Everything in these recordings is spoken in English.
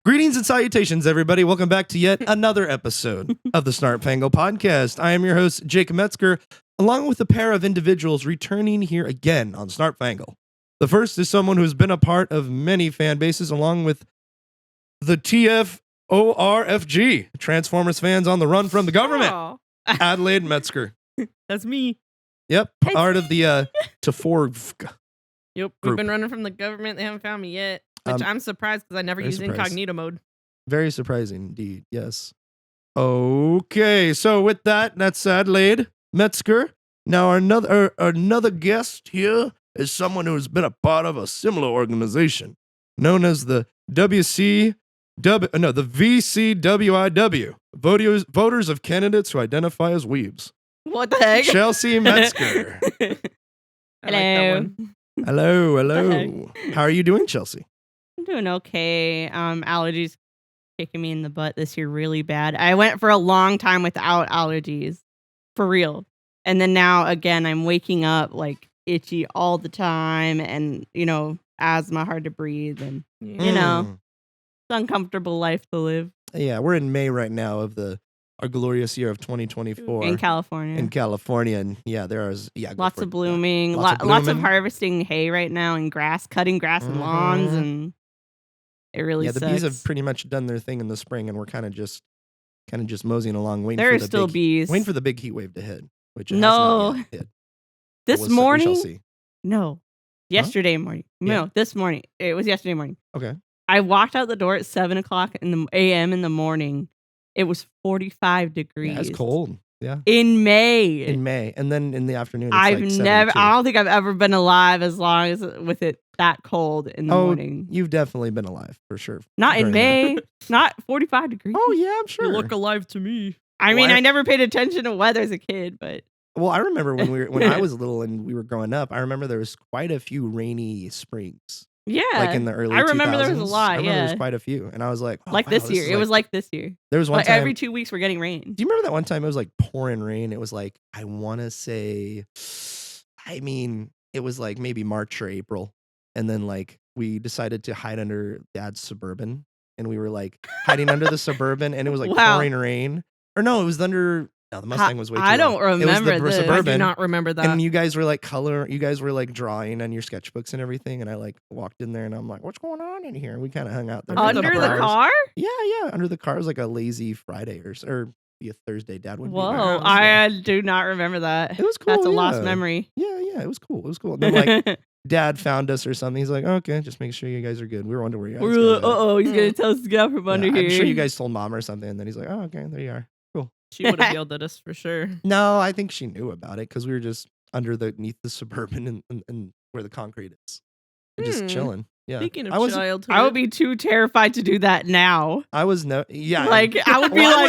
Greetings and salutations, everybody. Welcome back to yet another episode of the Snarp Fangle Podcast. I am your host, Jacob Metzger, along with a pair of individuals returning here again on Snarp Fangle. The first is someone who's been a part of many fan bases, along with the TFORFG, Transformers fans on the run from the government, Adelaide Metzger. That's me. Yep, part of the TFORFG. Yep, we've been running from the government. They haven't found me yet. Which I'm surprised because I never used incognito mode. Very surprising indeed, yes. Okay, so with that, that's Adelaide Metzger. Now another guest here is someone who has been a part of a similar organization known as the VCWIW, Voters of Candidates Who Identify as Weebs. What the heck? Chelsea Metzger. Hello. Hello. How are you doing, Chelsea? I'm doing okay. Allergies kicking me in the butt this year really bad. I went for a long time without allergies, for real. And then now, again, I'm waking up like itchy all the time and, asthma, hard to breathe. And, it's uncomfortable life to live. Yeah, we're in May right now of our glorious year of 2024. In California. And there is lots of blooming, lots of harvesting hay right now and cutting grass and lawns, and it really sucks. The bees have pretty much done their thing in the spring, and we're kind of just moseying along, waiting there are still bees. Waiting for the big heat wave to hit, which has not yet hit. This morning? No. Yesterday morning. No, this morning. It was yesterday morning. Okay. I walked out the door at 7 o'clock in the a.m. in the morning. It was 45 degrees. Yeah, it's cold. Yeah. In May. And then in the afternoon, it's I don't think I've ever been alive as long as with it that cold in the morning. You've definitely been alive for sure. Not in May. Not 45 degrees. Oh, yeah, I'm sure. You look alive to me. I never paid attention to weather as a kid, but. Well, I remember when I was little and we were growing up, I remember there was quite a few rainy springs. Yeah. Like in the early 2000s. I remember there was a lot, there was quite a few. And I was like, this year. It was like this year. There was one time. Every 2 weeks we're getting rain. Do you remember that one time it was like pouring rain? It was like, I want to say, it was like maybe March or April. And then like we decided to hide under Dad's Suburban. And we were like hiding under the Suburban and it was like pouring rain. Or no, it was under... No, the Mustang was way too I don't low. remember it was the this. Suburban, I do not remember that. And you guys were like drawing on your sketchbooks and everything. And I like walked in there and I'm like, what's going on in here? And we kind of hung out there. Under the car? Yeah. Under the car. It was like a lazy Friday or be a Thursday. Dad would be Whoa, I do not remember that. It was cool. That's a lost memory. Yeah, it was cool. And then like Dad found us or something. He's like, okay, just make sure you guys are good. We were wondering where you guys are. He's going to tell us to get out from under here. I'm sure you guys told Mom or something. And then he's like, oh, okay, there you are. Cool. She would have yelled at us for sure. No, I think she knew about it because we were just underneath the Suburban and where the concrete is. We're just chilling. Yeah. Speaking of childhood, I would be too terrified to do that now. I was Like I would be I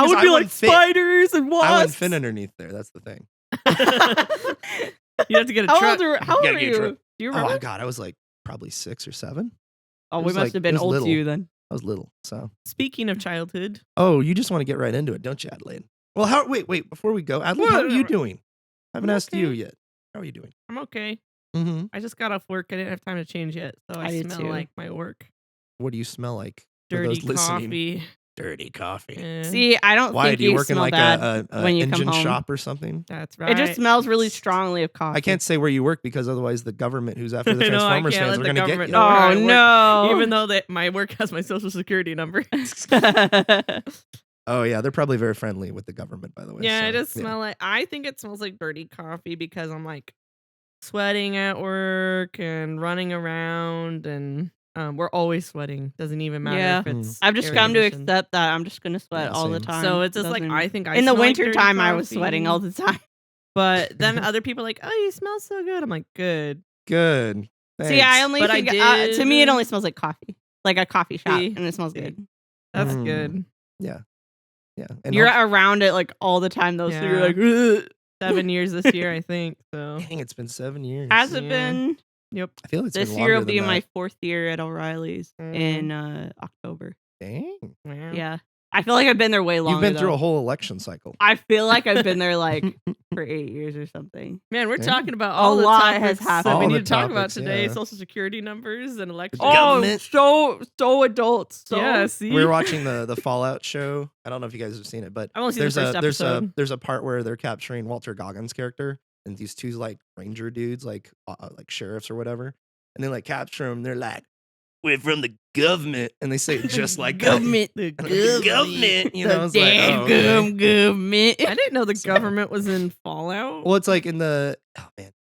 would be like spiders and wasps. I wouldn't fit underneath there. That's the thing. You have to get a truck. How old are you? Do you remember? Oh God, I was like probably 6 or 7. Oh, we must have been old to you then. I was little, so. Speaking of childhood. Oh, you just want to get right into it, don't you, Adelaide? Well, wait, before we go, Adelaide, how are you doing? I haven't asked you yet. How are you doing? I'm okay. Mm-hmm. I just got off work. I didn't have time to change yet, so I smell like my work. What do you smell like? Dirty coffee. Dirty coffee. Yeah. See, I don't think do you work in like a when you engine come home. shop or something? That's right. It just smells really strongly of coffee. I can't say where you work because otherwise the government, who's after the Transformers fans, are going to get you. Oh no! Even though my work has my social security number. Oh yeah, they're probably very friendly with the government, by the way. Yeah, I just smell like. I think it smells like dirty coffee because I'm like sweating at work and running around and. We're always sweating. Doesn't even matter if it's. I've just come to accept that I'm just gonna sweat all the time. So it's just like I think in the winter time I was sweating all the time. But then other people are like, "Oh, you smell so good." I'm like, "Good, good." Thanks. See, I only think to me it only smells like coffee, like a coffee shop, and it smells good. That's good. Yeah. And you're around it like all the time though, so you're like, ugh. 7 years this year, I think. So dang, it's been 7 years. Has it been? Yep. I feel it's this year will be my 4th year at O'Reilly's in October. Dang. Yeah. I feel like I've been there way longer. You've been through a whole election cycle. I feel like I've been there like for 8 years or something. Man, we're Yeah. talking about all the lot has topics that happened. we All need the to talk about topics, today. yeah. Social security numbers and elections. government. So adults. So yeah, see? We were watching the Fallout show. I don't know if you guys have seen it, but I've only seen the first episode. there's a part where they're capturing Walter Goggins' character and these two like ranger dudes, like sheriffs or whatever, and they like capture him. They're like, "We're from the government," and they say it just like that. government. The The government, you know, The it's like, damn oh, okay. government. I didn't know the government was in Fallout. Well, it's like in the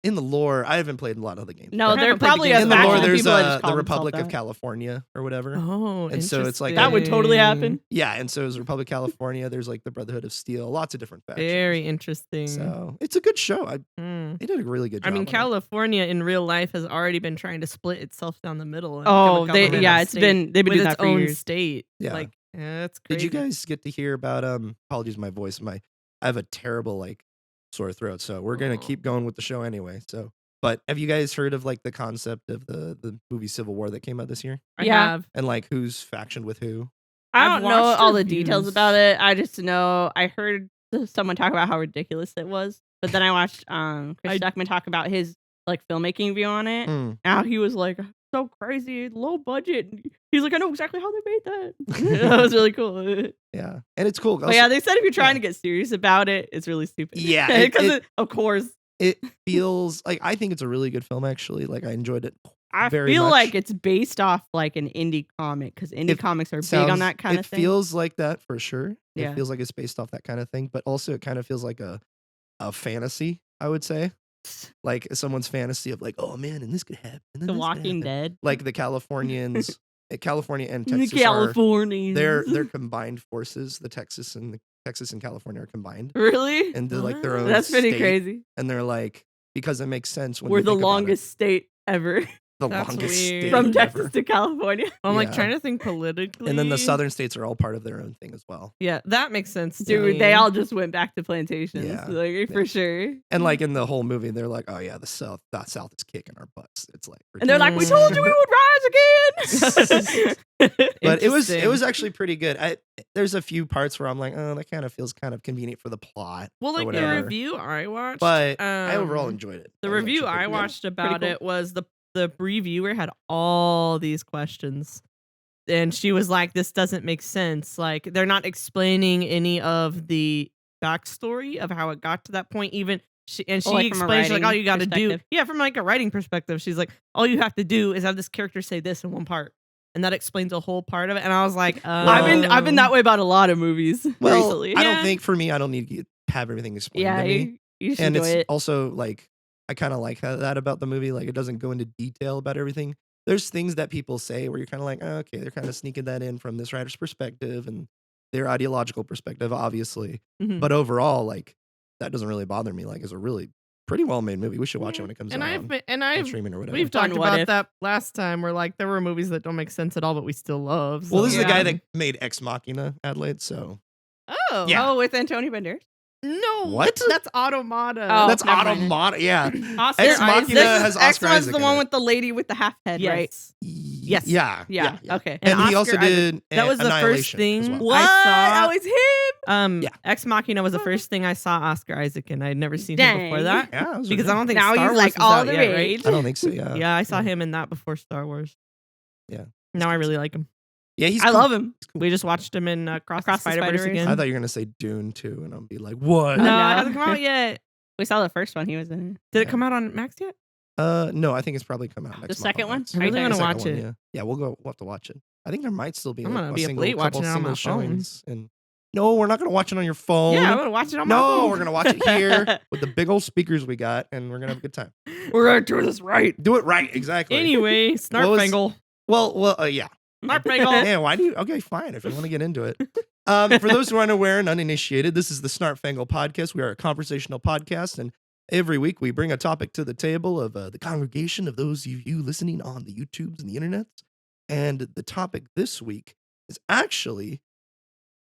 lore. I haven't played a lot of the games. No, but I they're haven't played the probably games a in the at lore, all. there's faction of people that just the call Republic of themselves that. California or whatever. Oh, And so it's like That would totally happen. interesting. Yeah, and so is Republic of California. There's like the Brotherhood of Steel, lots of different factions. Very interesting. So it's a good show. Mm. They did a really good job. I mean, on it. California in real life has already been trying to split itself down the middle. And become a government it's state been they've been with doing its that for own years. state. Yeah. Like, that's Did crazy. you guys get to hear about apologies my voice, I have a terrible like sore throat, so we're gonna Oh. keep going with the show anyway. So but have you guys heard of like the concept of the movie Civil War that came out this year? I Yeah. have. And like who's factioned with who? I I've don't know watched all the details reviews. about it. I just know I heard someone talk about how ridiculous it was. But then I watched Chris Duckman talk about his like filmmaking view on it. Mm. How he was like so crazy, low budget. He's like, I know exactly how they made that. That was really cool. Yeah. And it's cool. But yeah, they said if you're trying yeah. to get serious about it, it's really stupid. Yeah, Because of course. It feels like I think it's a really good film actually. Like I enjoyed it. I very feel much. like it's based off like an indie comic because indie comics are big on that kind of thing. It feels like that for sure. Yeah. It feels like it's based off that kind of thing, but also it kind of feels like a fantasy, I would say. Like someone's fantasy of like, oh man, and this could happen. And then The this could Walking happen. Dead. Like the Californians, California and The Texas are Californians. their combined forces. The Texas and California are combined Really? into like their own. That's pretty state. crazy. And they're like because it makes sense when We're you the think about it. longest state ever The That's longest weird. state from ever. Texas to California. I'm like Yeah. trying to think politically. And then the southern states are all part of their own thing as well. Yeah, that makes sense. to Dude, me. they all just went back to plantations. Yeah. Like, for sure. And like in the whole movie, they're like, "Oh yeah, the South is kicking our butts." It's like, And they're like, we Mm. told you we would rise again. but it was Interesting. actually pretty good. There's a few parts where I'm like, oh, that kind of feels kind of convenient for the plot. Well, or like the whatever. review I watched, But I overall um, enjoyed it. The It was review actually I pretty good. watched about cool. it was the reviewer had all these questions. And she was like, this doesn't make sense. Like, they're not explaining any of the backstory of how it got to that point. Even she like from a explains, she's like, all writing you got to do. perspective? Yeah, from like a writing perspective. She's like, all you have to do is have this character say this in one part. And that explains a whole part of it. And I was like, I've been that way about a lot of movies Well, recently. I Yeah. don't think for me, I don't need to have everything explained Yeah, to me. you should And enjoy it's it. also like I kind of like that about the movie. Like it doesn't go into detail about everything. There's things that people say where you're kind of like, oh, okay, they're kind of sneaking that in from this writer's perspective and their ideological perspective, obviously. Mhm. But overall, like that doesn't really bother me. Like it's a really pretty well made movie. We should watch it when it comes and out on I've streaming or whatever. we've Fun talked what about if. that last time where like there were movies that don't make sense at all, but we still love. Well, so- this is the Yeah. guy that made Ex Machina, Adelaide. So Oh, Yeah. Oh, with Antonio Banderas? no, What? That's Automata. Oh, that's never mind. Automata. Yeah, Oscar Ex Machina Isaac. has Oscar X was Isaac the in one it. with the lady with the half head, yes. right? Yes. Yeah. Okay. And, he Oscar also Isaac- did that was the first Annihilation as thing. well. What? I saw- Oh, it's him. Yeah. Ex Machina was the first thing I saw Oscar Isaac in. I'd never seen him before Dang. that Yeah, it was because really I don't think Now Star he's, Wars like, was all out the yet, rage. right? good. I don't think so. Yeah. Yeah, I saw him in that before Star Wars. Yeah. Now I really like him. Yeah, he's I cool. love him. We just watched him in Across the Across the Spider-Verse Spider-Verse. again. I thought you were gonna say Dune too, and I'll be like, what? no, No. it hasn't come out yet. We saw the first one. He was in it. Did it Yeah. come out on Max yet? No, I think it's probably come out next month. second on one? Max. I really The wanna second watch one, it. Yeah, yeah, we'll have to watch it. I think there might still be I'm like gonna a be up single, late couple watching it on my single phone. showings. And no, we're not gonna watch it on your phone. Yeah, I'm gonna watch it on my no, phone. we're gonna watch it here with the big old speakers we got, and we're gonna have a good time. We're gonna do this right. Do it right, exactly. Anyway, Snarp was- Fangle. Yeah. Snarp Fangle. Yeah, why do you? Okay, fine. If you want to get into it. For those who are unaware and uninitiated, this is the Snarp Fangle Podcast. We are a conversational podcast, and every week we bring a topic to the table of the congregation of those of you listening on the YouTubes and the internets. And the topic this week is actually,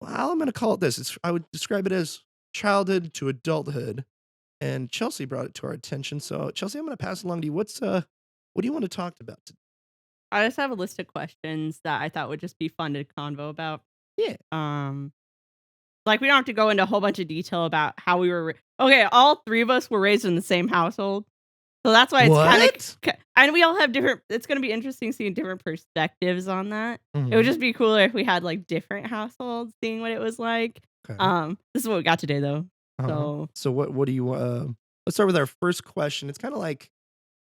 well, I'm going to call it this. I would describe it as childhood to adulthood. And Chelsea brought it to our attention. So, Chelsea, I'm going to pass it along to you. What do you want to talk about today? I just have a list of questions that I thought would just be fun to convo about. Yeah. Like, we don't have to go into a whole bunch of detail about how we were. Okay, all three of us were raised in the same household. So that's why it's kind of. And we all have different. It's going to be interesting seeing different perspectives on that. Mhm. It would just be cooler if we had like different households, seeing what it was like. Okay. This is what we got today, though. So what do you let's start with our first question. It's kind of like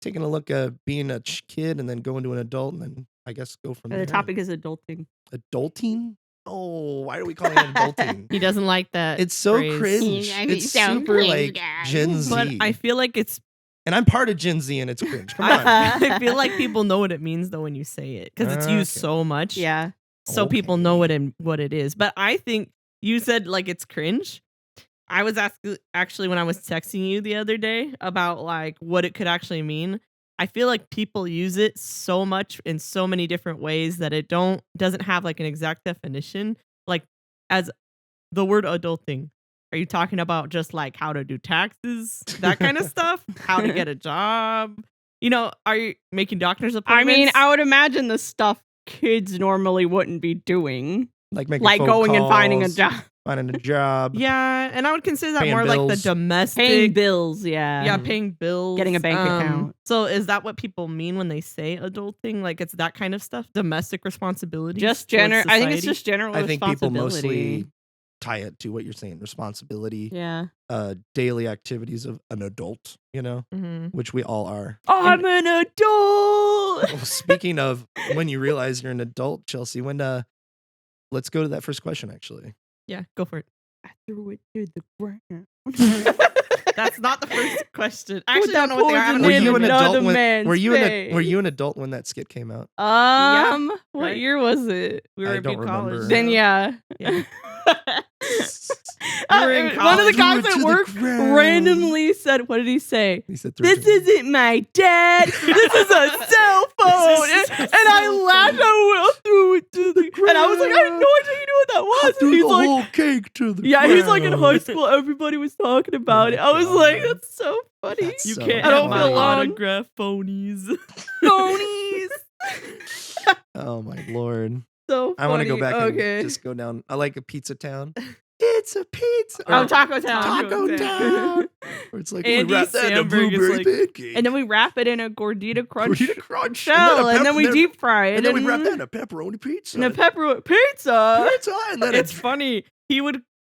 taking a look at being a kid and then going to an adult and then I guess go from there. The topic is adulting. Adulting? Oh, why are we calling it adulting? He doesn't like that. It's so phrase. cringe. Yeah, It's so super cringe, like guys. Gen Z. But I feel like it's. And I'm part of Gen Z and it's cringe. Come on. I feel like people know what it means though when you say it because it's used Okay. so much. Yeah. So people know what it is. But I think you said like it's cringe. I was actually when I was texting you the other day about like what it could actually mean. I feel like people use it so much in so many different ways that it doesn't have like an exact definition. Like as the word adulting. Are you talking about just like how to do taxes, that kind of stuff? How to get a job? You know, are you making doctor's I appointments? mean, I would imagine the stuff kids normally wouldn't be doing, Like making like phone going and finding a calls, job, finding a job. Yeah, and I would consider that Paying more like the bills. domestic. paying bills. Yeah. Yeah, paying bills. Getting a bank account. So is that what people mean when they say adulting? Like it's that kind of stuff? Domestic responsibility? Just I think it's just general I think people responsibility. mostly tie it to what you're saying, responsibility, Yeah. daily activities of an adult, you know, which we all are. I'm an adult. Well, speaking of when you realize you're an adult, Chelsea, let's go to that first question actually. Yeah, go for it. I threw it to the ground. That's not the first question. I actually that don't know what they are. poison Were in you an another adult when man's were you face. an adult when that skit came out? What right. year was it? We were I in don't college. remember. Then yeah. Yeah. Uh, were in one of the college. guys Threw it at to the work ground. randomly said, "What did he say? He said This isn't my dad. This is a cell phone." This is a and I cell laughed. I threw it to the ground. And I was like, I had no idea you knew what that was. And he's like, whole cake to the yeah, he's like in high ground. school. Everybody was talking about it. I was like, that's so funny. That's You so can't I have don't my feel alone. autograph phonies. Phonies. Oh my lord. So funny. I want to go back Okay. and just go down. I like a pizza town. It's a pizza. Oh, Or Taco Town. Taco Town. Where it's like, Andy we wrap that in a Samberg is blueberry like- pancake. And then we wrap it in a gordita crunch Gordita crunch. shell, and then we deep fry it. And then we wrap that in a pepperoni pizza. in a pepperoni pizza. pizza. And then It's funny.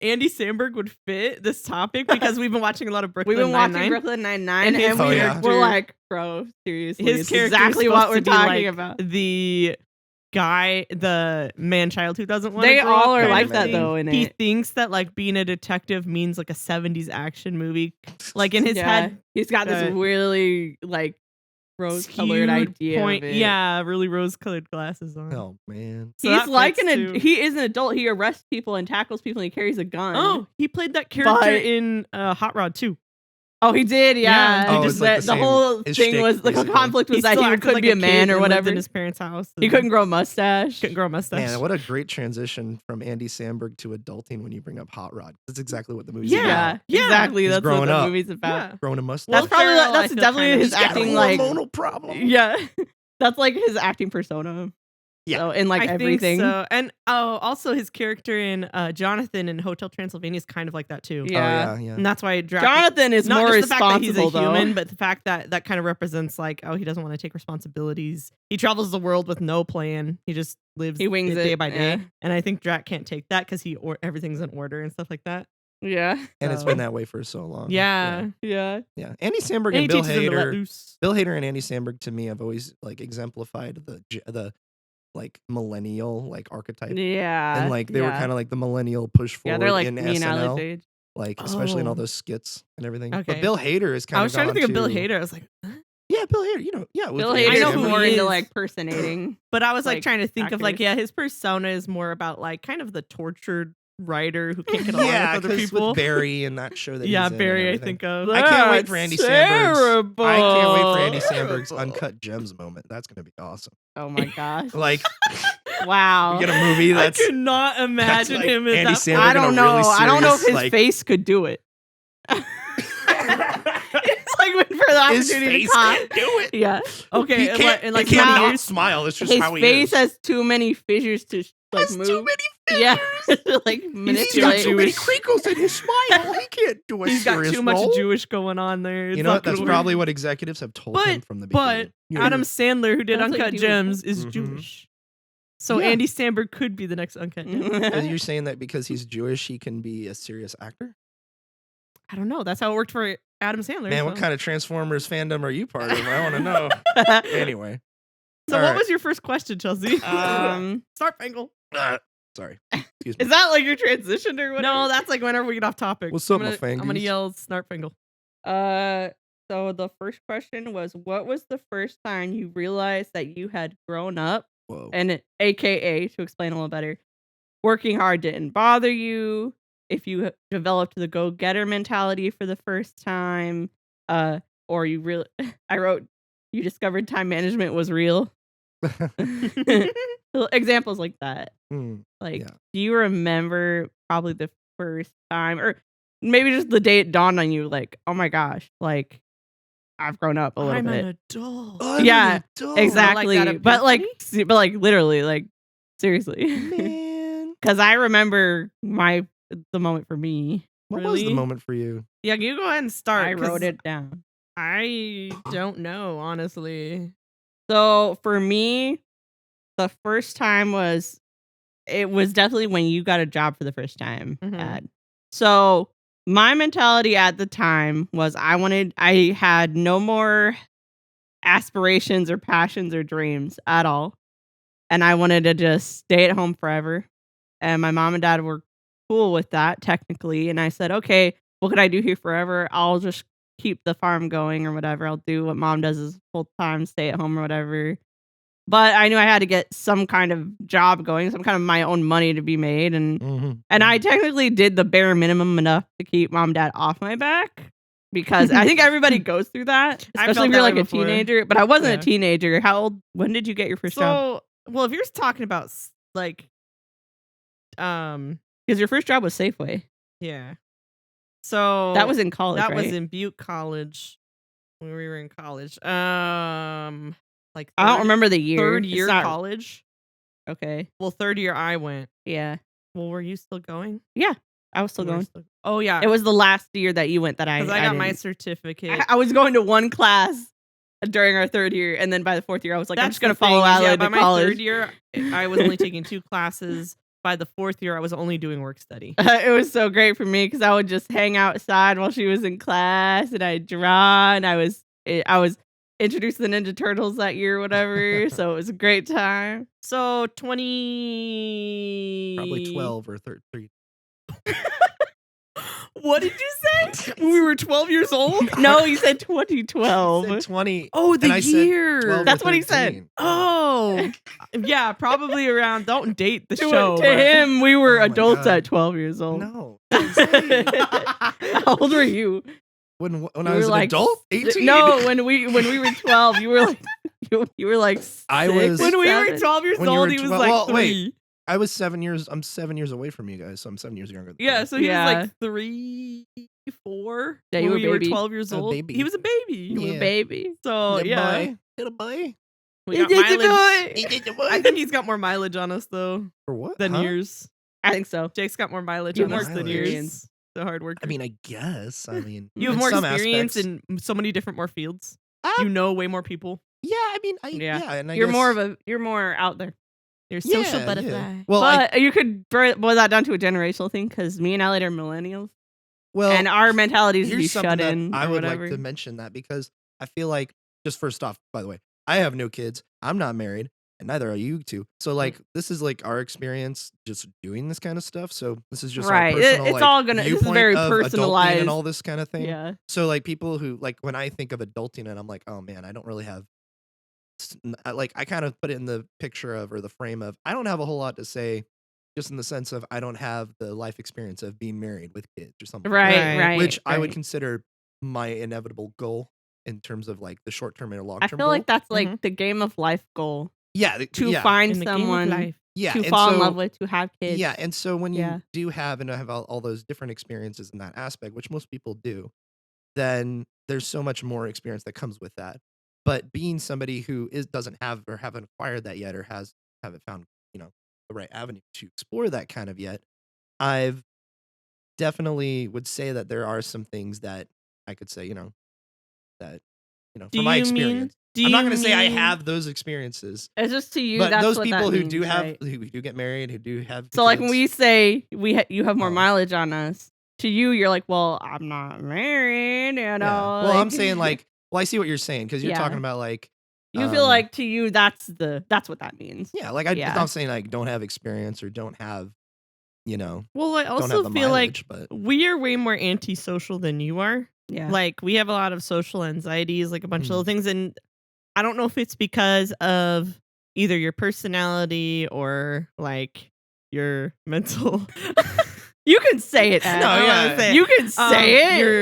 Andy Samberg would fit this topic because we've been watching a lot of Brooklyn We've been watching Nine-Nine. Brooklyn Nine-Nine, And his and Oh, yeah. we're like, bro, seriously, His it's character exactly is what supposed we're to be talking like about. The guy, the man-child who doesn't want to They grow all up are kind like of that thing. though in He it. thinks that like being a detective means like a 70s action movie. Like in his head, he's got this really like rose-colored skewed idea. point. Of it. Yeah, really rose-colored glasses on. Oh man. So he's that like fits too. he is an adult. He arrests people and tackles people. And he carries a gun. Oh, he played that character But- in Hot Rod too. Oh, he did. Yeah. Yeah. He Oh, just it's like the the same- whole his thing shtick, was the basically. conflict was He that still he acted couldn't like be a kid man or and lived whatever. in his parents' house. He and couldn't grow a mustache. couldn't grow a mustache. Man, what a great transition from Andy Samberg to adulting when you bring up Hot Rod. That's exactly what the movie's Yeah. about. Yeah, exactly. He's That's what growing the up. movie's about. Yeah. Growing a mustache. That's probably Ferrell, I that's feel definitely kind of- his He's got a acting like hormonal problem. yeah. That's like his acting persona. Yeah. So in like I everything. think so. And also his character in Jonathan in Hotel Transylvania is kind of like that too. Yeah. Oh, yeah. And that's why Dracula. Jonathan is not more just the fact that he's a responsible though. human, but the fact that that kind of represents like, oh, he doesn't want to take responsibilities. He travels the world with no plan. He just lives He wings day it, by day. yeah. And I think Drac can't take that because everything's in order and stuff like that. Yeah. And it's So- been that way for so long. Yeah. Yeah. Yeah. Andy Samberg And he and Bill teaches him to let Hader. loose. Bill Hader and Andy Samberg to me have always like exemplified the like millennial like archetype. Yeah. And like they were yeah. kind of like the millennial push forward Yeah, they're like in me and SNL. Alex age. Like especially in all Oh. those skits and everything. Okay. But Bill Hader is kind of I was trying to think of Bill Hader. I was like, huh? Yeah, Bill Hader, yeah. with Bill Andy I know Hader's who Samberg. more he into is. like personating. But I was like Like, trying to think of like, actors. yeah, his persona is more about like kind of the tortured writer who can't get along Yeah, with other 'cause people. with Barry and that show that Yeah, he's in and Barry, I everything. think of. I can't wait for Andy Samberg's. Terrible. I can't wait for Andy Samberg's Uncut Gems moment. That's gonna be awesome. Oh my gosh. Like Wow. we get a movie I that's could not imagine like him in Andy that. Samberg I in a don't know. really I don't know if serious, his like- face could do it. It's like when for the his opportunity face to talk. can't do it. Yeah. Okay, He and can't, like, and like he can't now- not smile. It's just His how he face is. has too many fissures to like Has move. too many Yeah. fingers. like He's got manipulate. so many Jewish. crinkles in his smile. He can't do a He's got serious too much role. Jewish going on there. You It's know not what? That's gonna work. probably what executives have told him from the beginning. But Adam Sandler, who did That's what you Uncut do. Gems, is Mhm. Jewish. So Yeah. Andy Samberg could be the next Uncut Gems. Are you saying that because he's Jewish, he can be a serious actor? I don't know. That's how it worked for Adam Sandler. Man, so. what kind of Transformers fandom are you part of? I want to know. Anyway. So All what right. was your first question, Chelsea? Snarp Fangle. Sorry. Excuse me. Is that like your transition or whatever? No, that's like whenever we get off topic. What's up, I'm my gonna, I'm gonna Fangies? yell Snarp Fangle. So the first question was, what was the first time you realized that you had grown up? Whoa. And AKA, to explain a little better, working hard didn't bother you. If you developed the go-getter mentality for the first time, or you really, I wrote, you discovered time management was real. Examples like that. Mm, Like, yeah. do you remember probably the first time, or maybe just the day it dawned on you, like, oh my gosh, like, I've grown up a little I'm bit. an adult. I'm Yeah, an adult. Exactly. that but like, epiphany? but like literally, like seriously, Man. because I remember the moment for me. What was the Really? moment for you? Yeah, you go ahead and start. I 'cause wrote it down. I don't know, honestly. So for me, the first time was definitely when you got a job for the first time. Mhm. Dad. So my mentality at the time was I had no more aspirations or passions or dreams at all. And I wanted to just stay at home forever. And my mom and dad were cool with that technically. And I said, okay, what could I do here forever? I'll just keep the farm going or whatever. I'll do what mom does is full time, stay at home or whatever. But I knew I had to get some kind of job going, some kind of my own money to be made. And I technically did the bare minimum enough to keep mom and dad off my back. Because I think everybody goes through that, I've especially felt if you're that like way a before. teenager. But I wasn't Yeah. a teenager. When did you get your first job? So, well, if you're talking about like, Because your first job was Safeway. yeah. So That was in college, that right? was in Butte College when we were in college. Like I don't remember the year. third It's year not- college. Okay. Well, third year I went. Yeah. Well, were you still going? I was still You were going. Oh yeah, It was the last year that you went that I because I got my didn't. certificate. I was going to one class during our third year, and then by the fourth year, I was like, I'm just going to follow Ally Ally by to my college. third year, I was only taking 2 classes. By the fourth year, I was only doing work study. It was so great for me because I would just hang outside while she was in class, and I'd draw, and I was introduced to the Ninja Turtles that year or whatever, so it was a great time. So 20, Probably 12 or 13. What did you say? When we were 12 years old? No, you said I 2012. said 20. Oh, the and I said year. 12 or That's what he said. 13. Oh, yeah, probably around. Don't date the To, show. to but- him, we were Oh my adults God. at 12 years old. No. How old were you? When You I were was an like adult? 18? No, when we were 12, you were like you were like I 6, was- When we were 7. 12 years When you were old, he was 12 like well, 3. wait. I'm 7 years away from you guys, so I'm 7 years younger than Yeah, you. so he Yeah. was like 3, 4. Yeah, you when were we a were baby. 12 years A old. baby. He was a baby. You were Yeah. a baby. So Little yeah, boy. Little boy. we got It's a mileage. boy. I think he's got more mileage on us though For what? than Huh? years. I think so. Jake's got more mileage You on have us more than experience. years. The hard worker. I mean, I guess. I mean, you have in more some experience aspects. in so many different more fields. Ah. You know way more people. Yeah, I mean, Yeah. and I You're guess, more out there. You're a yeah, social yeah. butterfly. Well, But you could boil that down to a generational thing because me and Elliot are millennials, well, and our mentality is to be here's something shut that in I or would whatever. like to mention that because I feel like, just first off, by the way, I have no kids. I'm not married, and neither are you two. So, like, this is like our experience just doing this kind of stuff. So, this is just Right. our personal, It's like, all gonna- this is viewpoint very of adulting personalized. and all this kind of thing. Yeah. So, like, people who, like, when I think of adulting, and I'm like, oh man, I don't really have, like, I kind of put it in the picture of, or the frame of, I don't have a whole lot to say, just in the sense of I don't have the life experience of being married with kids or something. like that, Right. which I would right. consider my inevitable goal in terms of like the short term and long I term feel goal. like that's like Mhm. the game of life goal yeah, to yeah, find In the game of someone life. yeah, to and fall in so- love with, to have kids. Yeah, and so when you Yeah. do have and have all those different experiences in that aspect, which most people do, then there's so much more experience that comes with that. But being somebody who doesn't have or haven't acquired that yet, or haven't found the right avenue to explore that kind of yet, I've definitely would say that there are some things that I could say, that, Do from my you mean? experience. Do I'm not you going to say I mean- have those experiences, It's just to you. but That's those what people that who means, do have, right? who do get married, who do have So like when kids, we say you have more Oh. mileage on us, to you you're like, well, I'm not married, yeah. Well, I'm saying like, well, I see what you're saying because you're Yeah. talking about like, you feel like to you that's what that means. yeah, like I'm Yeah. not saying like don't have experience or don't have, Well, I don't have also the feel mileage, like but we are way more antisocial than you are. Yeah. Like we have a lot of social anxieties, like a bunch of Mhm. little things, and I don't know if it's because of either your personality or like your mental. You can say it. Ed. No, I wanna yeah. say it. You can say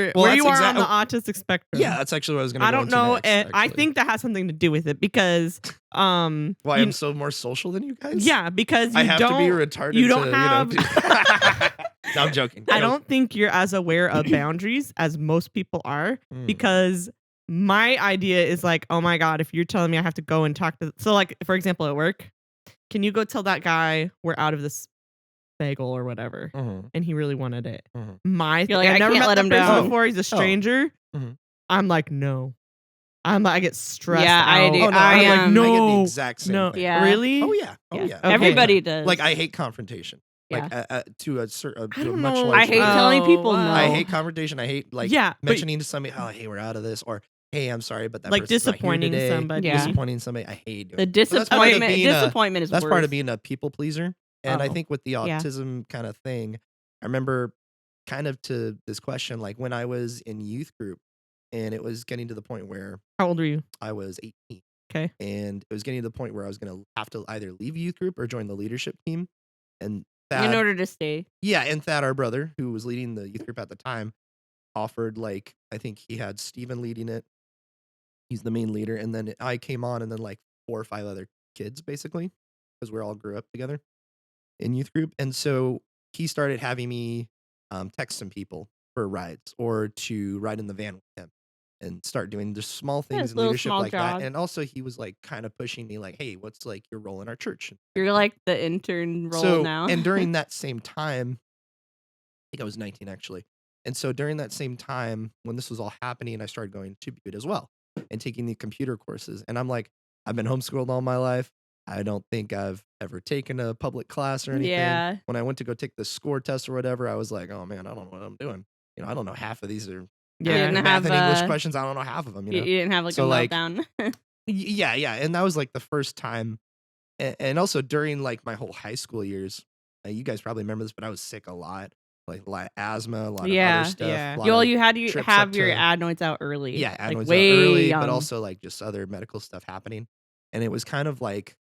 it. Well, where that's you are on exact- the autistic spectrum. yeah, that's actually what I was going to I go don't into know, next, and I actually. think that has something to do with it because, why you- I'm so more social than you guys. yeah, because you I have don't. to be retarded. you don't to, have- No, I'm joking. I don't think you're as aware of boundaries as most people are. Mm. Because my idea is like, oh my God, if you're telling me I have to go and talk to, so like, for example, at work, can you go tell that guy we're out of this bagel or whatever? Mhm. And he really wanted it. Mhm. You're like, I've I never can't met let that him person down. before. He's a stranger. Mhm. I'm like, no. I get stressed Yeah, out. I do. Oh, no, I I'm am. like, I get no, the exact same no, thing. Yeah. really? Oh yeah. Oh Yeah. yeah. Okay. Everybody does. Like I hate confrontation. Like Yeah. to a certain, I to a don't much know. larger I hate level. telling people wow. no. I hate confrontation. I hate like Yeah, but- mentioning to somebody, oh hey, we're out of this, or hey, I'm sorry, but that Like person's not here disappointing today. somebody. Yeah. Disappointing somebody. I hate doing The it. But that's part of disappointment. being a- Disappointment is That's worse. part of being a people pleaser. And I Oh. think with the Yeah. autism kind of thing, I remember kind of to this question, like when I was in youth group and it was getting to the point where How old are you? I was 18. Okay. And it was getting to the point where I was going to have to either leave youth group or join the leadership team. And in Thad, order to stay. yeah, and Thad, our brother, who was leading the youth group at the time, offered like, I think he had Steven leading it. He's the main leader. And then I came on and then like 4 or 5 other kids basically, because we all grew up together in youth group. And so he started having me text some people for rides or to ride in the van with him and start doing just small things in little leadership small like that. jobs. And also he was like kind of pushing me like, hey, what's like your role in our church? You're like the intern role So, now. and during that same time, I think I was 19 actually. And so during that same time, when this was all happening, I started going to Butte as well and taking the computer courses. And I'm like, I've been homeschooled all my life. I don't think I've ever taken a public class or anything. Yeah. When I went to go take the score test or whatever, I was like, oh man, I don't know what I'm doing. I don't know half of these are Yeah. didn't math have, and English questions. I don't know half of them. You didn't have like So, a like, meltdown. Yeah, yeah. And that was like the first time. And also during like my whole high school years, you guys probably remember this, but I was sick a lot. Like a lot of asthma, a lot of Yeah, other stuff. yeah. a lot Well, of you had to trips have up your to- adenoids out early. Yeah, like adenoids out way early, young. but also like just other medical stuff happening. And it was kind of like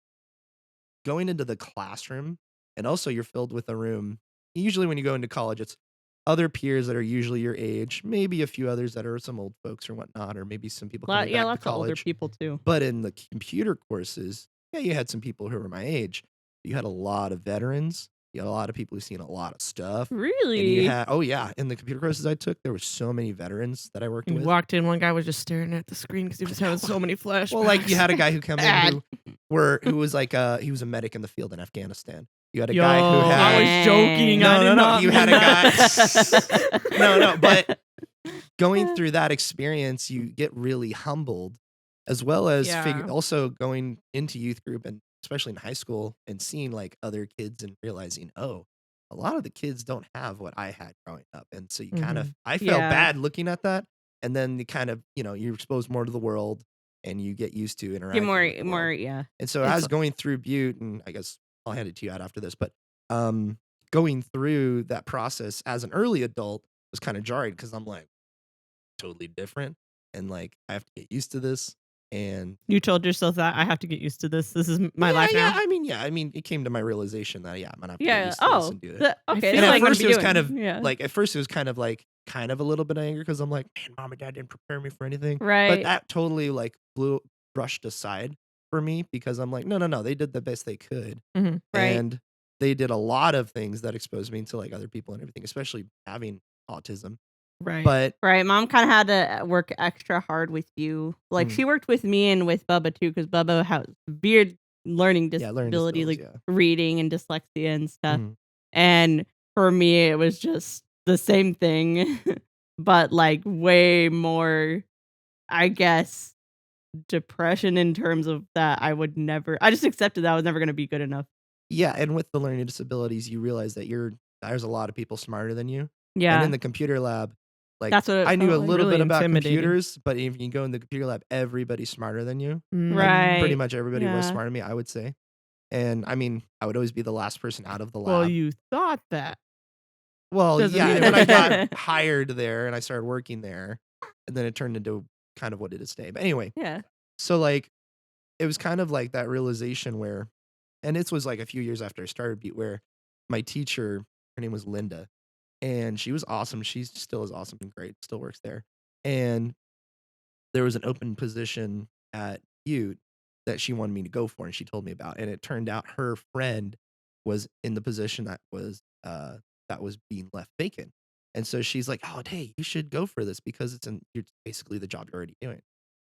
going into the classroom, and also you're filled with a room. Usually when you go into college, it's other peers that are usually your age, maybe a few others that are some old folks or whatnot, or maybe some people coming yeah, back lots to of older college. people too. But in the computer courses, yeah, you had some people who were my age. You had a lot of veterans. You had a lot of people who've seen a lot of stuff. And Really? you had, oh yeah, in the computer courses I took, there were so many veterans that I worked You with. walked in, one guy was just staring at the screen because he was having so many flashbacks. Well, like you had a guy who come in Bad. who was like he was a medic in the field in Afghanistan. You had a Yo, guy who had I was joking. No, I did no, no, not you mean had a that. No, but going through that experience, you get really humbled, as well as Yeah. also going into youth group and especially in high school and seeing like other kids and realizing, oh, a lot of the kids don't have what I had growing up. And so you kind of, I felt Yeah. bad looking at that. And then you kind of, you're exposed more to the world and you get used to interacting. Get more, with the world. more, yeah. And so It's as a- going through Butte, and I guess I'll hand it to you out after this, but going through that process as an early adult was kind of jarring because I'm like totally different and like I have to get used to this. And You told yourself that I have to get used to this. This is my yeah, life yeah, now. I mean, it came to my realization that I'm gonna have to get Yeah. used to this Oh, and do it. okay. I that's feel And what at I'm gonna first be it was doing. kind of yeah. like at first it was kind of a little bit of anger because I'm like, man, mom and dad didn't prepare me for anything. right. But that totally like brushed aside for me because I'm like, no, they did the best they could. Mhm. Right. And they did a lot of things that exposed me to like other people and everything, especially having autism. Right. But Right, mom kind of had to work extra hard with you. Like Mm. she worked with me and with Bubba too, because Bubba has weird learning yeah, learning disability, disabilities, like reading and dyslexia and stuff. Mhm. And for me, it was just the same thing, but like way more, I guess, depression in terms of that I just accepted that I was never going to be good enough. Yeah, and with the learning disabilities, you realize that there's a lot of people smarter than you. And Yeah, in the computer lab, like that's what it I knew a felt like. little Really bit about intimidating. computers, but if you go in the computer lab, everybody's smarter than you. Like Right. pretty much everybody was Yeah. smarter than me, I would say. And I mean, I would always be the last person out of the Well, lab. you thought that. Well, doesn't yeah, mean and when I it- got hired there and I started working there, and then it turned into kind of what it is today. But anyway, Yeah. so like it was kind of like that realization where, and this was like a few years after I started Beat, where my teacher, her name was Linda, and she was awesome. She still is awesome and great, still works there. And there was an open position at Butte that she wanted me to go for, and she told me about. And it turned out her friend was in the position that was being left vacant. And so she's like, "Oh, hey, you should go for this because it's basically the job you're already doing."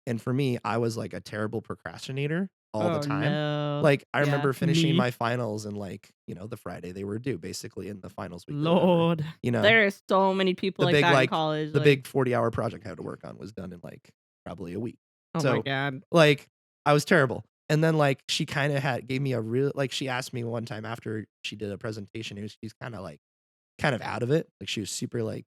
And for me, I was like a terrible procrastinator all the time. No. Like I Yeah. remember finishing Me. my finals and like, the Friday they were due basically in the finals week. or whatever. Lord. There are so many people The like big, that in like, college. the like, big 40-hour project I had to work on was done in like probably a week. Oh So my god. like I was terrible. And then like she kind of gave me a real, like she asked me one time after she did a presentation, she's kind of out of it. Like she was super like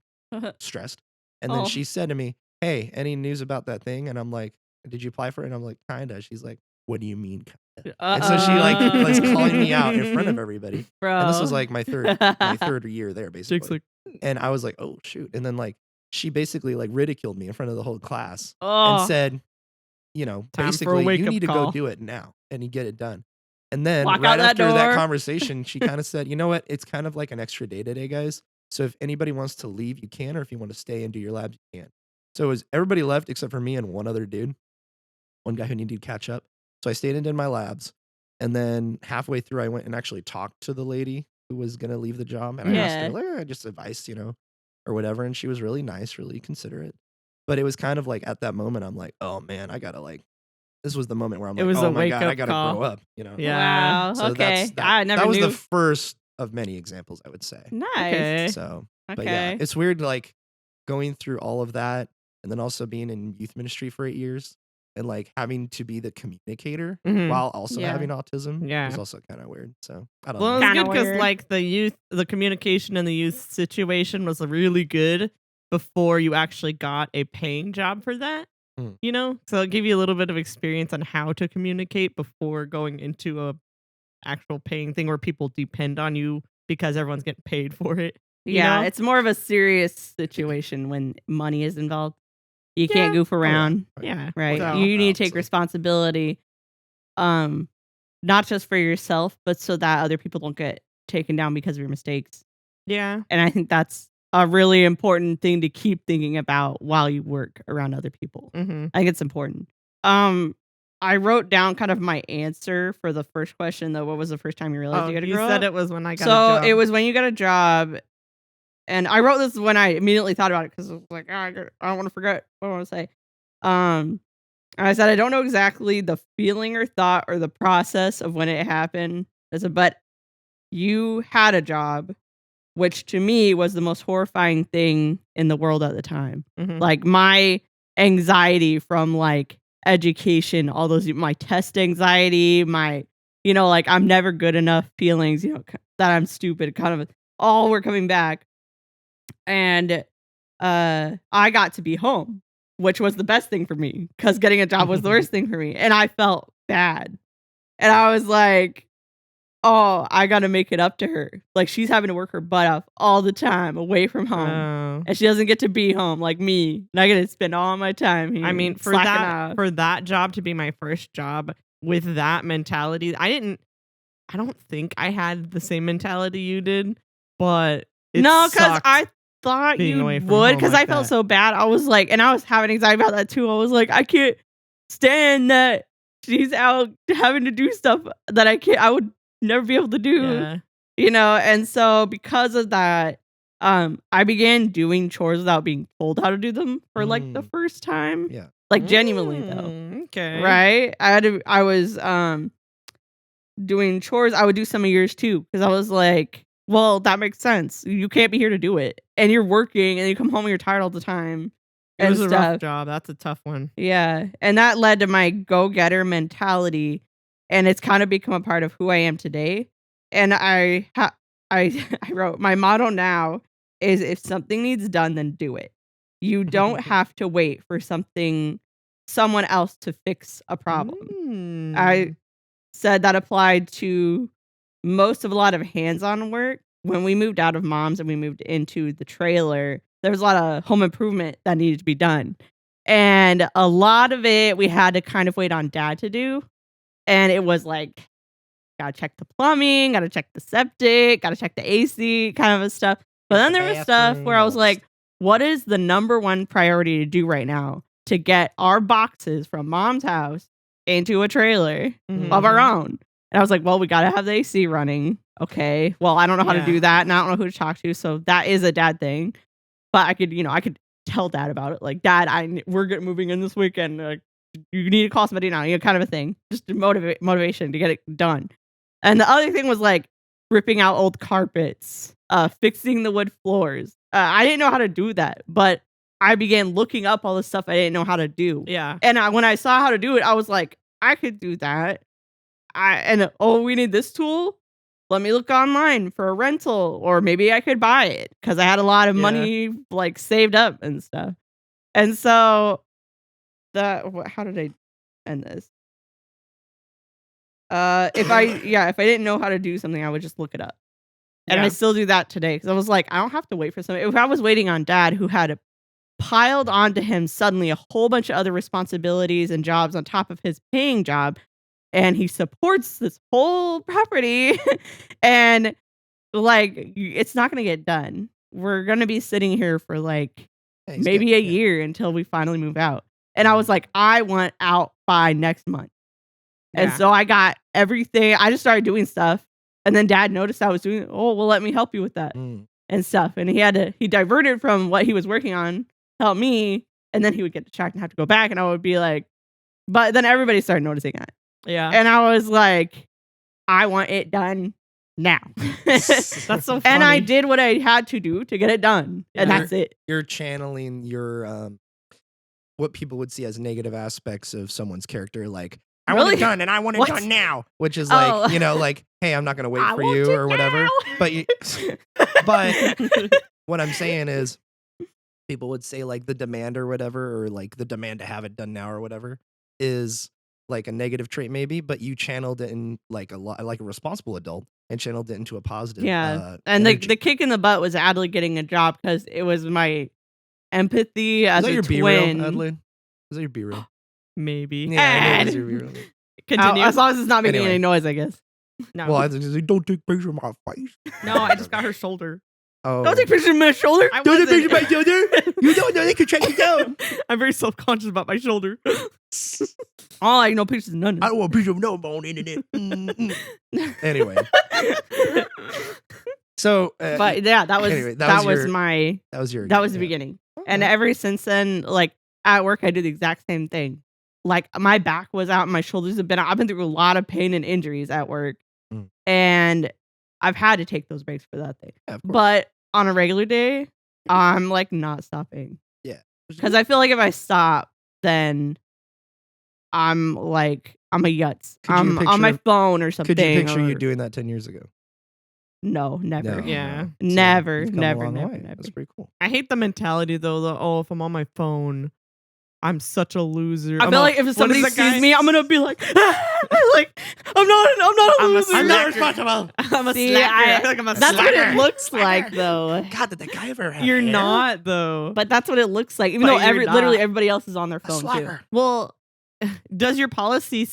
stressed. And then Oh. she said to me, "Hey, any news about that thing?" And I'm like, "Did you apply for it?" And I'm like, "Kinda." She's like, "What do you mean kinda?" And so she like was calling me out in front of everybody. Bro. And this was like my third year there Jake's basically. like, And I was like, "Oh shoot." And then like she basically like ridiculed me in front of the whole class Oh. and said, Time for a basically, you wake-up need to call. go do it now and you get it done. And then Walk right out that after that door. conversation, she kind of said, "You know what? It's kind of like an extra day today, guys. So if anybody wants to leave, you can, or if you want to stay and do your labs, you can." So it was everybody left except for me and one other dude, one guy who needed to catch up. So I stayed and did my labs. And then halfway through, I went and actually talked to the lady who was going to leave the job. And I asked her, like, just advice, or whatever. And she was really nice, really considerate. But it was kind of like at that moment, I'm like, "Oh man, I got to this was the moment where I'm It like, was "Oh a my God, I wake-up got to call. grow up," Yeah. Wow. So okay. that I never was knew. the first of many examples, I would say. Nice. Okay. So, Okay. but yeah, it's weird, like going through all of that and then also being in youth ministry for 8 years and like having to be the communicator Mhm. while also Yeah. having autism Yeah. was also kind of weird. So I don't Well, know. it was Kinda good because weird. like the communication in the youth situation was really good before you actually got a paying job for that. Mm. So it gave you a little bit of experience on how to communicate before going into a actual paying thing where people depend on you because everyone's getting paid for it. Yeah, know? it's more of a serious situation when money is involved. You can't Yeah. goof around, Yeah. right? So- You need to take Obviously. responsibility, not just for yourself, but so that other people don't get taken down because of your mistakes. Yeah. And I think that's a really important thing to keep thinking about while you work around other people. Mm-hmm. I think it's important. I wrote down kind of my answer for the first question though. What was the first time you realized Oh, you got to you grow said up? it was when I got a So job. it was when you got a job, and I wrote this when I immediately thought about it because I was like, I don't want to forget what I want to say. I said I don't know exactly the feeling or thought or the process of when it happened. I said, but you had a job, which to me was the most horrifying thing in the world at the time. Mhm. Like my anxiety from like education, all those, my test anxiety, my, like I'm never good enough feelings, that I'm stupid, kind of all were coming back. And I got to be home, which was the best thing for me because getting a job was the worst thing for me. And I felt bad. And I was like, oh, I got to make it up to her. Like she's having to work her butt off all the time away from home. Oh. And she doesn't get to be home like me. And I get to spend all my time here. I mean, for slacking that off. for that job to be my first job with that mentality, I don't think I had the same mentality you did, but it No, because sucked. I thought being you away from would home because like I felt that. so bad. I was like, and I was having anxiety about that too. I was like, I can't stand that she's out having to do stuff that I would never be able to do. Yeah. And so because of that, I began doing chores without being told how to do them for like the first time. Yeah. Like genuinely though. Okay. Right? I was doing chores. I would do some of yours too because I was like, well, that makes sense. You can't be here to do it. And you're working and you come home and you're tired all the time. It was a rough stuff. job. That's a tough one. Yeah. And that led to my go-getter mentality. And it's kind of become a part of who I am today. And I wrote, my motto now is if something needs done, then do it. You don't have to wait for someone else to fix a problem. I said that applied to most of a lot of hands-on work. When we moved out of mom's and we moved into the trailer, there was a lot of home improvement that needed to be done. And a lot of it we had to kind of wait on dad to do. And it was like, gotta check the plumbing, gotta check the septic, gotta check the AC kind of stuff. But then there was stuff where I was like, what is the number one priority to do right now to get our boxes from mom's house into a trailer of our own? And I was like, well, we gotta have the AC running. Okay. Well, I don't know how to do that, and I don't know who to talk to. So that is a dad thing. But I could tell dad about it. Like, Dad, we're moving in this weekend. Like, you need to call somebody now. Kind of a thing. Just motivation to get it done. And the other thing was like ripping out old carpets, fixing the wood floors. I didn't know how to do that, but I began looking up all the stuff I didn't know how to do. Yeah. And when I saw how to do it, I was like, I could do that. We need this tool. Let me look online for a rental, or maybe I could buy it because I had a lot of money like saved up and stuff. And so how did I end this? If I didn't know how to do something, I would just look it up. And I still do that today because I was like, I don't have to wait for something. If I was waiting on dad, who had piled onto him suddenly a whole bunch of other responsibilities and jobs on top of his paying job, and he supports this whole property, and like, it's not going to get done. We're going to be sitting here for like maybe a year until we finally move out. And I was like, I want out by next month. And so I got everything. I just started doing stuff. And then dad noticed I was doing it. Oh, well, let me help you with that and stuff. And he diverted from what he was working on to help me. And then he would get distracted and have to go back. And I would be like, but then everybody started noticing that. Yeah. And I was like, I want it done now. That's so funny. And I did what I had to do to get it done. Yeah. And that's it. You're channeling your what people would see as negative aspects of someone's character, like, I want it done and I want it done now, which is like, like, hey, I'm not going to wait for you or whatever. Now. But what I'm saying is people would say like the demand or whatever, or like the demand to have it done now or whatever is like a negative trait maybe, but you channeled it in like like a responsible adult and channeled it into a positive. Yeah. And the kick in the butt was Adley getting a job because it was my empathy as a twin. Adley? Is that your B-reel? Maybe. Yeah, it is your B-reel. Continue. As long as it's not making any noise, I guess. No. Well, I was like, don't take pictures of my face. No, I just got her shoulder. Oh. Don't take pictures of my shoulder. Don't take pictures of my shoulder. You don't know they could track you down. I'm very self-conscious about my shoulder. All I know pictures of none. I don't want pictures of no bone in it. Anyway. So, but yeah, that was the beginning. And ever since then, like at work, I do the exact same thing. Like my back was out, and my shoulders have been out. I've been through a lot of pain and injuries at work, and I've had to take those breaks for that thing. Yeah, but on a regular day, I'm like not stopping. Yeah, because I feel like if I stop, then I'm a yutz. I'm on my phone or something. Could you picture you doing that 10 years ago? No, never. No. Yeah. Never. That's pretty cool. I hate the mentality though, if I'm on my phone, I'm such a loser. I feel like if somebody sees me, I'm gonna be like, like I'm not a loser. I'm not responsible. I'm a slacker. I'm a that's slacker. what it looks like, though. God, did that guy ever have You're hair? not though. But that's what it looks like. Even though literally everybody else is on their phone too. Well, does your policy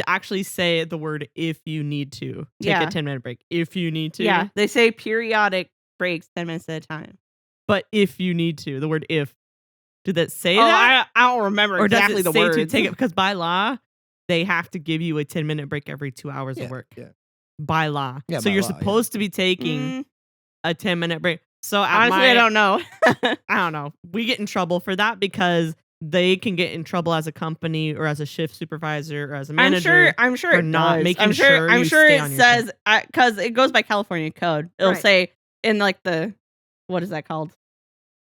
actually say the word if you need to take a 10-minute break? If you need to. Yeah, they say periodic breaks 10 minutes at a time. But if you need to, the word if. Did that say that? I don't remember exactly the words. To take it, because by law, they have to give you a 10-minute break every 2 hours of work. Yeah. By law. Yeah, so you're supposed to be taking a 10-minute break. So honestly, I don't know. I don't know. We get in trouble for that because they can get in trouble as a company or as a shift supervisor or as a manager. I'm sure for it not does. making I'm sure you stay it on your says because it goes by California code. It'll Right. say in like the what is that called?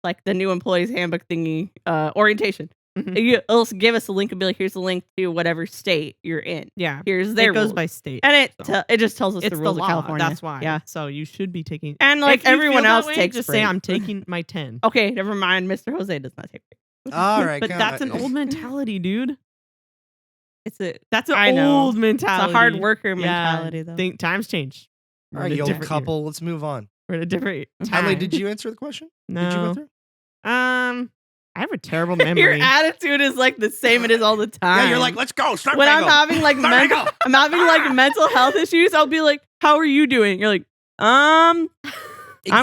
Like the new employees handbook thingy, orientation. Mhm. It'll give us a link and be like, here's the link to whatever state you're in. Yeah. Here's their It goes rules. by state. And so. it just tells us It's the the rules law. of California. That's why. Yeah. So you should be taking. And like if you everyone feel that else way, takes just breaks. say I'm taking my 10. Okay, never mind. Mr. Jose does not take breaks. All right, But that's an old mentality, dude. That's an I know. old mentality. It's a hard worker Yeah, mentality, though. Think times change. All We're right, in a you old different year. couple. Let's move on. We're in a different time. Adley, did you answer the question? No. Did you go through? I have a terrible memory. Your attitude is like the same it is all the time. Yeah, you're like, let's go. Start when I'm Fangle. having like Start Fangle. I'm having like mental health issues, I'll be like, "How are you doing?" You're like, I'm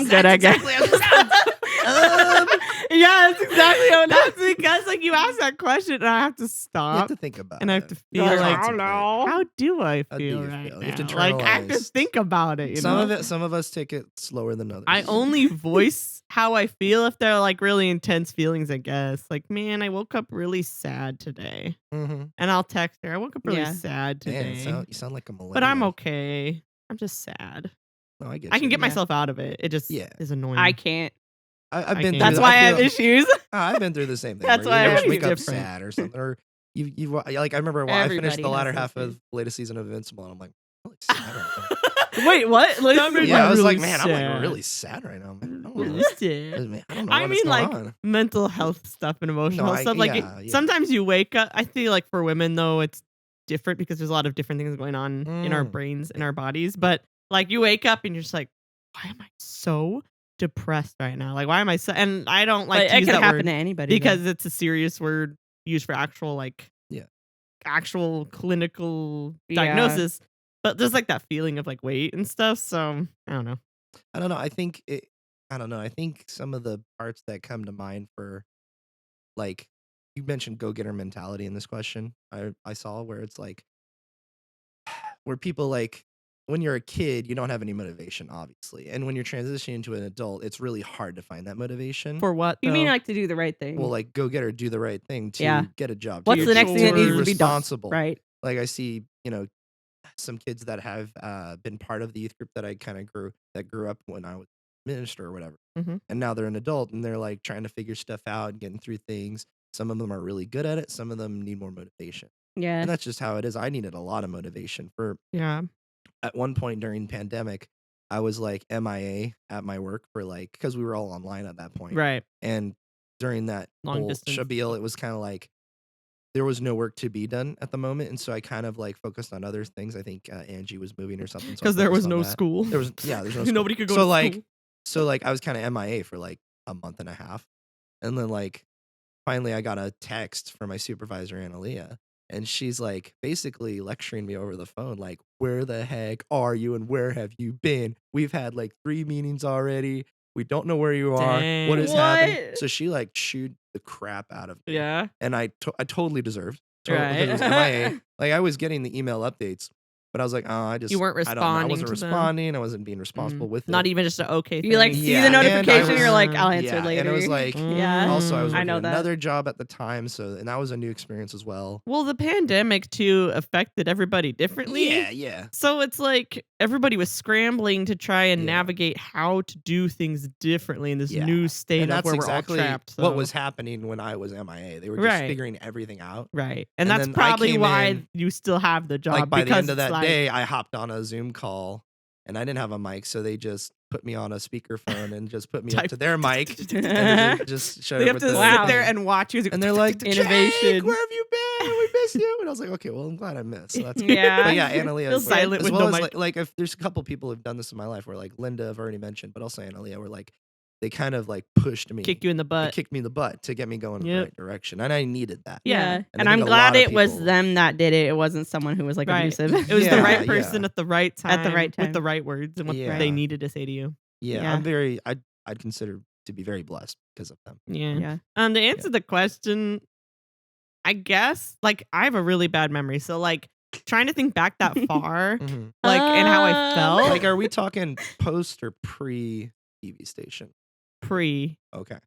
good, I guess. Exactly how it sounds. Yeah, it's exactly how it That's is. because like you asked that question and I have to You have stop to think about and I it. have to You feel have to like, contemplate. how do I How do feel you right feel? You have to now? Like I have to internalize. think about it. You know? Some of us take it slower than others. I only voice how I feel if they're like really intense feelings, I guess. Like, man, I woke up really sad today. Mm-hmm. And I'll text her, I woke up really Yeah. sad today. Damn, you sound like a millennial. but I'm okay. I'm just sad. No, I get. I can you. get Yeah. myself out of it. It just Yeah. is annoying. I can't. I've I been. can't. Through That's the- why I feel- have issues. I've been through the same thing. That's where why you everybody's wake up different. sad or something, or you like. I remember when I finished Everybody the latter has half those of things. the latest season of Invincible, and I'm like, I'm really sad right now. Wait, what? Like, That made Yeah, I was really like, man, I'm like sad. really sad right now. Man. I don't Really know. sad. Man, I don't know I what's mean, going like on. mental health stuff and emotional stuff. Like yeah. sometimes you wake up. I feel like for women though, it's different because there's a lot of different things going on in our brains, in our bodies. But like you wake up and you're just like, why am I so depressed right now? Like, why am I so? And I don't like but to it use can that happen word to anybody because it's a serious word used for actual like actual clinical Yeah. diagnosis. But there's like that feeling of like weight and stuff. So I don't know. I don't know. I think I think some of the parts that come to mind for, like, you mentioned go-getter mentality in this question. I saw where it's like, where people like, when you're a kid, you don't have any motivation, obviously, and when you're transitioning into an adult, it's really hard to find that motivation. For what? You mean though? like to do the right thing? Well, like go-getter, do the right thing to Yeah. get a job. What's your the next thing that needs chores, to be done? responsible? Right. Like I see, some kids that have been part of the youth group that I kind of grew up when I was a minister or whatever, Mhm. and now they're an adult and they're like trying to figure stuff out and getting through things. Some of them are really good at it. Some of them need more motivation, Yeah. and that's just how it is. I needed a lot of motivation for. Yeah. At one point during pandemic, I was like MIA at my work for like, because we were all online at that point, Right. and during that Long whole distance. shabil, it was kind of like there was no work to be done at the moment, and so I kind of like focused on other things. I think Angie was moving or something, so I Because there was focused on no that. school. There's no school. Nobody could go so to like school. so like I was kind of MIA for like a month and a half, and then like finally I got a text from my supervisor Analia, and she's like basically lecturing me over the phone, like, where the heck are you and where have you been? We've had like 3 meetings already. We don't know where you are. What is Dang. happening? What? So she like chewed the crap out of me. Yeah. And I totally deserved. Right. It was MIA. Like I was getting the email updates, but I was like, oh, I just You weren't I don't know. I responding wasn't to them? responding. I wasn't being responsible with it. Not even just an okay thing. You like see Yeah, the and I notification, you're like, was- I'll answer yeah, later. and it was like Yeah. also I was I working know that. another job at the time, and that was a new experience as well. Well, the pandemic too affected everybody differently. Yeah. So it's like everybody was scrambling to try and Yeah. navigate how to do things differently in this Yeah. new state And of that's where exactly we're all trapped. what so- was happening when I was MIA. They were just Right. figuring everything out. right, And and that's then I probably came why in, you still have the job. Like by the because end of it's that like- day, I hopped on a Zoom call, and I didn't have a mic, so they just put me on a speakerphone and just put me up Type- to their mic, and just showed they up have with to the Wow. sit there and watch you. and they're like, Innovation. Jake, where have you been? We miss you. And I was like, okay, well, I'm glad I missed. So that's good. Yeah. But yeah, Analia, Feel is like, silent as with well no as mic. like if there's a couple people who've done this in my life, where like Linda, I've already mentioned, but also Analia, where like they kind of like pushed me, kick you in the they butt. kicked me in the butt to get me going in the Yep. right direction, and I needed that. Yeah. And And I I'm think a glad lot of it was people- them that did it. It wasn't someone who was like Right. abusive. It was the Yeah, right yeah. person at the right time, At the right with time. the right words and what Yeah. they needed to say to you. Yeah, Yeah. I'd consider to be very blessed because of them. Yeah. Yeah. To answer the question, I guess like I have a really bad memory, so like trying to think back that far, Mhm. like and how I felt Like, are we talking post or pre TV station? pre. Okay.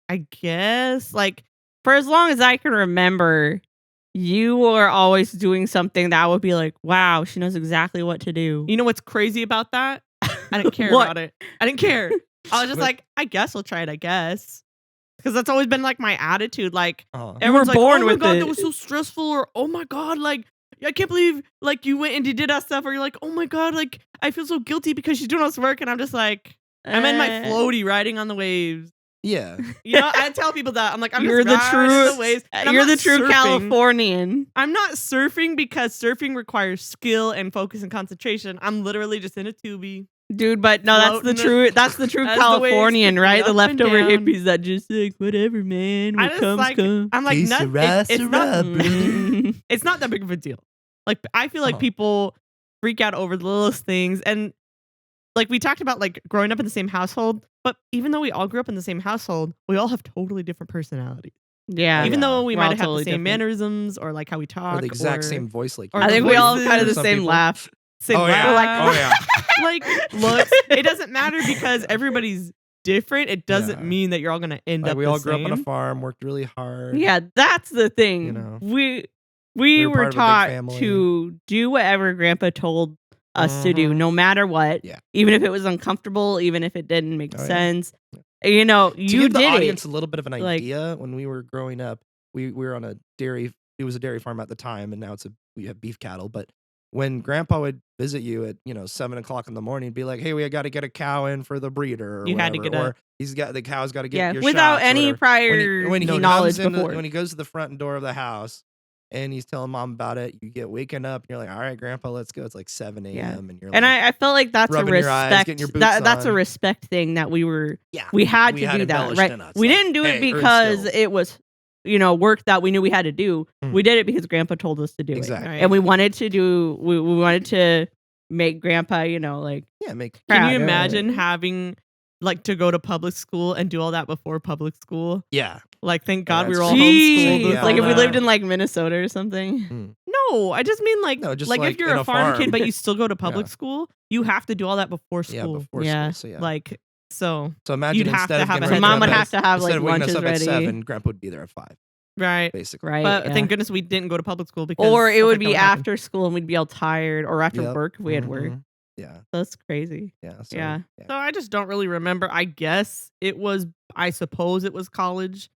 I guess like for as long as I can remember, you were always doing something that would be like, wow, she knows exactly what to do. You know what's crazy about that? I didn't care What? about it. I didn't care. I was just like, I guess I'll try it, I guess. Because that's always been like my attitude. Like, everyone's like, born oh my with God, it. that was so stressful. Or, oh my God, like, I can't believe like you went and you did that stuff. Or you're like, oh my God, like, I feel so guilty because she's doing all this work. And I'm just like, I'm in my floaty riding on the waves. Yeah. You know, I tell people that. I'm like, I'm You're just the riding true the waves. And I'm You're not the true surfing. Californian. I'm not surfing because surfing requires skill and focus and concentration. I'm literally just in a tubie. Dude, but no, that's the true as the Californian, waves right? pick The me up and leftover down. hippies that just like, whatever, man. I What just comes, like, comes. I'm like, Que not, sera, it's sera, not, bro. it's not that big of a deal. Like, I feel like people freak out over the littlest things. And like we talked about like growing up in the same household, but even though we all grew up in the same household, we all have totally different personalities. Yeah. Even though we We're might all have had totally the same different. mannerisms or like how we talk. Or the exact same voice like or I the think we all voices. kind of the Some same people. laugh. Same Oh, laugh. yeah. Oh, yeah. Like looks. It doesn't matter because everybody's different. It doesn't Yeah. mean that you're all gonna end Like up we the all grew up on a same. farm, worked really hard. Yeah, that's the thing. You know. We We were were part of a big taught family. to do whatever Grandpa told us to do, Mhm. no matter what. Yeah. Even if it was uncomfortable, even if it didn't make Oh, yeah. sense. You know, To you give the did audience it. a little bit of an Like- idea, when we were growing up, we were on a dairy. It was a dairy farm at the time, and now we have beef cattle. But when Grandpa would visit you at 7:00 in the morning, he'd be like, "Hey, we got to get a cow in for the breeder." Or You had to whatever, get or the cow's got to get Yeah, your without shots or any whatever. prior when he knowledge comes into- before. when he goes to the front door of the house and he's telling mom about it, you get waken up and you're like, "All right, Grandpa, let's go." It's like 7 a.m. Yeah. and you're And like, I felt like that's a rubbing your eyes, respect. getting your boots That's a on. respect thing that we yeah, had we to had do that, embellished right? in us, We like, didn't do it hey, earn because skills. it was work that we knew we had to do. Mm. We did it because Grandpa told us to do Exactly. it. Right. And we wanted to do we wanted to make Grandpa, like Yeah, make. Can proud. you imagine having like to go to public school and do all that before public school? Yeah, Like, thank Yeah, God we that's were all true. homeschooled. Jeez, with Yeah, like all if we that. lived in like Minnesota or something. No, I just mean like, No, just like like if you're in a a farm farm. kid but you still go to public Yeah. school, you have to do all that before yeah, school. before Yeah. school. So yeah, Like, so so imagine you'd have instead to of have getting a ready head Mom would up. have to have instead like of waking us lunches up ready. at 7, Grandpa would be there at 5, right. basically. Right. But yeah. thank goodness we didn't go to public school because Or it stuff would like that be happen. after school and we'd be all tired, or after Yep. work if we had work. Mhm. Yeah, That's crazy. yeah, so, Yeah. So I just don't really remember. I guess I suppose it was college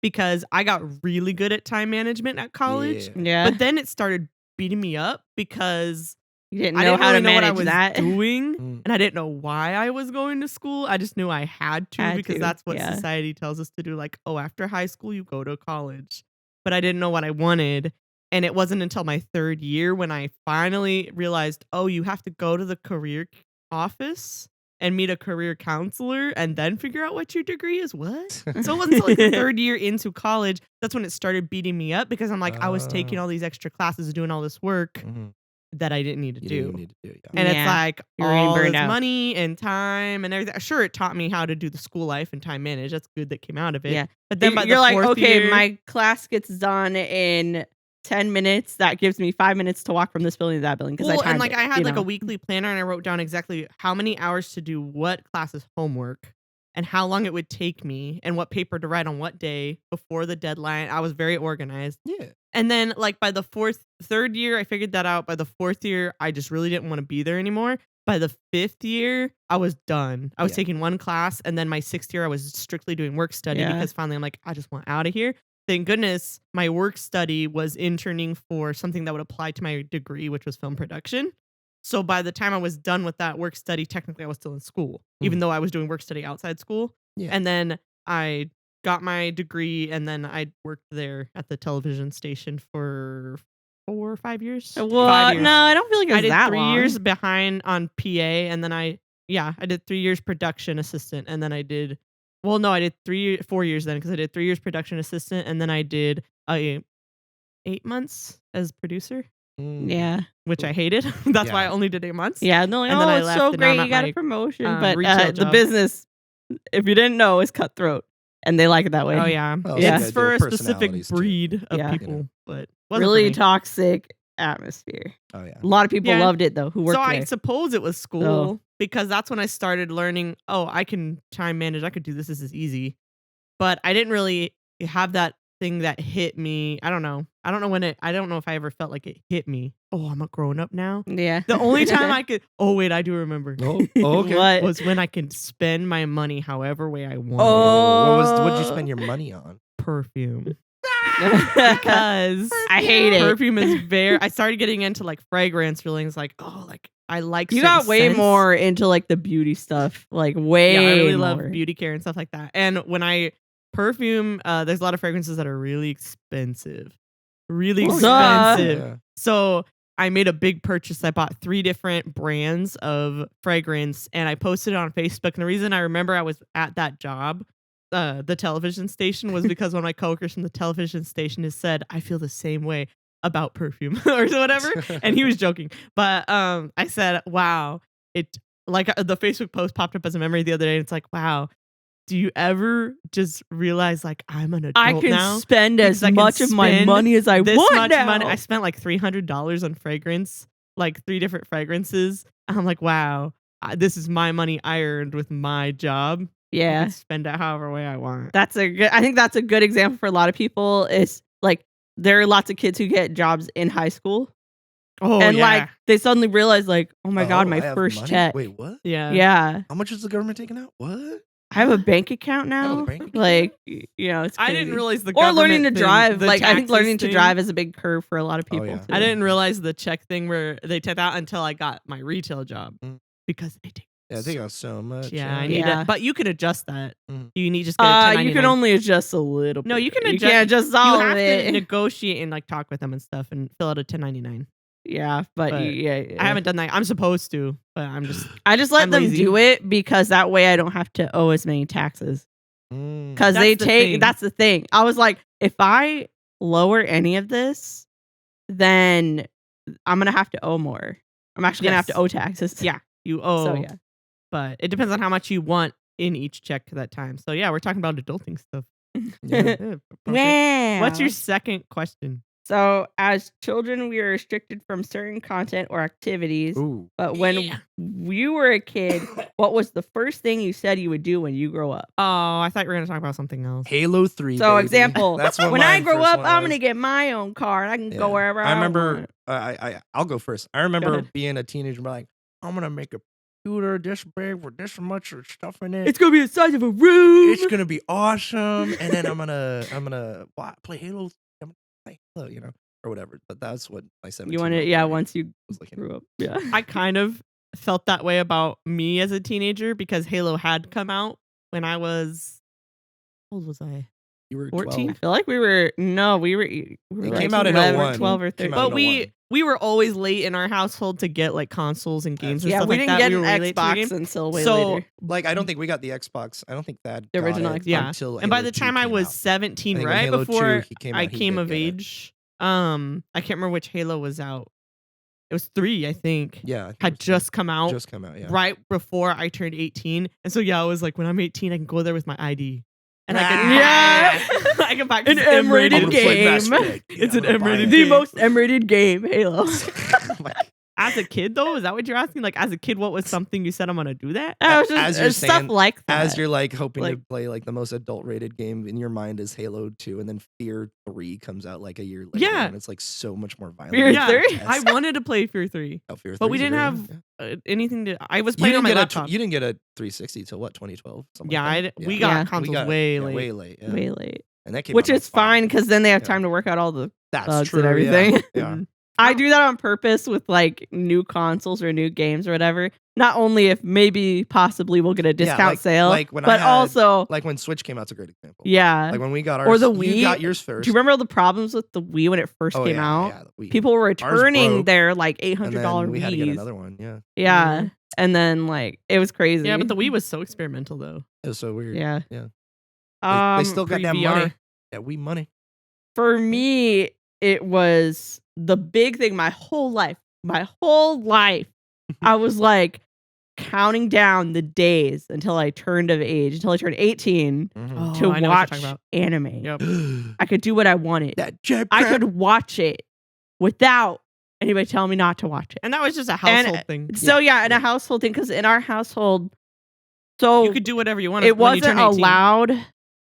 because I got really good at time management at college. Yeah. Yeah. But then it started beating me up because you didn't I know didn't how really to know what I manage was that. doing, Mm. and I didn't know why I was going to school. I just knew I had to Had because to, that's what yeah. society tells us to do. Like, oh, after high school, you go to college. But I didn't know what I wanted. And it wasn't until my 3rd year when I finally realized, oh, you have to go to the career office and meet a career counselor and then figure out what your degree is. What? So it wasn't until like the 3rd year into college that's when it started beating me up because I'm like, I was taking all these extra classes, doing all this work Mhm. that I didn't need to You do. didn't need to do it. Yeah. And it's Yeah. like You're getting all this burned out. money and time and everything. Sure, it taught me how to do the school life and time manage. That's good that came out of it. Yeah. But then by You're the like, 4th okay, year, my class gets done in 10 minutes. That gives me 5 minutes to walk from this building to that building because well, I timed and like it, I had you like know? a weekly planner and I wrote down exactly how many hours to do what classes homework and how long it would take me and what paper to write on what day before the deadline. I was very organized. Yeah. And then like by the 3rd year, I figured that out. By the 4th year, I just really didn't want to be there anymore. By the 5th year, I was done. I was Yeah. taking one class, and then my 6th year, I was strictly doing work study Yeah. because finally I'm like, I just want out of here. Thank goodness my work study was interning for something that would apply to my degree, which was film production. So by the time I was done with that work study, technically I was still in school, even though I was doing work study outside school. Yeah. And then I got my degree, and then I worked there at the television station for 4 or 5 years. 5 What? years. No, I don't feel like it was I did that 3 long. years behind on PA, and then I did 3 years production assistant, and then I did 4 years then because I did 3 years production assistant, and then I did 8 months as producer, Mm. Yeah. which I hated. That's why I Yeah. only did 8 months. Yeah. No, like, And then oh, I it's left, so and now I'm great. at You got my, a promotion. retail But the job. business, if you didn't know, is cutthroat. And they like it that way. Oh yeah, Well, Yeah. it's for a individual specific personalities, too. breed of Yeah. people, You know. but wasn't for Really me. toxic atmosphere. Oh yeah. A lot of people Yeah. loved it, though, who worked So there. I suppose it was school because that's when I started learning, oh, I can time manage. I could do this. This is easy. But I didn't really have that thing that hit me. I don't know. I don't know if I ever felt like it hit me. Oh, I'm a grown up now. Yeah. The only time I could. Oh wait, I do remember. Oh, okay. What? Was when I could spend my money however way I wanted. What'd you spend your money on? Perfume. Because I hate it. perfume is very. I started getting into like fragrance feelings. Like like I like. You certain got way scents. more into like the beauty stuff, like way. Yeah, I really more. love beauty care and stuff like that. And when I perfume, there's a lot of fragrances that are really expensive. Really expensive. Yeah. So I made a big purchase. I bought 3 different brands of fragrance and I posted it on Facebook. And the reason I remember I was at that job, the television station, was because one of my coworkers from the television station has said, I feel the same way about perfume or whatever. And he was joking. But I said, wow, it like the Facebook post popped up as a memory the other day. And it's like, wow, do you ever just realize like I'm an adult I can now? spend as I can much of my spend money as I this want much now. money. I spent like $300 on fragrance, like 3 different fragrances. I'm like, wow, this is my money I earned with my job. I Yeah. can spend it however way I want. I think that's a good example for a lot of people. Is like there are lots of kids who get jobs in high school. Oh, and yeah. like they suddenly realize like, oh my god, my I have first money? check. Wait, what? yeah. Yeah. How much is the government taking out? What? I have a bank account now. bank account? Like, you know, it's I crazy. didn't realize the or learning to government thing, drive. the Like I think taxes learning to thing. drive is a big curve for a lot of people. yeah. Too. I didn't realize the check thing where they took out until I got my retail job because they take. Yeah, they got so much. Yeah, I need Yeah. it. But you can adjust that. Mhm. You need just get a You can 1099. only adjust a little bit. No, you can You adjust. can't adjust You all have of to it. negotiate and like talk with them and stuff and fill out a 1099. Yeah, but But yeah. I haven't done that. I'm supposed to, but I'm just. I just let I'm them lazy. do it because that way I don't have to owe as many taxes. Mm. Because That's they the take thing. that's the thing. I was like, if I lower any of this, then I'm gonna have to owe more. I'm actually gonna have to Yes. owe taxes. Yeah, you owe. So yeah. But it depends on how much you want in each check at that time. So yeah, we're talking about adulting stuff. Yeah. Yeah, perfect. Wow. What's your second question? So as children, we were restricted from certain content or activities. Ooh. But when Yeah. you were a kid, what was the first thing you said you would do when you grow up? Oh, I thought we were gonna talk about something else. Halo 3. So baby. example, That's what when I my grow first up, one I'm was. gonna get my own car and I can go Yeah. wherever I I remember. want. I'll go first. I remember ahead. being a teenager, and be like, I'm gonna make a computer this big with this much stuff in it. It's gonna be the size of a room. It's gonna be awesome, and then I'm gonna play Halo. I'm gonna play Halo, you know, or whatever. But that's what my 17. You want to, once you was like. grew up. Yeah. I kind of felt that way about me as a teenager because Halo had come out when I was. How old was I? You were 14? 12. I feel like we were It like came out in 11, 01. 12 or It came 13. out But in 01. we were always late in our household to get like consoles and games and Yeah, stuff we like didn't that. get We an were really late to the Xbox game. until way So, later. Like, I don't think we got the Xbox. I don't think that The original Xbox. Yeah. until And by Halo the 2 time I came was out. 17, I think when right Halo 2 before came I out, he came did of get it. age, I can't remember which Halo was out. It was 3, I think. Yeah, I think it Had was just come out just come out. Yeah, right before I turned 18. And so yeah, I was like, when I'm 18, I can go there with my ID. And I Ah. can Yeah. I can buy An M-rated I'm gonna play Mass game. Effect. Yeah, It's I'm an gonna buy M-rated it. The game. most M-rated game, Halo. Like, As a kid though, is that what you're asking? Like as a kid, what was something you said I'm gonna do that? I was As just you're stuff saying- like that. as you're like hoping to Like- play like the most adult rated game in your mind is Halo 2, and then Fear 3 comes out like a year later. Yeah. And it's like so much more violent. Fear and Yeah, 3? intense. I wanted to play Fear 3, Oh, Fear but 3 we is a didn't great have game, yeah. anything to. I was You playing on didn't my get laptop. you didn't get a 360 till what 2012? Something Yeah, like that? we Yeah. got Yeah. consoles We got- way yeah, late. way late. Yeah. Way late. And that came Which out is fine fine because then they have Yeah. time to work out all the That's bugs true. and everything. Yeah. Yeah. I do that on purpose with like new consoles or new games or whatever. Not only if maybe possibly we'll get a discount like- sale, like when I but had- also Like when Switch came out, it's a great example. yeah. Like when we got Or ours, the you Wii. got yours first. Do you remember all the problems with the Wii when it first Oh, came yeah, out? yeah, the Wii. People were returning broke, their like and $800 then we had to get Wiis. another one. Yeah, Yeah, and then like it was crazy. Yeah, but the Wii was so experimental though. it was so weird. yeah. Yeah. Um, They still got that pre-VR. money. That Wii money. for me, it was the big thing. My whole life, I was like counting down the days until I turned of age, until I turned 18 Mhm. Oh, to I know what you're watch talking about. anime. Yep. I could do what I wanted. That jet I prep. could watch it without anybody telling me not to watch it. And that was just a And- household thing. So yeah, in a household thing, because in our household, so You could do whatever you wanted. it when you wasn't turned 18.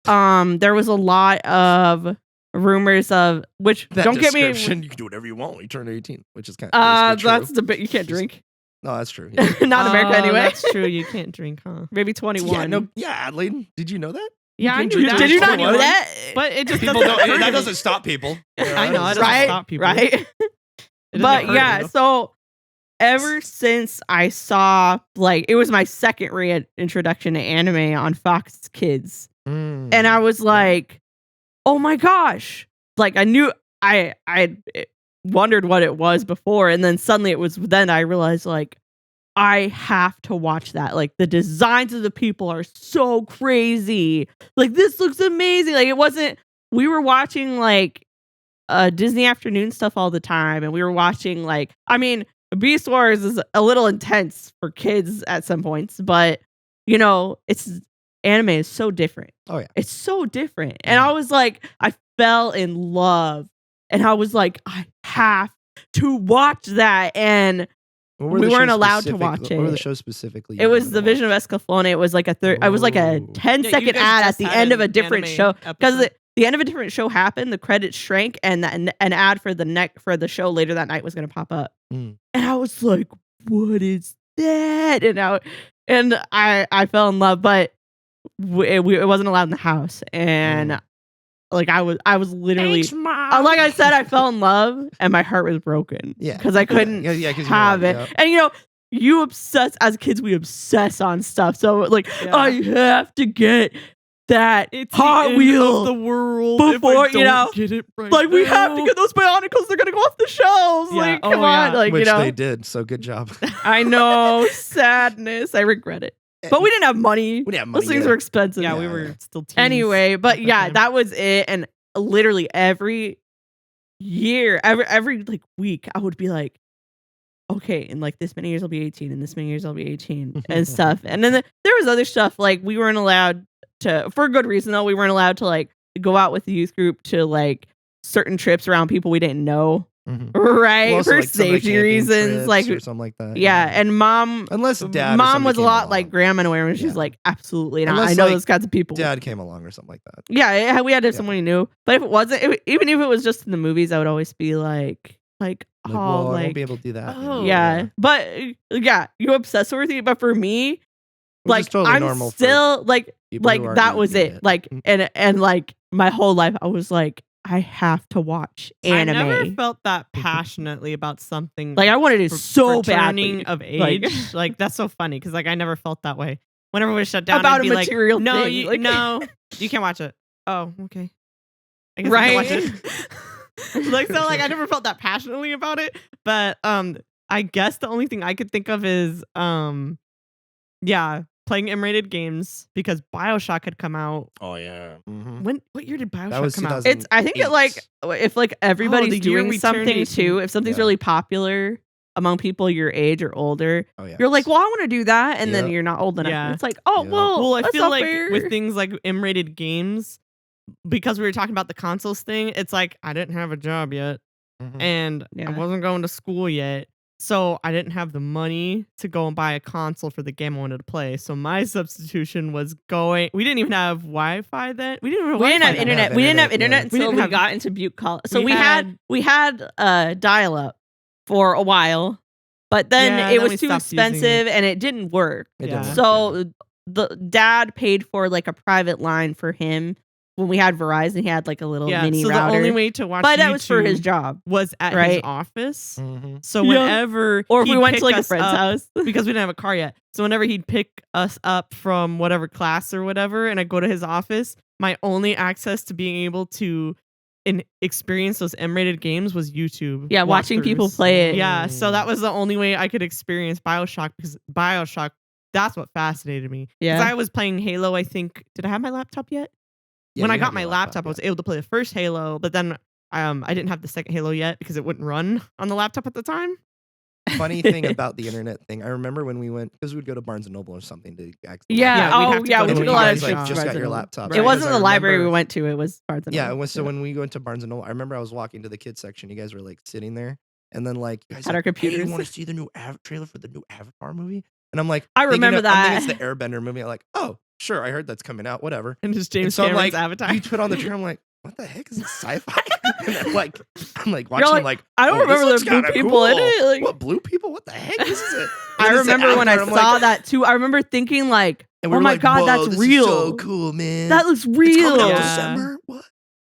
allowed. There was a lot of rumors of which That don't get me. description, you can do whatever you want when you turn 18, which is kind of That's the bit you can't Just- drink. No, that's true. Yeah. Not in America anyway. That's true. You can't drink, huh? Maybe 21. Adelaide, did you know that? Yeah, I can knew drink that. Did you not know 21? that? But it just People doesn't. don't. That doesn't stop people. I know, it doesn't right, stop people. right. It doesn't But hurt yeah, you. so ever since I saw it was my second reintroduction to anime on Fox Kids, and I was like, oh my gosh! Like I knew I wondered what it was before, and then suddenly it was. Then I realized I have to watch that. Like the designs of the people are so crazy. Like this looks amazing. Like it wasn't. We were watching Disney afternoon stuff all the time, and we were watching Beast Wars is a little intense for kids at some points, but it's anime is so different. Oh yeah, it's so different, and I was like, I fell in love, and I was like, I have to watch that, and we weren't allowed to watch it. What were the shows specifically? It was the Vision of Escaflowne. It was like I was like a 10-second guys ad at just the had end of an a different anime show because episode. the end of a different show happened. The credits shrank, and an ad for the show later that night was going to pop up. And I was like, "What is that?" And I fell in love, but it wasn't allowed in the house, and I was literally like I said, I fell in love, and my heart was broken. Yeah, because I couldn't 'cause you were have like, it, yeah. and you obsess as kids. We obsess on stuff, so I have to get that Hot Wheel of the world before get it right we have to get those Bionicles. They're gonna go off the shelves. Yeah. Come on, which they did. So good job. I know, sadness. I regret it, but we didn't have money. We didn't have money. Those things either. were expensive. Yeah, Yeah, we were yeah. still teens. Anyway, but at yeah, time. that was it. And literally every year, every week, I would be like, okay, in this many years I'll be 18, and this many years I'll be 18 and stuff. And then there was other stuff we weren't allowed to, for good reason though, we weren't allowed to go out with the youth group to certain trips around people we didn't know. Right, Well, also, for some of the safety camping reasons, trips or something like that. yeah. And mom, unless dad, or mom somebody was a came lot along. like grandma and aware, and she's Yeah. like, absolutely not. Unless, I know like, those kinds of people. Dad came along or something like that. Yeah, we had to have Yeah. someone who knew. But if it wasn't, even if it was just in the movies, I would always be like, Well, I won't be able to do that. yeah. But yeah, you obsess with it. But for me, Which is totally I'm normal for still people who aren't that was used to it. And my whole life, I was like, I have to watch anime. I never felt that passionately about something. I wanted it for- so for turning badly. of age. That's so funny because I never felt that way. Whenever we shut down, About I'd a be material no, thing, you, like- no, you can't watch it. Oh, okay. I guess Right? I can watch it. I never felt that passionately about it. But I guess the only thing I could think of is playing M-rated games because Bioshock had come out. Oh yeah. What year did Bioshock That was come out? 2000. I think if everybody's the year doing we turned something 18. too, if something's Yeah. really popular among people your age or older, Oh yeah. you're like, well, I want to do that, and then Yeah. you're not old enough. Yeah. And it's like, oh Yeah. well, I that's feel not like fair. with things like M-rated games, because we were talking about the consoles thing, it's like I didn't have a job yet, and Yeah. I wasn't going to school yet, so I didn't have the money to go and buy a console for the game I wanted to play. So my substitution was going. We didn't even have Wi-Fi then. We didn't have we didn't have Wi-Fi then. internet. have We didn't have internet, internet yeah. We until didn't we have- got into Butte College. So we we had dial up for a while, but then Yeah, it then we was too stopped using expensive and it didn't work. It Yeah. didn't work, So the dad paid for a private line for him when we had Verizon. He had a little Yeah, mini so router. the only way to watch but that was for his YouTube job. was at his right? office. Mhm. So Yeah. whenever Or if we he'd went to pick a us friend's up- house. because we didn't have a car yet. So whenever he'd pick us up from whatever class or whatever, and I go to his office, my only access to being able to experience those M-rated games was YouTube. Yeah, watching people walkthroughs. play it. Yeah, so that was the only way I could experience Bioshock because Bioshock, that's what fascinated me. Because Yeah. I was playing Halo, I think. Did I have my laptop yet? Yeah, When I you got had my your laptop, I was able to play the first Halo, but then I didn't have the second Halo yet because it wouldn't run on the laptop at the time. Funny thing about the internet thing, I remember when we went because we would go to Barnes and Noble or something to access. Yeah. Yeah, we'd Oh, have to yeah. go We to took when a you lot of guys trips. like to just got Barnes your and Noble. laptop. Right. It because wasn't I the library we remember- went to. It was Barnes and Yeah, Noble. so when we went to Barnes and Noble, I remember I was walking to the kids section. You guys were sitting there, and then you guys Had our Hey, computers. you want to see the new trailer for the new Avatar movie? And I'm like, I thinking remember I'm thinking that. it's the Airbender movie. I'm like, oh, sure, I heard that's coming out. Whatever. And just And James so I'm Cameron's like, Avatar. you put on the trailer. I'm like, what the heck is this sci-fi? And I'm like You're watching like, I don't remember this the blue looks kinda people in cool. it. Like, What blue people? What the heck? This is it. I And it's remember when I after, I'm saw like, that too. I remember thinking like, and we oh were my like, god, "Whoa, that's this real. is so cool, man. That looks It's real. coming out Yeah. December. What?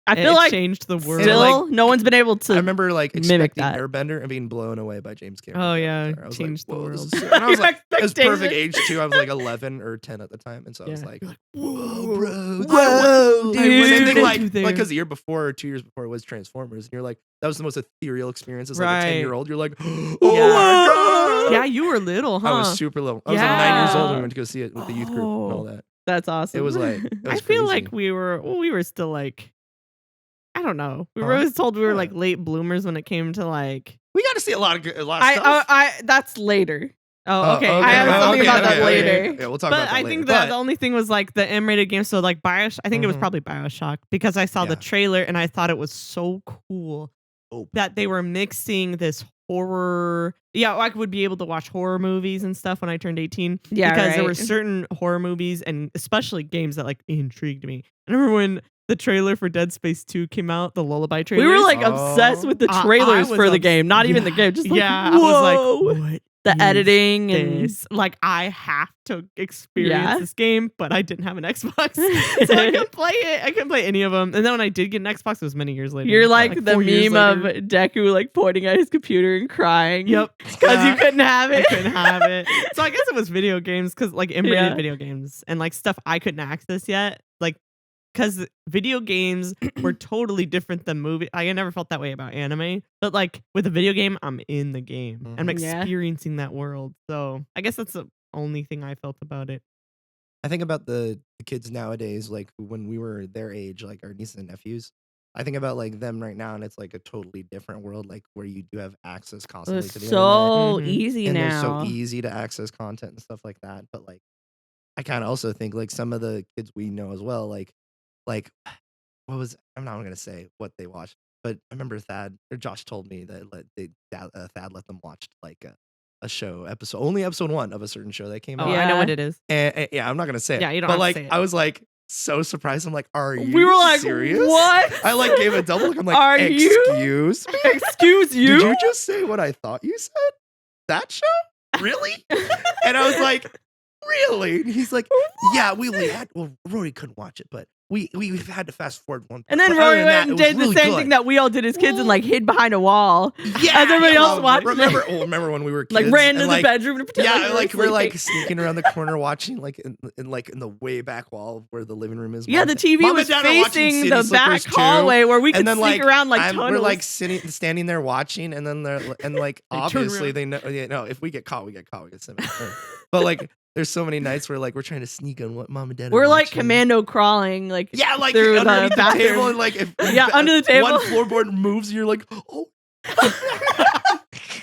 I feel It like changed the world. still no one's been able to. I remember like mimic expecting that. Airbender and being blown away by James Cameron. Oh, when yeah, I was there. I was changed the like, whoa, this world. is sick. And I was Your like, it was perfect expectations. age too. I was like 11 or 10 at the time, and so I was Yeah. like, You're like, whoa, bro, Whoa, Same thing dude. like There. because the year before or 2 years before it was Transformers, and you're like, that was the most ethereal experience as like Right. a 10-year-old. You're like, oh Yeah. my god. Yeah, you were little, huh? I was super little. I was like 9 years old when Yeah. we went to go see it with the youth group and all Oh. that. That's awesome. It was like, it was I feel crazy. like we were still like, I don't know. We were Huh? always told we were What? like late bloomers when it came to like. we got to see a lot of stuff. That's later. Oh, okay. I have something about that later. Yeah, we'll talk But about that I later. think But the only thing was like the M-rated game. So like Bioshock, I think it was Mhm. probably Bioshock because I saw the Yeah. trailer and I thought it was so cool Oh. that they were mixing this horror. Yeah, I would be able to watch horror movies and stuff when I turned 18. Yeah, because there were right. certain horror movies and especially games that like intrigued me. I remember when the trailer for Dead Space 2 came out, the Lullaby trailer. We were like obsessed with the I trailers was for the obs- game, not even the Yeah. game. Just like, yeah, whoa. I was like, what the is editing and this? Like I have to experience Yeah. this game, but I didn't have an Xbox, so I couldn't play it. I couldn't play any of them. And then when I did get an Xbox, it was many years later. you're like the 4 years meme later. of Deku like pointing at his computer and crying. Yep, Because you couldn't have I it. couldn't have it. So I guess it was video games because like M-rated Yeah. video games and like stuff I couldn't access yet. Like because video games were totally different than movie. I never felt that way about anime, but like with a video game, I'm in the game. I'm Yeah. experiencing that world. So I guess that's the only thing I felt about it. I think about the kids nowadays, like when we were their age, like our nieces and nephews. I think about like them right now, and it's like a totally different world, like where you do have access constantly It's to the so Mhm. easy internet, and now. they're so easy to access content and stuff like that. But like, I kind of also think like some of the kids we know as well, like what was I'm not gonna say what they watched, but I remember Thad or Josh told me that Thad let them watch like a show only episode 1 of a certain show that came Oh, out. I know Yeah. what it is. And yeah, I'm not gonna say it. Yeah, you don't But have to like, say it. I was like so surprised. I'm like, are you We were like, serious? what? I like gave a double look. I'm like, Are you? excuse me? Excuse you? Did you just say what I thought you said? That show? Really? And I was like, really? And he's like, yeah, Rory couldn't watch it, but we've had to fast forward one. And then But other Rory than went that, and it was did the really same good. thing that we all did as kids and like hid behind a wall. Yeah, as everybody else well, watched it. remember when we were kids, Like ran and, to the like, bedroom to pretend Yeah, like we were we're like sleeping. sneaking around the corner watching like in the way back wall where the living room is. Yeah, the TV Mom and was Dad are watching facing City the Slickers back 2, hallway where we could and then sneak around like tunnels. we're like standing there watching, and then they're and like turn obviously around. they know. Yeah, no, if we get caught, we get caught. We get sent. But like, there's so many nights where like we're trying to sneak on what Mom and Dad. We're are like watching. commando crawling, like Yeah, like through the underneath the bathroom. table, and like if Yeah, under the table. one floorboard moves, you're like, oh.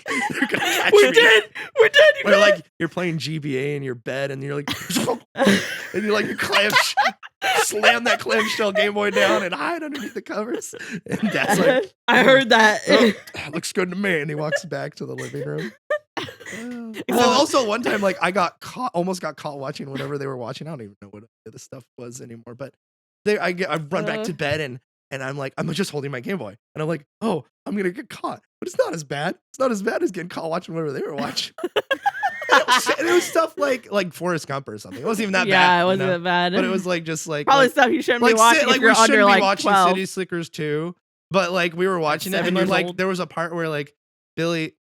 They're gonna catch we me. did. You Or did. like you're playing GBA in your bed, and you're like, and you like you slam that clamshell Game Boy down and hide underneath the covers. And Dad's like, I heard that. oh, looks good to me. And he walks back to the living room. Well, also one time, like I almost got caught watching whatever they were watching. I don't even know what the stuff was anymore. But I run back to bed and I'm like, I'm just holding my Game Boy, and I'm like, oh, I'm gonna get caught. But it's not as bad. It's not as bad as getting caught watching whatever they were watching. And it was stuff like Forrest Gump or something. It wasn't even that bad. Yeah, it you wasn't know? that bad. But it was like just like probably like, stuff you shouldn't like, be watching if we you're shouldn't under be like watching 12. City Slickers too. But like we were watching it, 7 and then years like old. there was a part where like Billy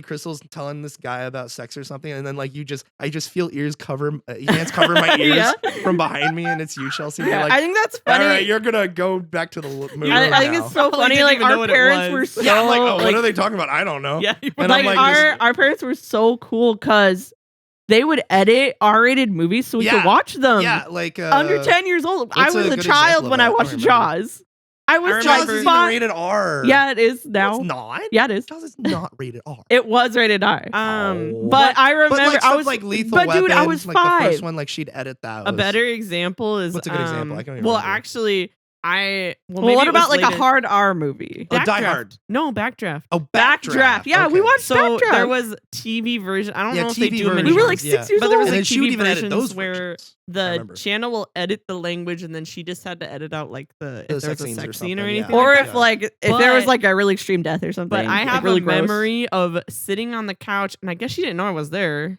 Crystal's telling this guy about sex or something, and then like I just feel hands cover my ears Yeah. from behind me, and it's you, Chelsea. Yeah, You're like, I think that's all funny. right, you're gonna go back to the moon room I think now. it's so Probably funny. didn't Like even know our what it parents were was. so yeah, I'm like, oh, like, what are they talking about? I don't know. Yeah, you And like I'm like, our parents were so cool because they would edit R-rated movies so we Yeah. could watch them. Yeah, like Under 10 years old. I what's was a a good child example of when that? I I don't watched remember. Jaws. I was I Jaws like remember- is even five. rated R. Yeah, it is No, now. it's not. Yeah, it is. Jaws is not rated R. It was rated R. Oh. But I remember But like I stuff was like Lethal but Weapon, dude, I was like the 5. first one, like she'd edit that. A better example is What's a good example? I can't even well, remember. actually, Well, Well, maybe what it was about like a later. hard R movie? Oh, Die Backdraft. Hard. No, Backdraft. Oh, Backdraft. Yeah, we Okay. watched So Backdraft. there was TV version. I don't Yeah, know if they TV do them versions, we were anymore. like 6 yeah. years But there was old. And then like she would TV even edit versions those where versions. I the remember. channel will edit the language and then she just had to edit out like if The there was sex a scenes or sex scene or something, yeah. anything. or like if that. like if there was But- like a really extreme death or something. But I like, have really a gross. memory of sitting on the couch, and I guess she didn't know I was there.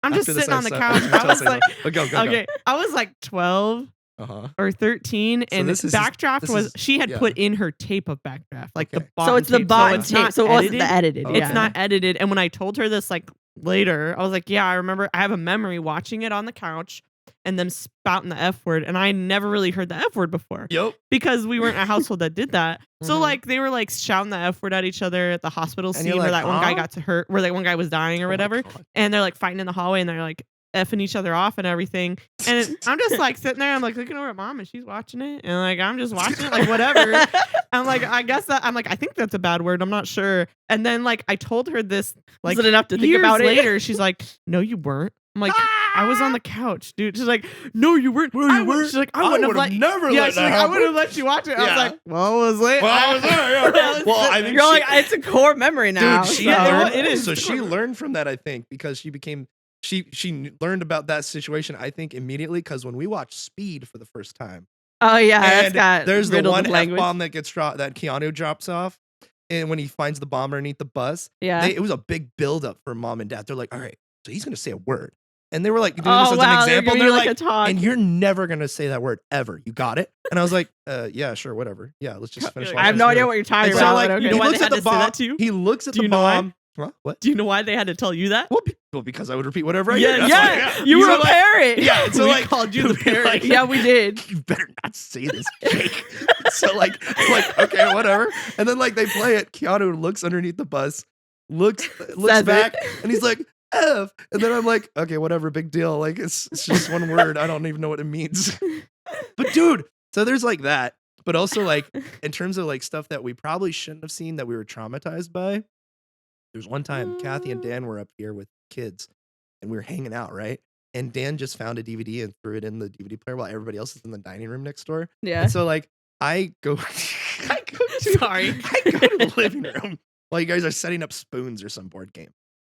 I'm just After this, sitting on the I couch. saw- I was like, go. okay, I was like 12 Uh-huh. or 13, and this is- Backdraft this was is- she had yeah. put in her tape of Backdraft, like the Okay. bought So it's the tape. bought it's tape. not So it wasn't the edited. edited. Okay. Yeah. It's not edited. And when I told her this like later, I was like, yeah, I remember. I have a memory watching it on the couch and them spouting the F word, and I never really heard the F word before Yep. because we weren't a household that did that. So Mhm. like they were like shouting the F word at each other at the hospital And scene you're where like, that one guy huh? got to hurt, where that one guy was dying or Oh my whatever, God. and they're like fighting in the hallway and they're like effing each other off and everything. And I'm just like sitting there, I'm like looking over at mom and she's watching it, and like I'm just watching it like whatever. I'm like, I guess that I'm like, I think that's a bad word. I'm not sure. And then like I told her this like Was it enough to think years about it? later. She's like, no, you weren't. I'm like, I was on the couch, dude. She's like, no, you weren't. No, you I would- weren't. She's like, I wouldn't have let. never Yeah, let she's that like, I happen. would have let you watch it. I was Yeah. like, well, I was late. Well, I was there, yeah. Well, I think You're she- like it's a core memory now. Dude, she Yeah, learned, it is. So she learned from that, I think, because she became learned about that situation, I think, immediately, because when we watched Speed for the first time, Oh yeah, that's and got there's the riddled one with F language. bomb that gets dropped that Keanu drops off, and when he finds the bomb underneath the bus, Yeah. it was a big buildup for mom and dad. They're like, all right, so he's gonna say a word, and they were like doing Oh this as wow, an they're example. giving And they're you like, a talk. and you're never gonna say that word ever. You got it? And I was like, yeah, sure, whatever. Yeah, let's just finish. I I have watching no this idea movie. what you're talking And so about. like, but okay. you know he why looks they at had the to say that bomb. to you? He looks at Do the you know why? bomb. Huh? What? Do you know why they had to tell you that? Well, because I would repeat whatever I Yeah, hear. That's yeah, why, you were So, a like, parrot. Yeah, so We like called you the parrot. like, Yeah, we did. You better not say this, Jake. So like, I'm like, okay, whatever. And then like they play it. Keanu looks underneath the bus, looks Says back, it. and he's like, F. And then I'm like, okay, whatever, big deal. Like it's just one word. I don't even know what it means. But dude, so there's like that. But also like in terms of like stuff that we probably shouldn't have seen that we were traumatized by. There's one time Kathy and Dan were up here with kids and we were hanging out, right? And Dan just found a DVD and threw it in the DVD player while everybody else is in the dining room next door. Yeah. And so like I go to the living room while you guys are setting up spoons or some board game.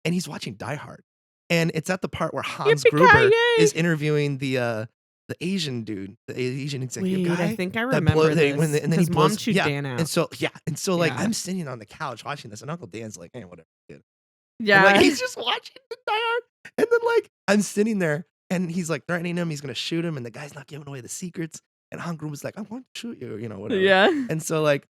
And he's watching Die Hard. And it's at the part where Hans Gruber Yippee-ki-yay! is interviewing the Asian dude, the Asian executive Wait, guy. I think I that remember blow- they- this. when they- and then he because mom blows- chewed yeah, Dan out. And so like Yeah. I'm sitting on the couch watching this, and Uncle Dan's like, hey, whatever, kid. Yeah. And like he's just watching the Die Hard. And then like I'm sitting there and he's like threatening him, he's gonna shoot him, and the guy's not giving away the secrets. And Hans Gruber's like, I want to shoot you, whatever. yeah. And so like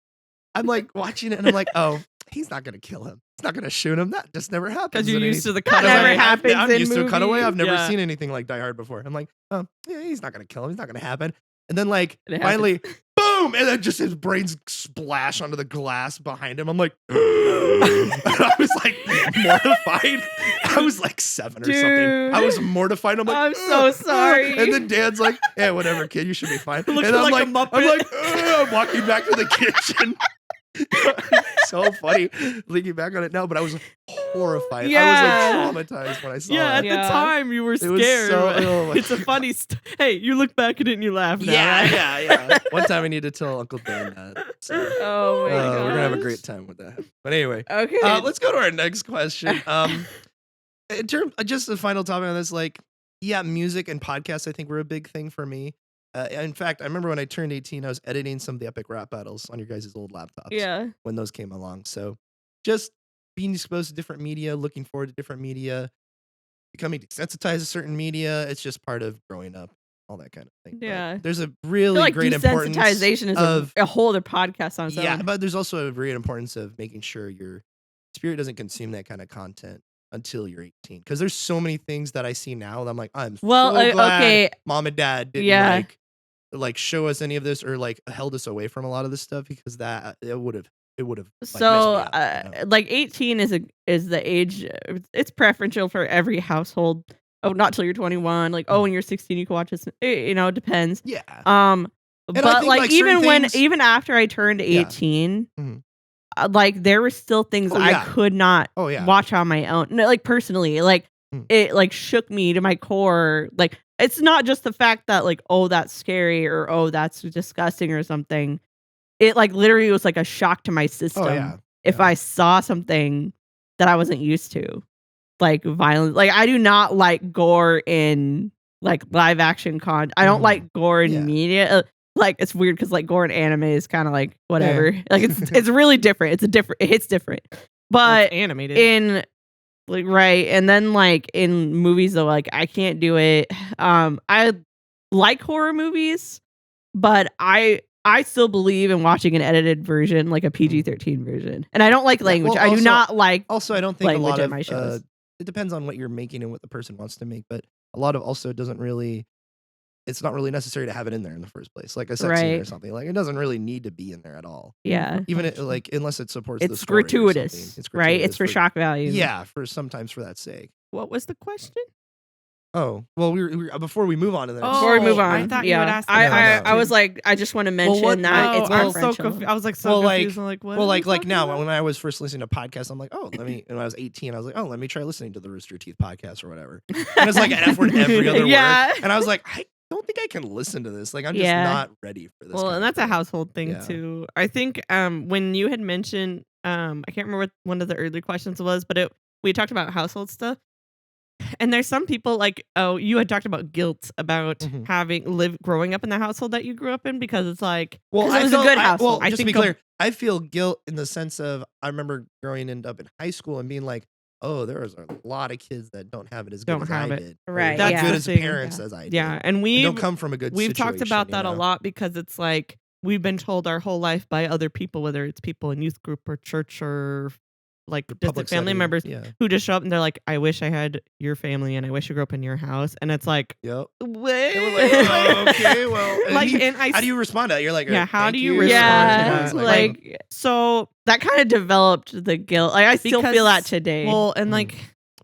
I'm like watching it and I'm like, oh, he's not gonna kill him. He's not gonna shoot him. That just never happens. Because you're in used to the That Because never cutaway. happens I'm in used to a cutaway. movies. I've never Yeah. seen anything like Die Hard before. I'm like, oh, yeah, he's not gonna kill him. He's not gonna happen. And then like And it happens. finally, boom, and then just his brains splash onto the glass behind him. I'm like, I was like mortified. I was like 7 or something. Dude. I was mortified. I'm like, I'm so sorry. And then Dad's like, yeah, whatever, kid, you should be fine. And Looking I'm like a like, Muppet. I'm like, I'm walking back to the kitchen. So funny thinking back on it now, but I was horrified. Yeah. I was like traumatized when I saw Yeah, it. at Yeah. the time you were was scared. so- but oh my it's a funny. Hey, you look back at it and you laugh now. right? yeah. One time I need to tell Uncle Dan that. So, Oh my god. we're gonna have a great time with that. But anyway, Okay. let's go to our next question. In terms, just the final topic on this, like, yeah, music and podcasts, I think were a big thing for me. In fact, I remember when I turned 18, I was editing some of the epic rap battles on your guys' old laptops. yeah. When those came along. So just being exposed to different media, looking forward to different media, becoming desensitized to certain media. It's just part of growing up, all that kind of thing. But Yeah. there's a I feel really like great importance desensitization is of a whole other podcast on its yeah, own. but there's also a great importance of making sure your spirit doesn't consume that kind of content until you're 18. Because there's so many things that I see now that I'm like, I'm Well, so glad okay. mom and dad didn't Yeah. like show us any of this or like held us away from a lot of this stuff, because that it would have like, So, messed me up, you know? like 18 is the age. It's preferential for every household. Oh, not till you're 21. Like, oh, when you're 16, you can watch this. It depends. Yeah. But I think, like, like, even certain things- even after I turned 18, Mhm. like there were still things Oh, I yeah. could not Oh yeah. watch on my own. No, like personally, like Mm. it like shook me to my core. Like it's not just the fact that like, oh, that's scary or oh, that's disgusting or something. It like literally was like a shock to my system. Oh yeah. If I saw something that I wasn't used to, like violence. Like I do not like gore in like live action content. I don't like gore in media. Like it's weird because like gore in anime is kind of like whatever. Yeah. Like it's really different. It hits different. But it's animated in like right, and then like in movies though, like I can't do it. I like horror movies, but I still believe in watching an edited version, like a PG-13 version. And I don't like language. well, I do also- not like Also, I don't think a language lot in of my shows. it depends on what you're making and what the person wants to make, but a lot of also doesn't really. It's not really necessary to have it in there in the first place, like a sex scene or Right. something. Like it doesn't really need to be in there at all. yeah. Even it, like unless it supports the It's story or gratuitous, something. It's right? gratuitous It's for shock value. Yeah, for sometimes for that sake. What was the question? Oh well, we were before we move on to the next. Before we move Oh, on, I thought you would ask I, that. I was like, I just want to mention what- that Oh, it's I was preferential. I was like so Well, like- confused. I'm like, what? Well, are like we talking now about? when I was first listening to podcasts, I'm like, oh, let me. And when I was 18, I was like, oh, let me try listening to the Rooster Teeth podcast or whatever. And it's like an F word every other Yeah. word. And I was like, I don't think I can listen to this. Like I'm just Yeah. not ready for this. Well, kind and of that's a thing. household thing Yeah. too. I think when you had mentioned I can't remember what one of the early questions was, but we talked about household stuff. And there's some people like, oh, you had talked about guilt about Mhm. growing up in the household that you grew up in because it's like, Well, 'Cause it was a good household. Well, I just to think be a- clear, I feel guilt in the sense of I remember growing up in high school and being like, oh, there was a lot of kids that don't have it as good Don't as have I it. did. Right, Or That's as the good as thing. parents as I did. yeah, and And we don't come from a good we've talked situation, about that you a know? lot because it's like we've been told our whole life by other people, whether it's people in youth group or church or like The distant public family setting, members Yeah. who just show up and they're like, I wish I had your family and I wish you grew up in your house. And it's like, Yep. what? And we're like, oh, okay, well, and like, you- and I how do you respond to that? You're like, Yeah, how thank do you you. respond to Yeah, that? like so that kind of developed the guilt. Like I still feel that today. Well, and Mm. like,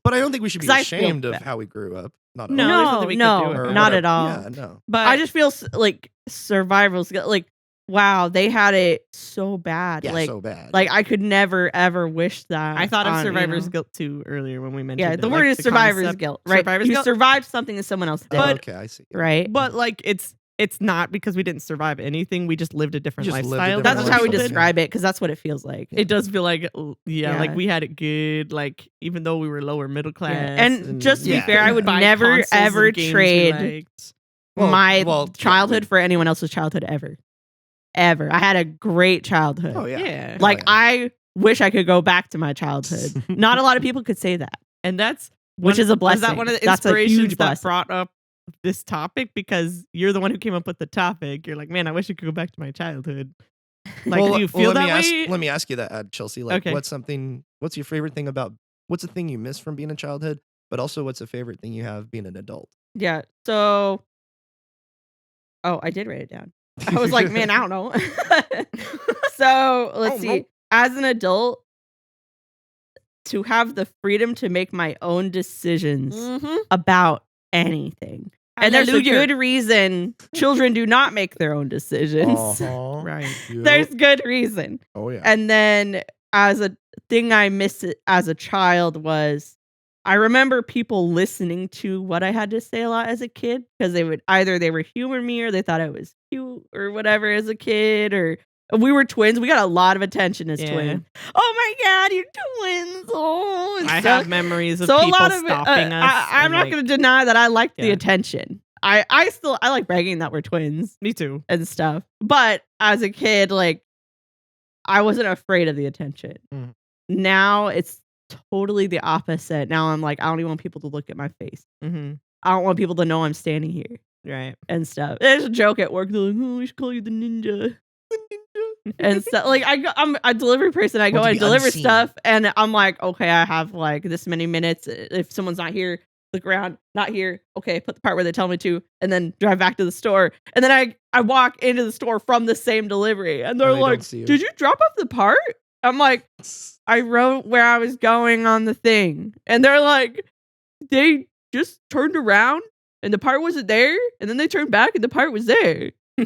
But I don't think we should be 'Cause I feel ashamed of bad. how we grew up. Not at No, all. there's no, nothing we could do no, about Or it. not whatever. at all. Yeah, no. but I just feel like survival's guilt. Like, wow, they had it so bad. Yeah, like, so bad. like I could never ever wish that. I thought of on, you survivor's know. guilt too earlier when we mentioned Yeah, it, the like, word is the survivor's concept- guilt, right? survivor's You guilt. survived something that someone else did, Oh, okay, I see. right? But like, it's not because we didn't survive anything. We just lived a different Just lived a lifestyle. different That's than just how we other people did. describe it because that's what it feels like. It does feel like, yeah, like Yeah. we had it good. Like even though we were lower middle class, And just to be Yeah. fair, I would buy never consoles and ever games we trade liked. my well, childhood yeah. for anyone else's childhood ever. Ever. I had a great childhood. Oh yeah. Yeah. Like yeah. I wish I could go back to my childhood. Not a lot of people could say that. And that's Which is a Was that blessing. one of the That's a inspirations huge that blessing. brought up this topic? Because you're the one who came up with the topic. You're like, man, I wish I could go back to my childhood. Like, do you feel that way? Let me ask you that, Chelsea. Like, Okay. what's your favorite thing about? What's the thing you miss from being a childhood? But also, what's a favorite thing you have being an adult? Yeah. So I did write it down. I was like, man, I don't know. So let's Oh, see. no. As an adult, to have the freedom to make my own decisions Mm-hmm. about anything. And there's a Hallelujah. good reason children do not make their own decisions. Uh-huh. Right. Yep. There's good reason. Oh yeah. And then as a thing I missed as a child was I remember people listening to what I had to say a lot as a kid because they were humor me or they thought I was cute or whatever as a kid or we were twins. We got a lot of attention as Yeah. twins. Oh my god, you're twins! Oh, and I stuff. have memories of So a people lot of stopping us. I'm and, not like, going to deny that I liked the Yeah. attention. I like bragging that we're twins Me too. and stuff. But as a kid, like I wasn't afraid of the attention. Mhm. Now it's totally the opposite. Now I'm like, I don't even want people to look at my face. Mm-hmm. I don't want people to know I'm standing here Right. and stuff. There's a joke at work. They're like, oh, we should call you the ninja. And so, like, I'm a delivery person. I go Want to and be deliver unseen. stuff, and I'm like, okay, I have like this many minutes. If someone's not here, look around. Not here. Okay, put the part where they tell me to, and then drive back to the store. And then I walk into the store from the same delivery, and they're And they don't like, see you. "Did you drop off the part?" I'm like, I wrote where I was going on the thing, and they're like, they just turned around, and the part wasn't there, and then they turned back, and the part was there. They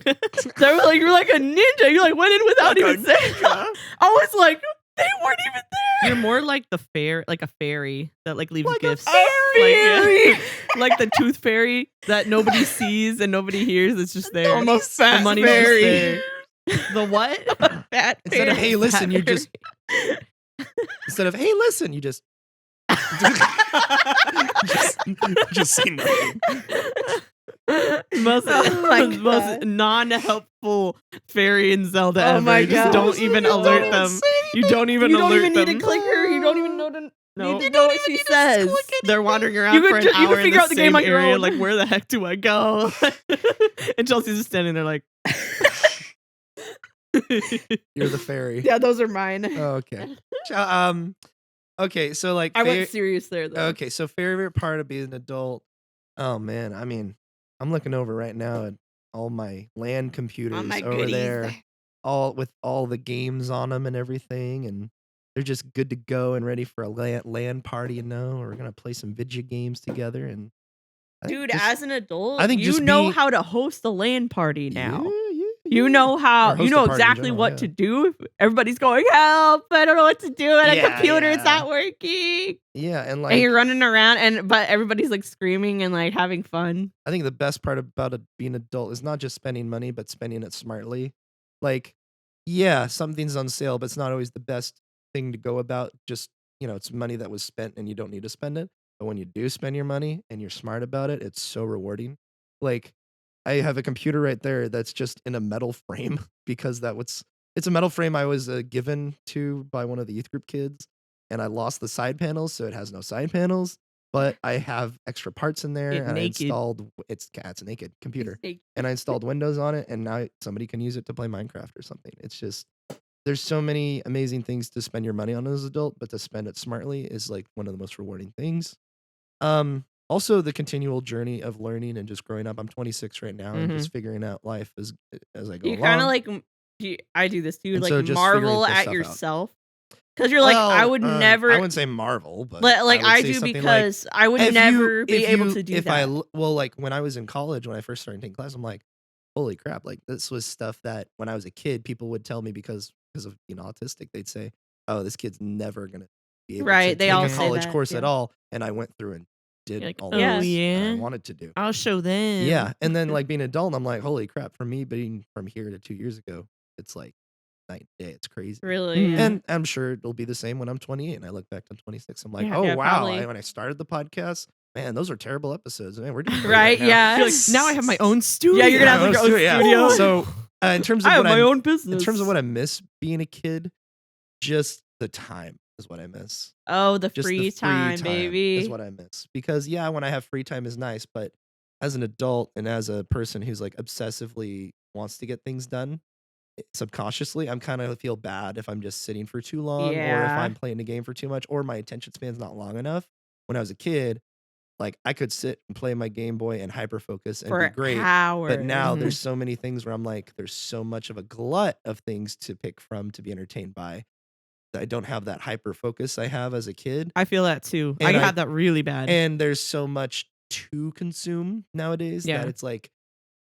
were like, you're like a ninja. You like went in without Like a even saying. ninja. I was like, They weren't even there. You're more like a fairy that like leaves Like a gifts. fairy. Like the tooth fairy that nobody sees and nobody hears. It's just there. I'm a fat the money's fairy. just there. The what? Fat Instead of fairy. hey, listen, you Fat just instead of hey, listen, you just just say nothing. most Oh my most God. non-helpful fairy in Zelda Oh ever. my You just God. don't even You don't alert even them. say You don't even You don't alert even need them. to click her. You don't even know to No. need to know what she says. They're wandering around You for could an ju- you hour could in figure the out the game same on your area. own. Like, where the heck do I go? And Chelsea's just standing there like. You're the fairy. Yeah, those are mine. Oh, okay. Okay, so like I went serious there though. okay, so favorite part of being an adult. Oh man, I mean, I'm looking over right now at all my LAN computers All my over goodies. there, all with all the games on them and everything, and they're just good to go and ready for a LAN party. We're gonna play some video games together, and I think Dude, just- as an adult, I think you just know being- how to host a LAN party now. Yeah, You know how Or host you a know party in exactly general, what yeah. to do. If everybody's going, help! I don't know what to do on a Yeah, computer. It's yeah. not working. yeah, and And like you're running around, but everybody's like screaming and like having fun. I think the best part about being an adult is not just spending money, but spending it smartly. Like, yeah, something's on sale, but it's not always the best thing to go about. Just, it's money that was spent and you don't need to spend it. But when you do spend your money and you're smart about it, it's so rewarding. Like, I have a computer right there that's just in a metal frame because it's a metal frame I was given to by one of the youth group kids, and I lost the side panels, so it has no side panels. But I have extra parts in there, It and I naked. installed it's a naked computer, and I installed Windows on it, and now somebody can use it to play Minecraft or something. It's just there's so many amazing things to spend your money on as an adult, but to spend it smartly is like one of the most rewarding things. Also the continual journey of learning and just growing up. I'm 26 right now and just figuring out life as I go You along. kind of like I do this too. And Like so just marvel figuring this at stuff out. yourself because you're like I would never. I wouldn't say marvel, but like would I say do something like, because I would if never you- be if able you- to do if that. like when I was in college, when I first started taking class, I'm like, holy crap! Like this was stuff that when I was a kid, people would tell me because of being autistic, they'd say, "Oh, this kid's never gonna be able Right, to they take all a say college that, course yeah. at all." And I went through and did You're like, all "Oh, the things that yeah? I wanted to do. I'll show them. Yeah, and then like being an adult, I'm like, holy crap! For me, being from here to 2 years ago, it's like night and day. It's crazy. Really, Mhm. yeah. And I'm sure it'll be the same when I'm 28 and I look back on 26. I'm like, Yeah. oh Yeah, wow! probably. When I started the podcast, man, those are terrible episodes. Man, we're doing great Right, now. yeah. You're like, now I have my own studio. Yeah, you're gonna have like your own Yeah. studio. So in terms of I have what my I own business. in terms of what I miss being a kid, just the time is what I miss. Oh, the Just free the time, baby. is what I miss. Because yeah, when I have free time is nice, but as an adult and as a person who's like obsessively wants to get things done, subconsciously I'm kind of feel bad if I'm just sitting for too long or if Yeah. I'm playing a game for too much or my attention span's not long enough. When I was a kid, like I could sit and play my Game Boy and hyper focus and For be great. hours. But now Mhm. there's so many things where I'm like, there's so much of a glut of things to pick from to be entertained by that I don't have that hyper focus I have as a kid. I feel that too. And I I- have that really bad. And there's so much to consume nowadays Yeah. that it's like,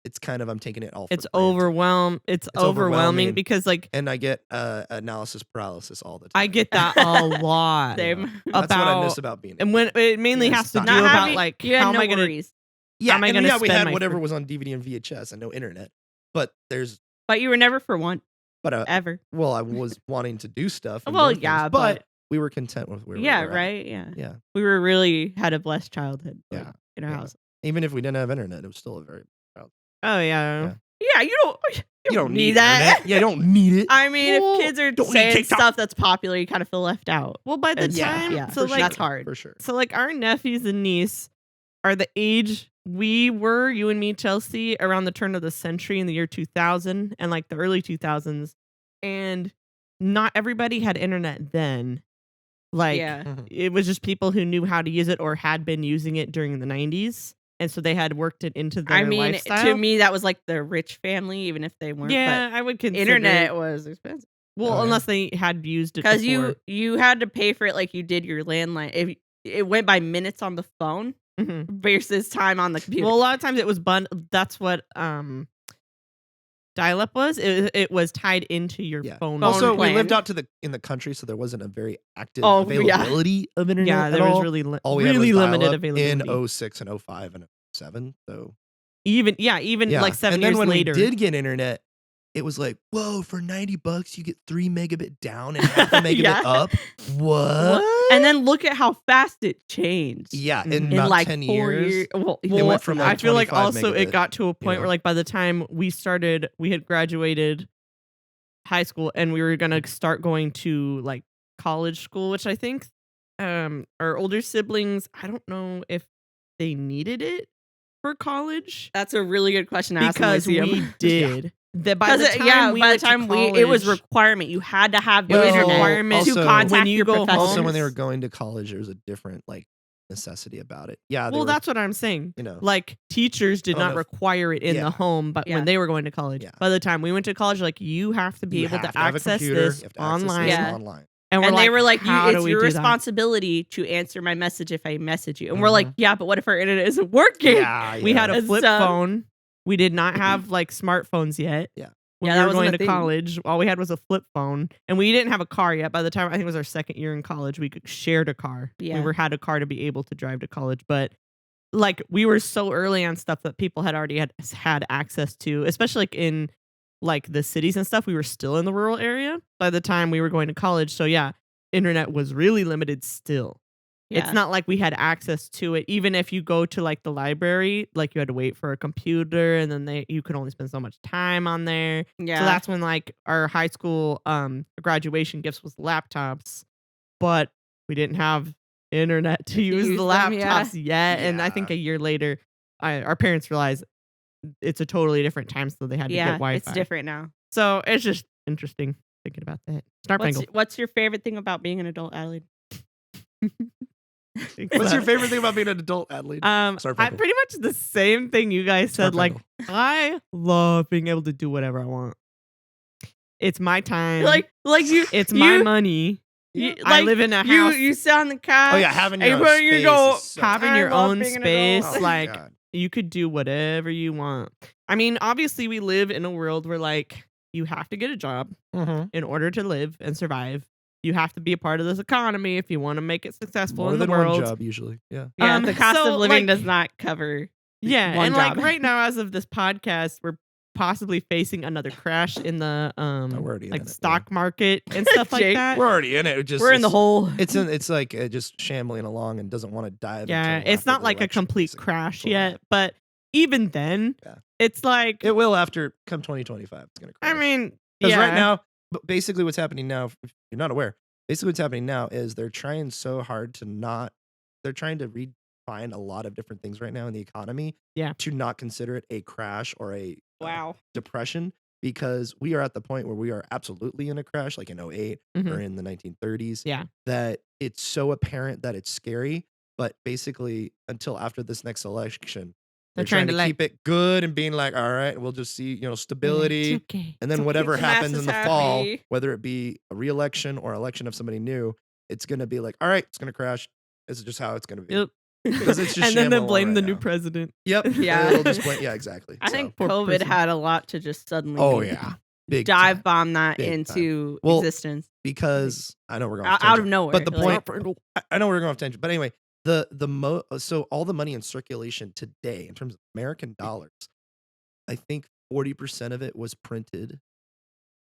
it's kind of, I'm taking it all for It's granted. overwhelming. It's overwhelming because like And I get analysis paralysis all the time. I get that a lot. Same. That's what I miss about- about being. And when it mainly Yeah, has to it's do not about having- like you had how no am I gonna worries. yeah, am I and gonna yeah, we spend had my whatever free- was on DVD and VHS and no internet. But there's, But you were never for one but ever. well, I was wanting to do stuff. And Well, more things, yeah, but but- we were content with where Yeah, we were at. right. Yeah. Yeah, We were really had a blessed childhood. like, Yeah, in our yeah. house. even if we didn't have internet, it was still a very. Oh yeah. Yeah. Yeah, you don't need internet. that. Yeah, you don't need it. I mean, Well, if kids are don't need saying TikTok. stuff that's popular, you kind of feel left out. Well, by the And time yeah, so for like sure. That's hard. for sure. so like our nephews and niece are the age we were, you and me, Chelsea, around the turn of the century in the year 2000 and like the early 2000s, and not everybody had internet then. Like Yeah. Mhm. it was just people who knew how to use it or had been using it during the 90s, and so they had worked it into their I mean, lifestyle. to me, that was like the rich family, even if they weren't. yeah, I would But consider internet it. was expensive Well, Oh, yeah. unless they had used it because before. you had to pay for it like you did your landline. If it went by minutes on the phone Mhm. versus time on the computer. Well, a lot of times it was that's what dial-up was. It was tied into your Yeah. phone. Also, we plan. lived out in the country, so there wasn't a very active Oh, yeah. availability of internet yeah, at there was all. really All we had really was limited dial-up availability. in 06 and 05 and 07. So even yeah. like 7 and then years when later. we did get internet, it was like, whoa, for $90 you get 3 megabit down and half a megabit Yeah. up. What? And then look at how fast it changed. Yeah, Mhm. in In about like 10 4 years. years. Well, It Well, went from like I feel like 25 also it megabit, got to a point know? where like by the time we had graduated high school and we were gonna start going to like college school, which I think our older siblings, I don't know if they needed it for college that's a really good question to ask because Lyceum. we did. That by the Because time we by the went to time it was college, requirement. You had to have the It was internet requirement to also- contact when you your go home- professors. Also, when they were going to college, there was a different like necessity about it. Yeah, well, that's what I'm saying. you know. Like teachers did I don't not know if- require it in Yeah. the home, but Yeah. when they were going to college, Yeah. by the time we went to college, like you have to be You able have to have a access computer, this you have to access online. this Yeah. online. And, we're And they were like, how do it's we your do that? responsibility to answer my message if I message you. And we're Mhm. like, yeah, but what if our internet isn't working? Yeah, We had a And flip so- phone. We did not have like smartphones yet. Yeah. When Yeah, we that were wasn't going a to thing. college, all we had was a flip phone, and we didn't have a car yet. By the time I think it was our second year in college, we shared a car. Yeah. We had a car to be able to drive to college, but like we were so early on stuff that people had already had access to, especially like in like the cities and stuff. We were still in the rural area by the time we were going to college, so yeah, internet was really limited still. Yeah. It's not like we had access to it. Even if you go to like the library, like you had to wait for a computer and then you could only spend so much time on there. Yeah. So that's when like our high school graduation gifts was laptops, but we didn't have internet to use the use them, laptops yeah. yet. And I think Yeah. a year later, our parents realized it's a totally different time, so they had to get Wi-Fi. it's different now. So it's just interesting thinking about that. Snarp Fangle. What's your favorite thing about being an adult, Adelaide? What's your favorite thing about being an adult, Adelaide? Snarp I Fangle. pretty much the same thing you guys said. Snarp Like Fangle. I love being able to do whatever I want. It's my time. Like you. it's you, my money. You, I live in a you. house. You sit on the couch. Oh yeah, having your and own when you space go- is so- having I your love own being an space, adult. Oh my like God. you could do whatever you want. I mean, obviously we live in a world where like you have to get a job Mhm. in order to live and survive. You have to be a part of this economy if you want to make it successful More in the than world. one job usually. Yeah. Yeah, the cost so, of living like- does not cover. Yeah, one and job. like right now, as of this podcast, we're possibly facing another crash in the we're already in like it, stock market and stuff like Jake, that. We're already in it. Just We're in the it's- hole. It's like just shambling along and doesn't want to dive. Yeah, until it's after not the like a election, complete basically. crash Before yet, that. but even then, Yeah. it's like It will after come 2025. It's gonna crash. I mean, because yeah, right now, basically what's happening now, if you're not aware, basically what's happening now is they're trying so hard to not. They're trying to redefine a lot of different things right now in the economy. Yeah. To not consider it a crash or a Wow. depression, because we are at the point where we are absolutely in a crash, like in 08 Mhm. or in the 1930s. Yeah. That it's so apparent that it's scary, but basically until after this next election, they're trying to like keep it good and being like, all right, we'll just see, stability. It's okay. And then It's whatever Keep the happens in the masses fall, happy. whether it be a re-election or election of somebody new, it's going to be like, all right, it's going to crash. This is just how it's going to be. Yep. Because it's just and then they shambling blame along the right new now. president. Yep. Yeah. It'll just blame, yeah, exactly. I So- think Poor COVID person. had a lot to just suddenly. Oh yeah, big Dive time. bomb that Big into Well, existence because I know we're going off out of tangent, nowhere. but the like- point I know we're going off tangent, but anyway, so all the money in circulation today in terms of American dollars, I think 40% of it was printed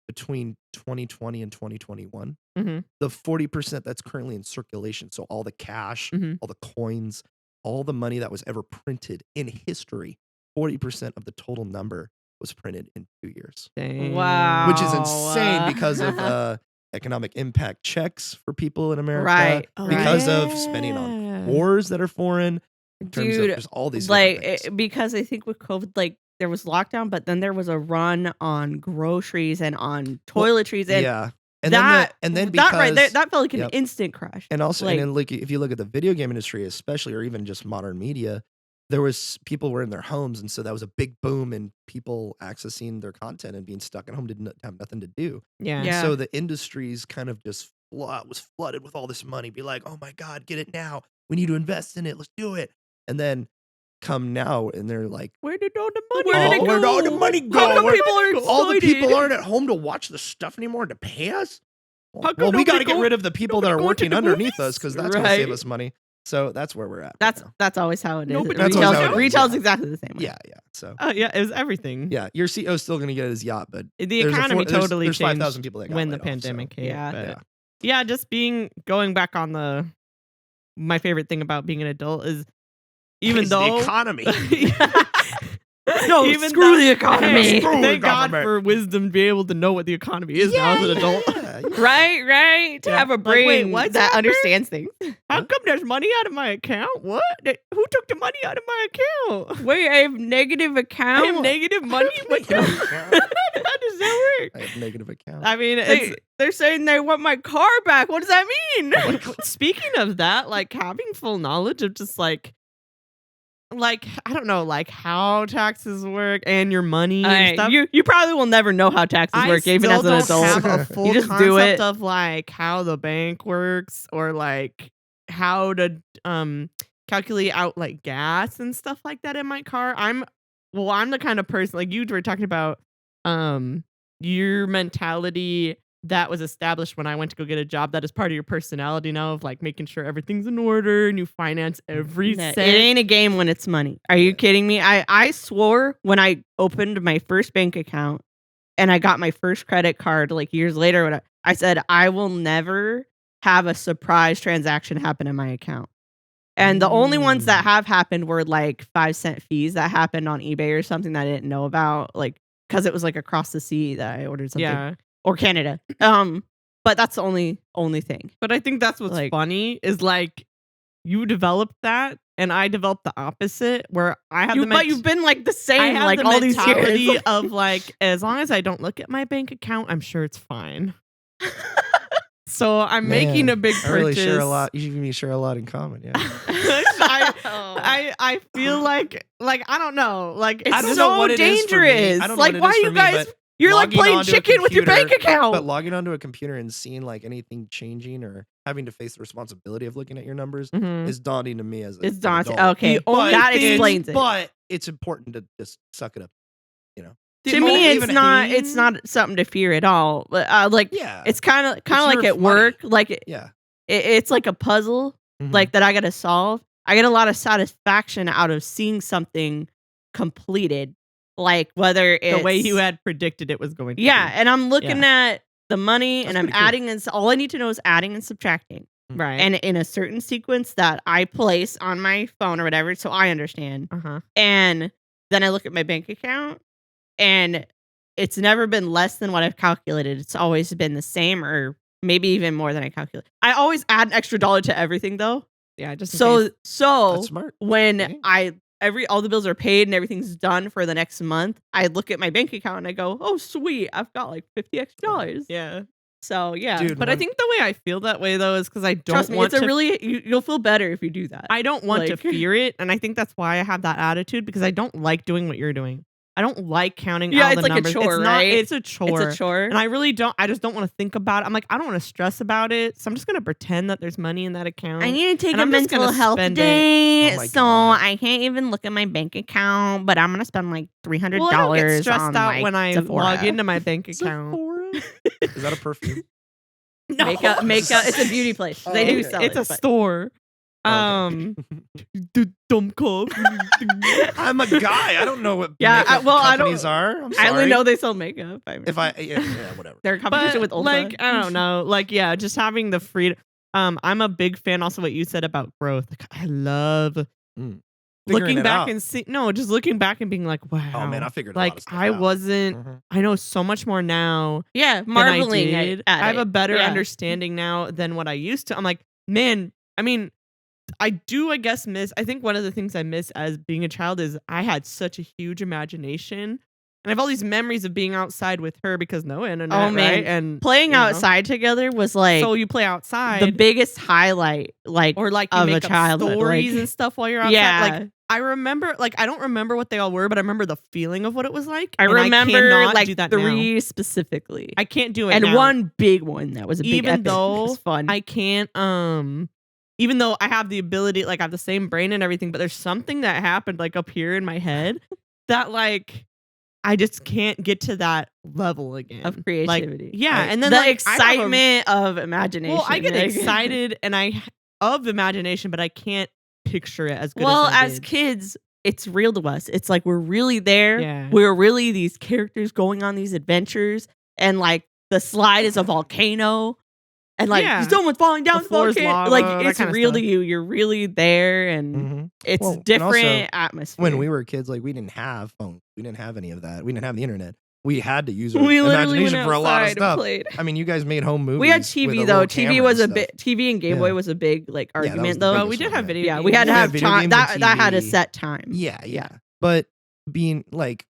between 2020 and 2021. Mhm. The 40% that's currently in circulation, so all the cash, Mhm. all the coins, all the money that was ever printed in history, 40% of the total number was printed in 2 years, Wow. which is insane because of Oh, economic impact checks for people in America, Right. because of spending on wars that are foreign, in terms Dude, of just all these like different things. because I think with COVID, like there was lockdown, but then there was a run on groceries and on toiletries, and yeah, and that then that right there, because- that felt like an Yep. instant crash. And also, Like- and then like if you look at the video game industry, especially, or even just modern media, there was people were in their homes, and so that was a big boom in people accessing their content and being stuck at home, didn't have nothing to do. Yeah. And Yeah. so the industries kind of just was flooded with all this money. Be like, oh my god, get it now! We need to invest in it. Let's do it. And then come now and they're like, Where did all the money? Where did it where'd go? all the money go? How come Where- people are all the people excited? aren't at home to watch the stuff anymore to pay us. How come Well, we got to nobody get go- rid of the people that nobody are going to working the underneath movies? us because that's going to save Right. us money. So that's where we're at. That's always how it is. Nobody- That's always how it is, Retail's yeah. exactly the same way. yeah. So Yeah, it was everything. yeah, your CEO's still going to get his yacht, but The there's economy totally there's changed 5,000 people that got when the laid off, so, pandemic hit. Yeah. but yeah. yeah, just going back on my favorite thing about being an adult is even It's though the economy. No, Even screw though- the economy. Hey, Screw the thank God government. for wisdom to be able to know what the economy is now as an adult. yeah. Right. To Yeah. have a Like, brain wait, what's that happening? understands things. How come there's money out of my account? What? Who took the money out of my account? Wait, I have negative account. I have negative money. What? How does that work? I have negative account. I mean, They're saying they want my car back. What does that mean? speaking of that, like having full knowledge of just like I don't know, like how taxes work and your money and Alright, stuff. you probably will never know how taxes work, even still as an don't have adult. a full You just concept do it. of like how the bank works or like how to calculate out like gas and stuff like that in my car. I'm the kind of person like you were talking about your mentality that was established when I went to go get a job that is part of your personality now of like making sure everything's in order and you finance every It cent. ain't a game when it's money. Are you kidding me? I swore when I opened my first bank account and I got my first credit card like years later, when I said I will never have a surprise transaction happen in my account. And the only ones that have happened were like 5-cent fees that happened on eBay or something that I didn't know about, like because it was like across the sea that I ordered something. Yeah. Or Canada. But that's the only thing. But I think that's what's Like- funny is like you developed that and I developed the opposite where I have But you've been like the I same have like the all these mentality years. of like as long as I don't look at my bank account, I'm sure it's fine. So I'm making a big I really purchase. share a lot. You and me share a lot in common. Yeah. I feel like I don't know. Like It's I don't so know what it is for me. dangerous. I don't know Like, what it why is are for you me, guys? but You're like logging playing onto a chicken with your bank computer- account. But logging onto a computer and seeing like anything changing or having to face the responsibility of looking at your numbers Mhm. is daunting to me as It's an daunting. adult. Okay, The only that thing- explains it. But it's important to just suck it up. The To me, only it's not. thing- It's not something to fear at all. But like, Yeah. it's kind of It's like your at money. work. Like yeah. it's like a puzzle. Mhm. Like that I got to solve. I get a lot of satisfaction out of seeing something completed. Like whether it's the way you had predicted it was going to Yeah, be. and I'm looking at the money and That's I'm pretty cool. adding and all I need to know is adding and subtracting. Right. And in a certain sequence that I place on my phone or whatever, so I understand. uh-huh. And then I look at my bank account and it's never been less than what I've calculated. It's always been the same or maybe even more than I calculate. I always add an extra dollar to everything though. Yeah, just in So case. That's smart. when Okay. all the bills are paid and everything's done for the next month, I look at my bank account and I go, "Oh, sweet, I've got like $50 extra." Yeah. So, yeah. Dude, But I think the way I feel that way though is because I don't Trust me, want it's to a really you'll feel better if you do that. I don't want to Like- fear it, and I think that's why I have that attitude because I don't like doing what you're doing. I don't like counting Yeah, out it's the like a numbers. chore, it's not, right? It's a chore. It's a chore. And I really don't. I just don't want to think about it. I'm like, I don't want to stress about it. So I'm just gonna pretend that there's money in that account. I need to take and a I'm just mental gonna health spend it. day, Oh my so God. I can't even look at my bank account. But I'm gonna spend like $300 well, I don't get stressed on out like when I Sephora. log into my bank account. Sephora? Is that a perfume? No, Makeup. It's a beauty place. Oh, They do okay. sell it's it. a but- store. Okay. The dumb cop. I'm a guy. I don't know what Yeah, makeup I don't- companies are. I'm sorry. I only know they sell makeup. if I yeah, whatever. they're in competition But with Ulta. like I don't know, like yeah, just having the freedom. I'm a big fan. Also, what you said about growth. Like, I love Figuring looking it back out. and see. No, just looking back and being like, wow. Oh man, I figured a lot like of stuff I out. wasn't. Mhm. I know so much more now yeah, than marveling I did. at I have it. a better Yeah. understanding now than what I used to. I'm like, man. I mean, I do. I guess miss. I think one of the things I miss as being a child is I had such a huge imagination. And I have all these memories of being outside with her because no internet, Oh, man. right? And Playing you know. outside together was like So you play outside, the biggest highlight. Like or like you of a make up childhood, stories like- and stuff while you're outside. yeah, Like I remember, like I don't remember what they all were, but I remember the feeling of what it was like. I and remember cannot like do that now. 3 specifically, I can't do it and now. one big one that was a big Even epic. though It was fun. I can't even though I have the ability, like I have the same brain and everything, but there's something that happened like up here in my head that like I just can't get to that level again of creativity. Like, yeah, and then the like, excitement of imagination. Well, I get like- excited and of imagination, but I can't picture it as good. Well, as I as did. kids, it's real to us. It's like we're really there. Yeah. We're really these characters going on these adventures, and like the slide is a volcano, and like Yeah. someone's falling down The the floor is volcano. lava, Like that it's kinda real to stuff. you. You're really there, and Mhm. it's Well, and different also, atmosphere. When we were kids, like we didn't have phones. We didn't have any of that. We didn't have the internet. We had to use our we literally went imagination for a lot of outside and stuff. played. I mean, you guys made home movies. We had with TV a though. little TV camera was and a bit. TV and Game Boy Yeah. was a big like that was argument the though. biggest we did one, have yeah. video Yeah, games. we had to We had have video time. games That and that had a TV. set time. Yeah. Yeah. But being like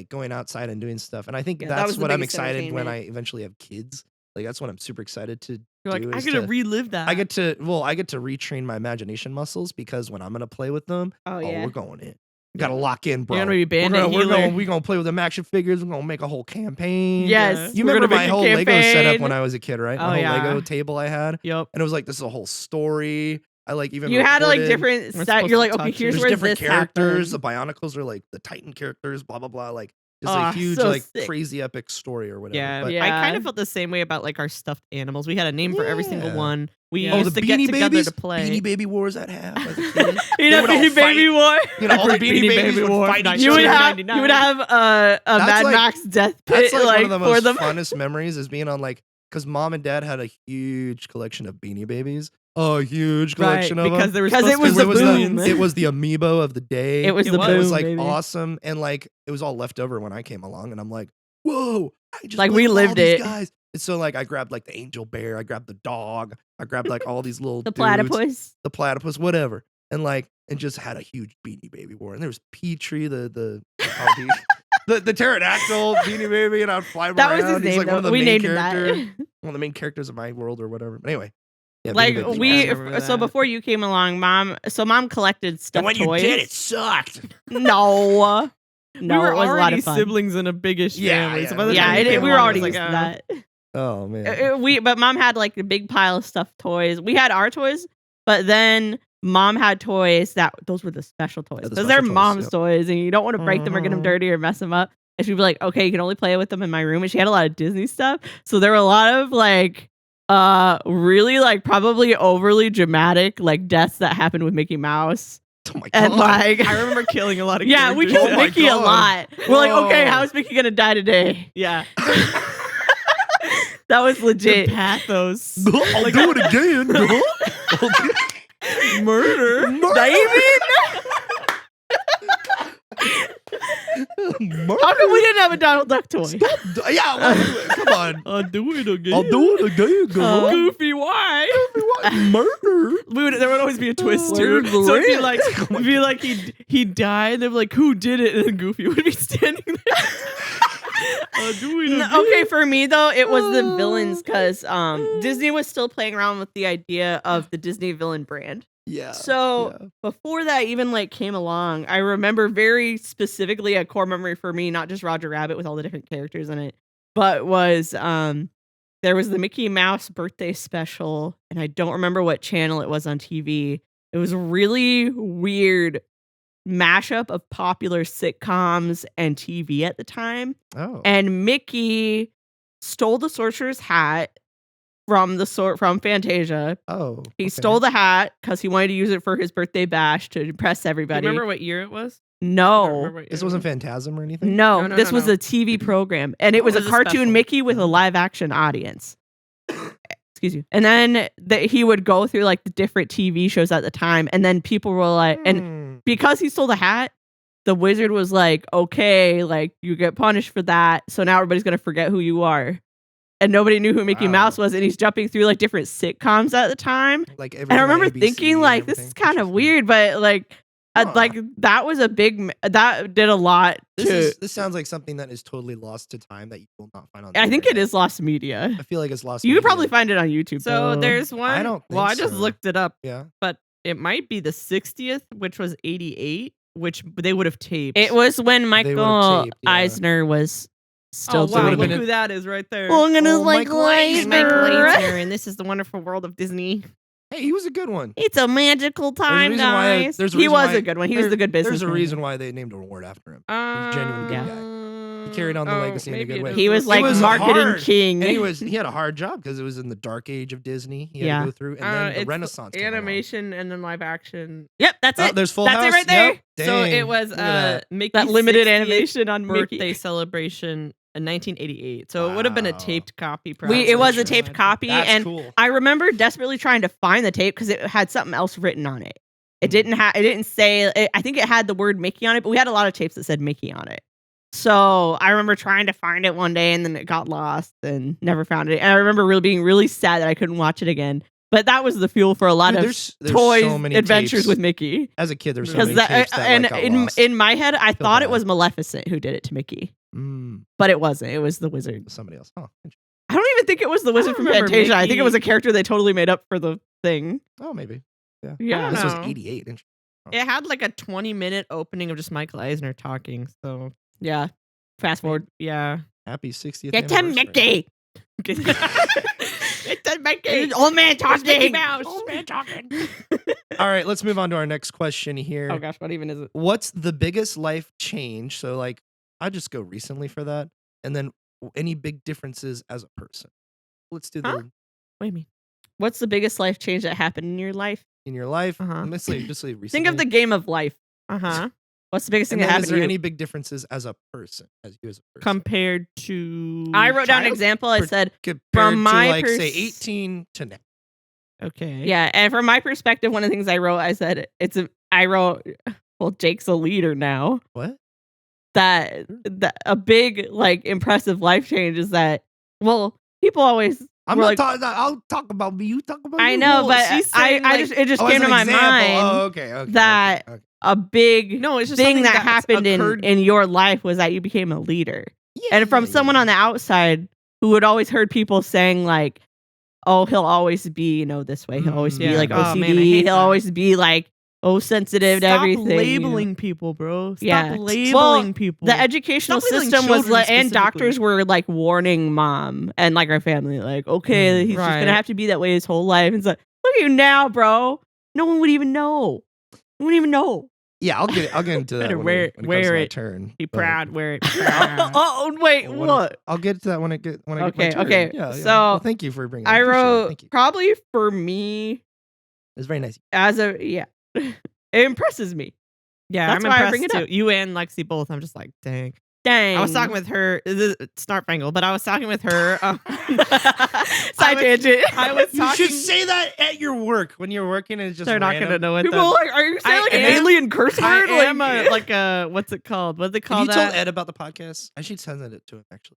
going outside and doing stuff, and I think Yeah, that that's was the what I'm biggest excited when I entertainment. eventually have kids. Like that's what I'm super excited to You're like, do. I is gotta to- relive that. I get to retrain my imagination muscles because when I'm gonna play with them, Oh oh, yeah. we're going in. We gotta lock in, bro. You're gonna be bandit we're healer. gonna play with them action figures. We're gonna make a whole campaign. Yes. You we're remember gonna my make a whole Lego setup campaign. when I was a kid, right? Oh, My whole yeah. Lego table I had, Yep. and it was like this is a whole story. I like even You had like recorded- different We're set. supposed You're to like, touch okay, it. here's There's where different this characters. happened. The Bionicles are like the Titan characters. Blah blah blah. Like just Ah, a huge so like sick. crazy epic story or whatever. Yeah, But I kind Yeah. of felt the same way about like our stuffed animals. We had a name for every single Yeah. one. We Yeah. used the to get Beanie together Babies, to play. Beanie Baby Wars I'd have as a kid. You They know, would all Beanie Baby fight. War. You know, all the Beanie Babies would War, fight each You would other. have you would have a That's Mad like- Max death That's pit like, like one of the for most them. funnest memories is being on like because mom and dad had a huge collection of Beanie Babies. A huge collection of because them. there was Because it was it was the the boom. it was the amiibo of the day. It was the was. It boom. was like baby. awesome and like it was all left over when I came along and I'm like, whoa! I just Like, played we with all lived these it. guys. And so like I grabbed like the angel bear, I grabbed the dog, I grabbed like all these little The dudes, platypus. the platypus, whatever, and like and just had a huge Beanie Baby war. And there was Petrie, the pterodactyl Beanie Baby, and I'd fly him That around. was his He's name. like one of though. the We main named him characters, that. one of the main characters of my world or whatever. But anyway, yeah, Beanie Like Babies was we, awesome. remember so that. before you came along, mom collected stuff. And when toys. you did, it sucked. No, no, we were it was a lot already of fun. siblings in a biggish Yeah, family. yeah, So by the Yeah, time you came we were along, already it was used like, to that. Oh man, But mom had like a big pile of stuffed toys. We had our toys, but then mom had toys those were the special toys. Yeah, the Those are special toys, mom's yep. toys, and you don't want to break them or get them Mhm. dirty or mess them up. And she'd be like, "Okay, you can only play with them in my room." And she had a lot of Disney stuff, so there were a lot of like, really like probably overly dramatic like deaths that happened with Mickey Mouse, oh my god, and like. I remember killing a lot of Yeah, we characters. killed Oh my Mickey a God. lot. We're like, okay, Whoa. how is Mickey gonna die today? Yeah. That was The legit. pathos. I'll do it again. Murder. How come we didn't have a Donald Duck toy? Yeah, well, come on. I'll do it again. I'll do it again, girl. Goofy, why? Murder. There would always be a twist to it. Where's So it'd be Lorraine? like, it'd be like he'd die, and they'd be like, who did it? And then Goofy would be standing there. I'll do it again. Okay, for me though, it was the villains because Disney was still playing around with the idea of the Disney villain brand. Yeah. So yeah. before that even like came along, I remember very specifically a core memory for me, not just Roger Rabbit with all the different characters in it, but was there was the Mickey Mouse birthday special, and I don't remember what channel it was on TV. It was a really weird mashup of popular sitcoms and TV at the time. Oh. And Mickey stole the sorcerer's hat from Fantasia. Oh. He okay. stole the hat because he wanted to use it for his birthday bash to impress Do you everybody. remember what year it was? I don't remember No. what year This it wasn't was. Phantasm or anything? No, No, this was no. a TV program, and it was It a was a cartoon special. Mickey with a live action audience. Excuse me. And then he would go through like the different TV shows at the time, and then people were like, and Hmm. because he stole the hat, the wizard was like, okay, like you get punished for that. So now everybody's gonna forget who you are. And nobody knew who Mickey Wow. Mouse was, and he's jumping through like different sitcoms at the time. Like And I remember thinking like this is kind of weird, but like Huh. like that was a big that did a lot to. This sounds like something that is totally lost to time that you will not find on. I think it internet. is lost media. I feel like it's lost. You could media. probably find it on YouTube. So though. there's one. don't Well, I think just so. looked it up, Yeah. but it might be the 60th, which was 88, which they would have taped. It was when would've Michael taped, yeah. Eisner was still Oh, wow, doing look it. who that is right there. Well, I'm gonna Oh, like Michael Eisner. Michael Eisner. Eisner, and this is the wonderful world of Disney. Hey, he was a good one. It's a magical time, reason why- guys. there's a He reason was why- a good one. He was the good business. There's a reason why they named an award after him. He's a genuinely good guy. He carried on the legacy in a maybe good it way. is He was the like was marketing hard. king. And he had a hard job because it was in the dark age of Disney. He had to go through, and then the it's Renaissance came along. animation and then live action. Yep, that's Oh, it. there's Full That's House. it right there. Yep. So Dang, it was look at Mickey's That limited 60th animation on birthday Mickey. celebration in 1988. So it would have been a Wow. taped copy. It probably. was a taped copy, That's and cool. I remember desperately trying to find the tape because it had something else written on it. It didn't have. It didn't say. I think it had the word Mickey on it, but we had a lot of tapes that said Mickey on it. So I remember trying to find it one day, and then it got lost and never found it. And I remember being really sad that I couldn't watch it again. But that was the fuel for a lot Dude, of there's toys so many adventures tapes. with Mickey. As a kid, there's so Because many tapes that and got lost. in my head, I thought it bad. was Maleficent who did it to Mickey, Mm, but it wasn't. It was the wizard. somebody else. Oh, I don't even think it was the wizard from remember Fantasia. I think Mickey. it was a character they totally made up for the thing. oh, maybe. Yeah. Yeah. This was No. 88. Interesting. It had like a 20-minute opening of just Michael Eisner talking. So Yeah. Fast forward. yeah. Happy 60th Get to anniversary. Mickey. It's a Mickey. Old man talking. Mickey Mouse. Old man talking. All right, let's move on to our next question here. Oh gosh, what even is it? What's the biggest life change? So, like, I'll just go recently for that. And then any big differences as a person. Let's do the Huh? What do you mean? What's the biggest life change that happened in your life? in your life. Uh-huh. Let's say, just say recently. Think of the game of life. Uh-huh. What's the biggest thing And that then happened is to there you? any big differences as a person? As you as a person? Compared to I wrote down an child? example. I said, Compared from my to, like, say, pers- 18 to now. Okay. yeah, and from my perspective, one of the things I wrote, I said, I wrote, well, Jake's a leader now. What? That a big, like, impressive life change is that, well, people always, I'm were not like, talking. I'll talk about me. You talk about I you. know, Well, but she's I saying, like- just, it just Oh, came as to an my example. mind. Oh, okay. that- okay. A big No, it's just thing something that that's happened occurred. in your life was that you became a leader. Yeah, And from yeah, someone yeah. on the outside who had always heard people saying, like, oh, he'll always be, this way. He'll always be Yeah. like Oh, OCD. man, I hate He'll that. always be like, sensitive to Stop everything. labeling people, bro. Stop Yeah. labeling Well, people. The educational Stop labeling system was children and doctors specifically. were like warning mom and like our family, like, okay, he's just Right. gonna have to be that way his whole life. And it's like, look at you now, bro. No one would even know. No one would even know. Yeah, I'll get into that Better when, wear it it- comes wear to my it. turn. Be but- proud. Wear it. Oh, wait, when what? I'll get to that when I get my Okay, turn. okay. Yeah, So, well, thank you for bringing. I appreciate it. wrote Thank you. probably for me It's very nice. as a it impresses me. Yeah, That's I'm why I impressed bring it too. up. You and Lexi both. I'm just like, dang. Dang. I was talking with her. This is Snarp Fangle, but I was talking with her. Side tangent. I was You talking. should say that at your work when you're working and it's just They're not random. gonna know what People the. are like, are you saying I like an am- alien curse I word? am Like, a what's it called? What do they call Have you that? told Ed about the podcast? I should send it to him actually.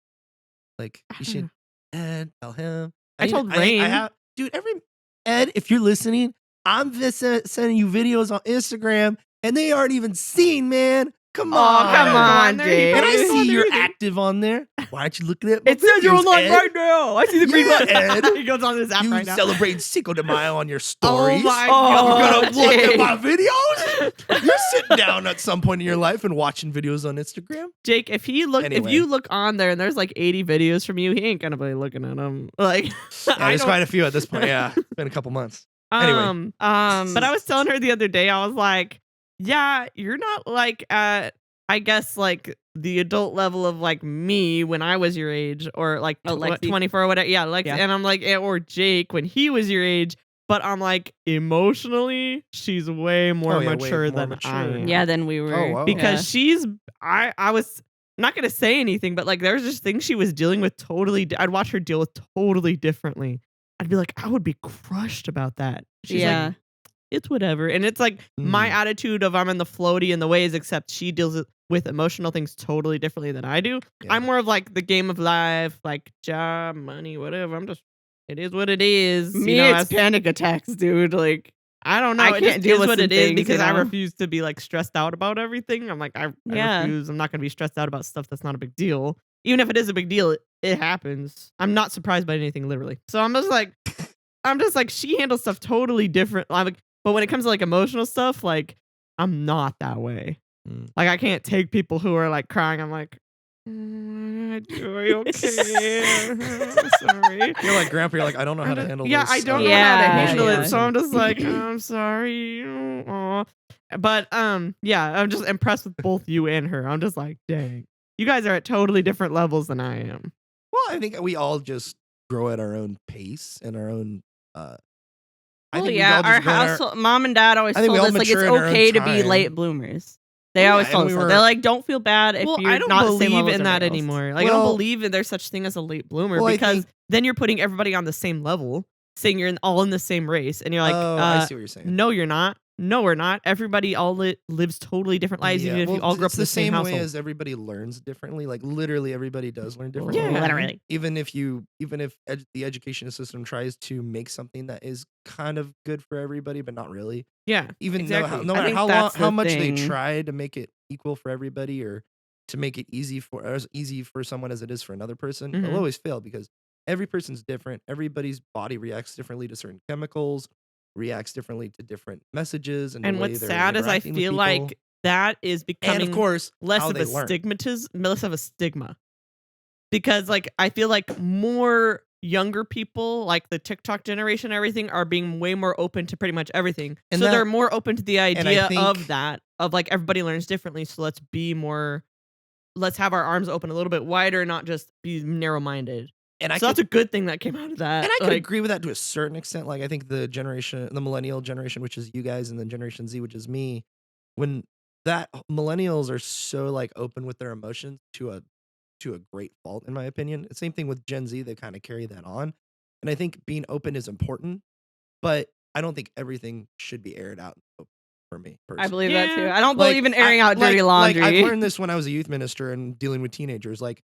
Like you should Ed tell him. I need- told I Rain. have, dude. Ed, if you're listening, I'm just sending you videos on Instagram, and they aren't even seen, man. Come Oh, on, come on, Jake. And I Don't go see on you're there either. active on there. Why aren't you looking at my it says you're videos, online Ed? right now. I see the green Yeah, button. Ed. he goes on this app You right now. celebrate Cinco de Mayo on your stories. my Oh, You're gonna look Jake. at my videos. You're sitting down at some point in your life and watching videos on Instagram. Jake, if Anyway. you look on there and there's like 80 videos from you, he ain't gonna be looking at them. Like, Yeah, I there's don't- quite a few at this point. Yeah, it's been a couple months. Anyway. But I was telling her the other day, I was like, yeah, you're not like at, I guess, like the adult level of like me when I was your age, or like Oh, Lexi. 24 or whatever. Yeah, Lexi. Yeah. And I'm like, or Jake when he was your age. But I'm like, emotionally, she's way more Oh, yeah, way mature more than mature. I am. Yeah, then we were. Oh, wow. Because she's, I was not gonna say anything, but like there's just things she was dealing with totally. I'd watch her deal with totally differently. I'd be like, I would be crushed about that. She's Yeah. like, it's whatever. And it's like my Mm. attitude of I'm in the floaty in the ways, except she deals with emotional things totally differently than I do. Yeah. I'm more of like the game of life, like job, money, whatever. I'm just, it is what it is. Me, you know, it's panic attacks, dude. Like, I don't know. I It can't just deal is with what some it is things, because you I know? refuse to be like stressed out about everything. I'm like, I Yeah. refuse. I'm not going to be stressed out about stuff that's not a big deal. Even if it is a big deal, it happens. I'm not surprised by anything, literally. So I'm just like, she handles stuff totally different. I'm like, but when it comes to like emotional stuff, like I'm not that way. Mm. Like I can't take people who are like crying. I'm like, Are you okay? I'm sorry. You're like, Grandpa, you're like, I don't know how to handle Yeah, this. I don't so- know how to Yeah, handle yeah. it, so I'm just like, I'm sorry. Aw. But yeah, I'm just impressed with both you and her. I'm just like, dang, you guys are at totally different levels than I am. Well, I think we all just grow at our own pace and our own. I Well, think we yeah, all just our grow in house, mom and dad always I think we told all us like it's mature in our own okay to be time. late bloomers. They Yeah, always and told we us that. were- They're like, don't feel bad if Well, you're I don't not the same believe level as in that everybody else. anymore. Like, I Well- don't believe that there's such thing as a late bloomer Well, I because think- then you're putting everybody on the same level, saying you're all in the same race, and you're like, oh, I see what you're saying. no, you're not. No, we're not. Everybody all lives totally different lives, Yeah, even if you well, all grew up it's in the same way household. as everybody learns differently. Like literally, everybody does learn differently. Yeah. Literally. Even if the education system tries to make something that is kind of good for everybody, but not really. Yeah, Even exactly. though no I matter think how that's how the much thing. they try to make it equal for everybody or to make it easy for someone as it is for another person, Mhm. they'll always fail because every person's different. Everybody's body reacts differently to certain chemicals, reacts differently to different messages, and the And way what's they're sad is I interacting with feel people. like that is and becoming of course less how of they a learn. less of a stigma. Because like I feel like more younger people, like the TikTok generation, and everything, are being way more open to pretty much everything. And so that- they're more open to the I idea think- of that, of like everybody learns differently. So let's have our arms open a little bit wider, not just be narrow minded. And I So that's could, a good thing that came out of that. and I could like, agree with that to a certain extent. Like I think the millennial generation, which is you guys, and then Generation Z, which is me, when that millennials are so like open with their emotions to a great fault, in my opinion. Same thing with Gen Z; they kind of carry that on, and I think being open is important, but I don't think everything should be aired out for me. Personally. I believe that too. Yeah. I don't believe in airing out dirty laundry. Like I've learned this when I was a youth minister and dealing with teenagers. Like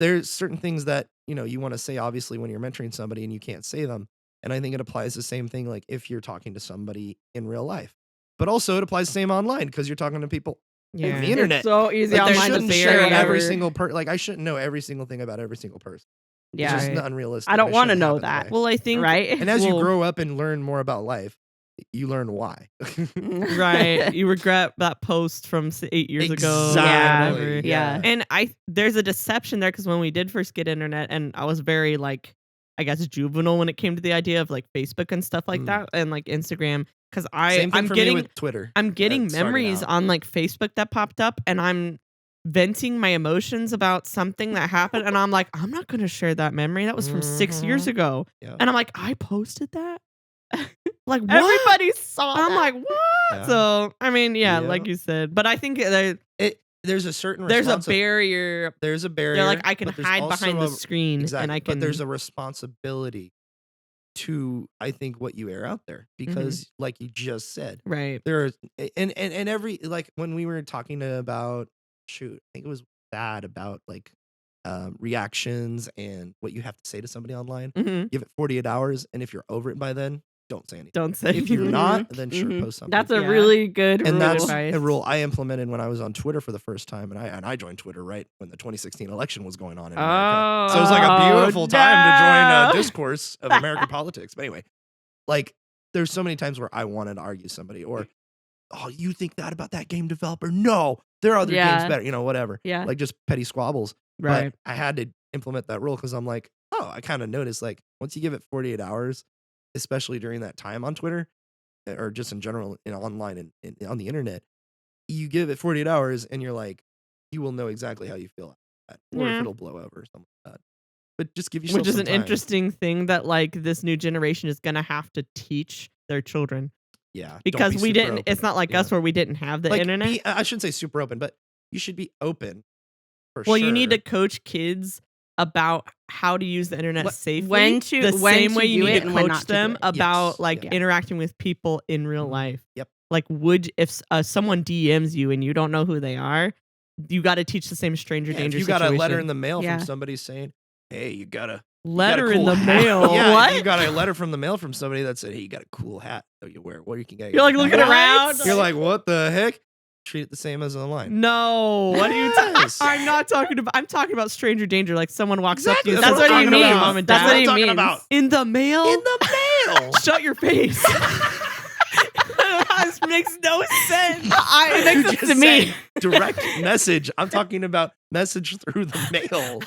there's certain things that you want to say obviously when you're mentoring somebody and you can't say them. And I think it applies the same thing like if you're talking to somebody in real life. But also it applies the same online because you're talking to people yeah. on the internet. It's so easy Like, I online to shouldn't say share whatever. every single like I shouldn't know every single thing about every single person. Yeah. It's just Right. unrealistic. I don't It wanna shouldn't know happen that. way. Well, I think Right? And as you well, grow up and learn more about life, you learn why. right, you regret that post from 8 years ago. or Exactly. whatever. Yeah. And there's a deception there because when we did first get internet, and I was very like, I guess juvenile when it came to the idea of like Facebook and stuff like that, and like Instagram, because Same thing I'm for getting me with Twitter. I'm getting That started memories out. on like Facebook that popped up, and I'm venting my emotions about something that happened, and I'm like, I'm not gonna share that memory. That was from 6 years Mhm. ago, Yeah. and I'm like, I posted that. Like what? Everybody saw I'm that. like, what? Yeah. So I mean, yeah, Yeah. like you said, but I think There's a certain there's a responsi- barrier. There's a barrier. They're like, I can but there's hide also behind the a- screen, Exactly. and I can. But there's a responsibility to, I think, what you air out there because, like you just said, right. there are and every like when we were talking about I think it was bad about like reactions and what you have to say to somebody online. Mhm. Give it 48 hours, and if you're over it by then, don't say anything. Don't say If you're Mhm. not, then sure, Mhm. post something. That's a Yeah. really good and rule. that's advice. a rule I implemented when I was on Twitter for the first time, and I joined Twitter right when the 2016 election was going on in America. So it was like a Oh, beautiful time to join a no. discourse of American politics. But anyway, like there's so many times where I wanted to argue somebody, or oh, you think that about that game developer? No, there are other games Yeah. better. Whatever. Yeah. Like just petty squabbles. Right. But I had to implement that rule because I'm like, oh, I kind of noticed like once you give it 48 hours, especially during that time on Twitter or just in general, online and on the internet, you give it 48 hours and you're like, you will know exactly how you feel after that, or Yeah. if it'll blow over or something like that. But just give yourself Which is some an time. interesting thing that like this new generation is gonna have to teach their children Yeah, don't because be we super didn't. open. It's not like us where we didn't have the Like, internet. I shouldn't say super open, but you should be open. For Well, sure. you need to coach kids about how to use the internet safely. when to- the when same to way you do need it to and when coach not to do them it. about Yes, like yeah. interacting with people in real Mhm. life. Yep. Like, if someone DMs you and you don't know who they are, you got to teach the same stranger Yeah, if danger. you got a letter situation. in the mail Yeah. from somebody saying, "Hey, you got a letter cool in the hat." mail. Yeah, What? you got a letter from the mail from somebody that said, "Hey, you got a cool hat that you wear. What you can get?" You're like looking What? around. You're like, "What the heck?" Treat it the same as online. No, what are you? Yes. I'm not talking about. I'm talking about stranger danger. Like someone walks up to Exactly, you. that's That's what what I'm he talking means. about. Mom and That's dad. what I'm he talking means. about. In the mail. In the mail. Shut your face. This makes no sense. It You makes sense just to me. said direct message. I'm talking about message through the mail.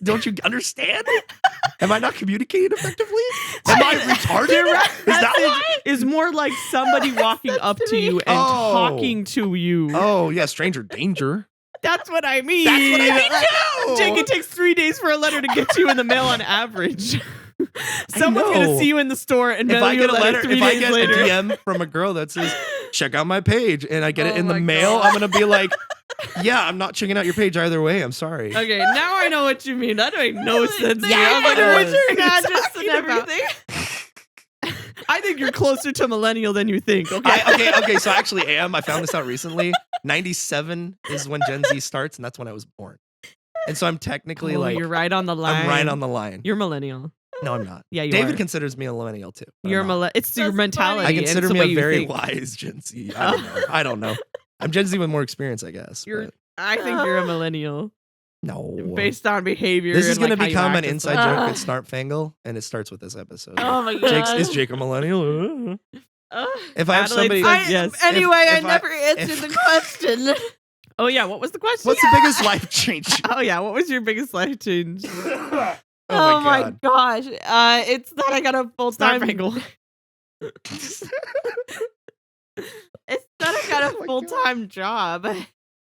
Don't you understand? Am I not communicating effectively? Am I retarded? Is that why? Is more like somebody walking up to you and talking to you. Oh, yeah, stranger danger. That's what I mean. That's what I mean too. Jake, it takes 3 days for a letter to get to you in the mail on average. Someone's gonna see you in the store and mail you a letter 3 days later. If I get a DM from a girl that says, check out my page, and I get it in the mail, I'm gonna be like, yeah, I'm not checking out your page either way. I'm sorry. Okay, now I know what you mean. That makes no sense. Yeah, I'm like, with what your are you address talking and about? everything. I think you're closer to millennial than you think. Okay. Okay. So I actually am. I found this out recently. 97 is when Gen Z starts, and that's when I was born. And so I'm technically you're right on the line. I'm right on the line. You're millennial. No, I'm not. Yeah, you David are. considers me a millennial too. It's your mentality. I consider and me it's the a way very you think. wise Gen Z. I don't know. I'm Gen Z with more experience, I guess. but I think you're a millennial no. based on behavior. This is going going to to become an inside joke at Snarp Fangle, and it starts with this episode. Oh my god. Is Jake a millennial? If I have Adelaide somebody, says yes. Anyway, I if never answered the question. Oh yeah, what was the question? what's the biggest life change? Oh yeah, what was your biggest life change? Oh my gosh. It's that I got a full Snarp time. Fangle. It's that I got a full time job. Okay.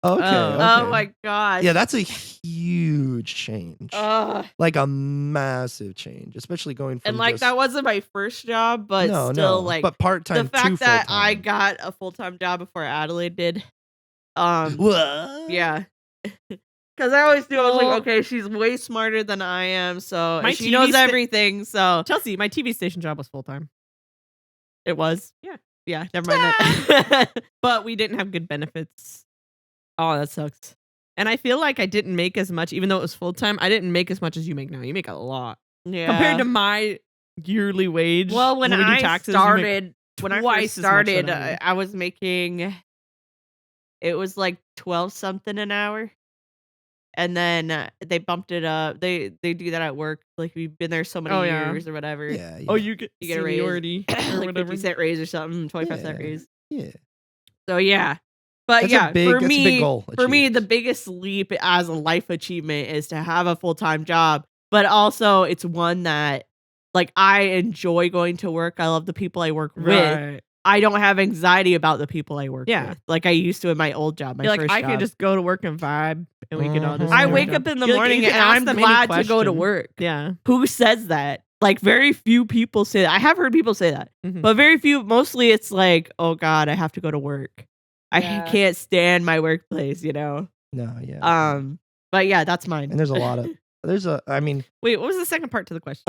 Oh my gosh. Yeah, that's a huge change. Ugh. Like a massive change, especially going from And like just, that wasn't my first job, but no, still no, like but part time. the fact that I got a full time job before Adelaide did. What? Yeah. Because I always knew I was Well- like, okay, she's way smarter than I am, so My she TV knows sta- everything. So Chelsea, my TV station job was full time. it was. Yeah. Yeah. Never mind that. But we didn't have good benefits. Oh, that sucks. And I feel like I didn't make as much, even though it was full time. I didn't make as much as you make now. You make a lot Yeah. compared to my yearly wage. Well, when we do I taxes, you make started, when I twice first as much started, than I do. I was making. It was like 12 something an hour, and then they bumped it up. They do that at work. Like we've been there so many Oh, yeah. years or whatever. Yeah. Oh, you get You get a raise. seniority or like whatever. 50-cent raise or something, 25-cent Yeah. raise. Yeah. So yeah, but That's yeah, a big, for that's a me, big goal. for me, achieved. the biggest leap as a life achievement is to have a full-time job, but also it's one that like I enjoy going to work. I love the people I work with. Right. I don't have anxiety about the people I work Yeah. with like I used to in my old job. My You're first like, I job. can just go to work and vibe, and we can all just. Mhm. I do our wake job. up in the You're like, morning you can and ask I'm them any glad to go to question. work. Yeah. Who says that? Like very few people say that. I have heard people say that, Mhm. but very few. Mostly it's like, oh God, I have to go to work. I Yeah. can't stand my workplace, you know? No, yeah. But yeah, that's mine. And there's a lot of I mean, Wait, what was the second part to the question?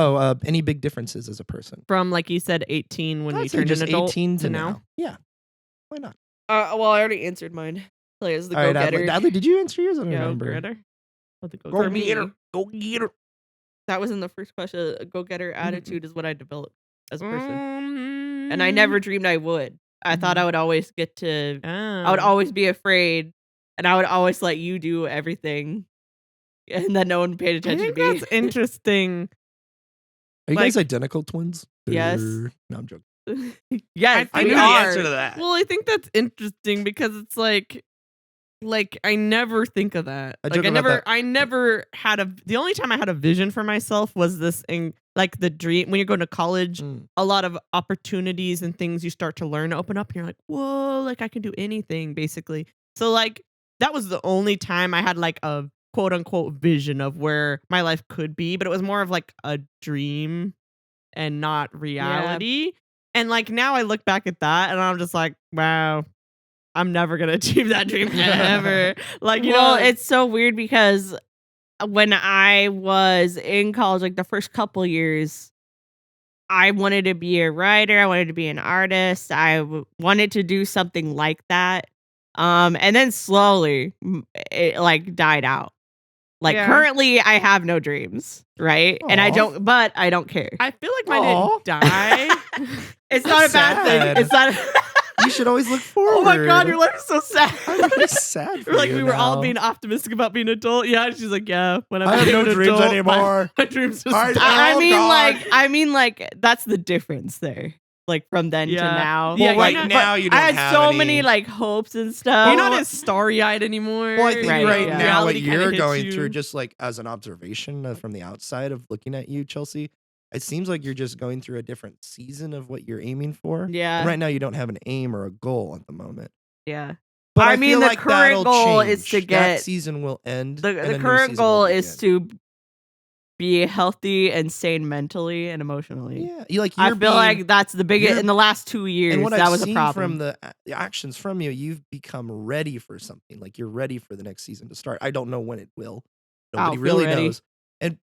any big differences as a person? From like you said, 18 when I'd you say turned just an adult 18 to now. Yeah. Why not? Well, I already answered mine. Like, as the All right, go-getter. Adley, did you answer yours? I don't Yeah, remember. go-getter. What the Go go-getter? me. get her. Go get her. That was in the first question. A go-getter attitude is what I developed as a person. And And I never dreamed I would. I thought I would always get to... I would Oh. always be afraid. And I would always let you do everything. And then no one paid I attention think to me. that's interesting. Are you Like- guys identical twins? Yes. No, I'm joking. Yes, I we knew the are. answer to that. Well, I think that's interesting because it's like I never think of that. I Like joke I about never that. I never had the only time I had a vision for myself was this in like the dream when you're going to college, Mm. a lot of opportunities and things you start to learn open up and you're like, "Whoa, like I can do anything basically." So like that was the only time I had like a quote unquote vision of where my life could be, but it was more of like a dream and not reality. And like now I look back at that and I'm just like, wow, I'm never gonna achieve that dream ever. Like, you Well, know, it's so weird because when I was in college, like the first couple years, I wanted to be a writer. I wanted to be an artist. I wanted to do something like that. And then slowly it like died out. Like Yeah. currently I have no dreams, right? And I Aw. don't, but I don't care. I feel like mine Aw. didn't die. It's not a bad Sad. thing. It's not. You should always look forward. Oh my God, your life is so sad. I'm really sad for We're like you we were all now. being optimistic about being an adult. Yeah, and she's like, yeah, when I have became no an dreams adult, anymore. My dreams just I- died. I Oh, mean, God. I mean, like that's the difference there. like from then to Yeah. now. Yeah, Well, right you're not- now you don't I had have so any. many like hopes and stuff. You're not as starry-eyed anymore. Well, I think Right, right yeah. now what Reality kinda you're hits going you. through, just like as an observation from the outside of looking at you, Chelsea, it seems like you're just going through a different season of what you're aiming for. Yeah. Right now, you don't have an aim or a goal at the moment. Yeah. But I I mean, feel the like current that'll goal is change. to That get season will end. the and a new current season will goal is begin. to be healthy and sane mentally and emotionally. Yeah, you like I you're feel being, like that's the biggest you're- in the last 2 years. and what That I've was a seen problem. from the actions from you, you've become ready for something. Like you're ready for the next season to start. I don't know when it will. I'll Nobody feel really ready. knows. And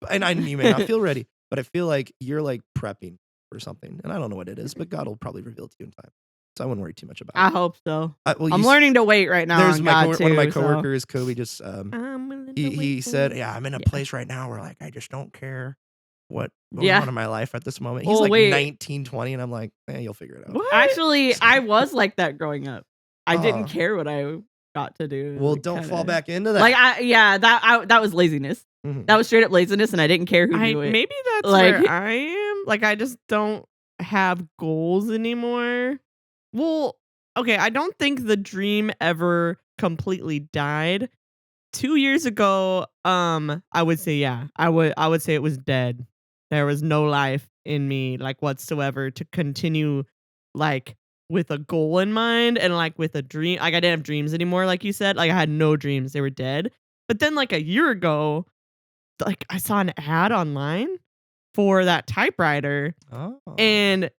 you may not feel ready, but I feel like you're like prepping for something, and I don't know what it is, but God will probably reveal it to you in time. So I wouldn't worry too much about I it. hope so. Well, I'm learning to wait right now. There's on my God one of my too, so- coworkers, Kobe, just I'm willing to he wait for said, it. "Yeah, I'm in a Yeah. place right now where like I just don't care what goes Yeah. on in my life at this moment." He's Oh, like wait. 19, 20, and I'm like, you'll figure it out. What? Actually, I was like that growing up. I didn't Oh. care what I got to do. Well, like, don't fall kinda- back into that. Like that was laziness. Mhm. That was straight up laziness, and I didn't care who knew it. Maybe that's Like- where I am. Like I just don't have goals anymore. Well, okay, I don't think the dream ever completely died. 2 years ago, I would say I would say it was dead. There was no life in me like whatsoever to continue like with a goal in mind and like with a dream. Like I didn't have dreams anymore, like you said. Like I had no dreams. They were dead. But then like a year ago, like I saw an ad online for that typewriter Oh. and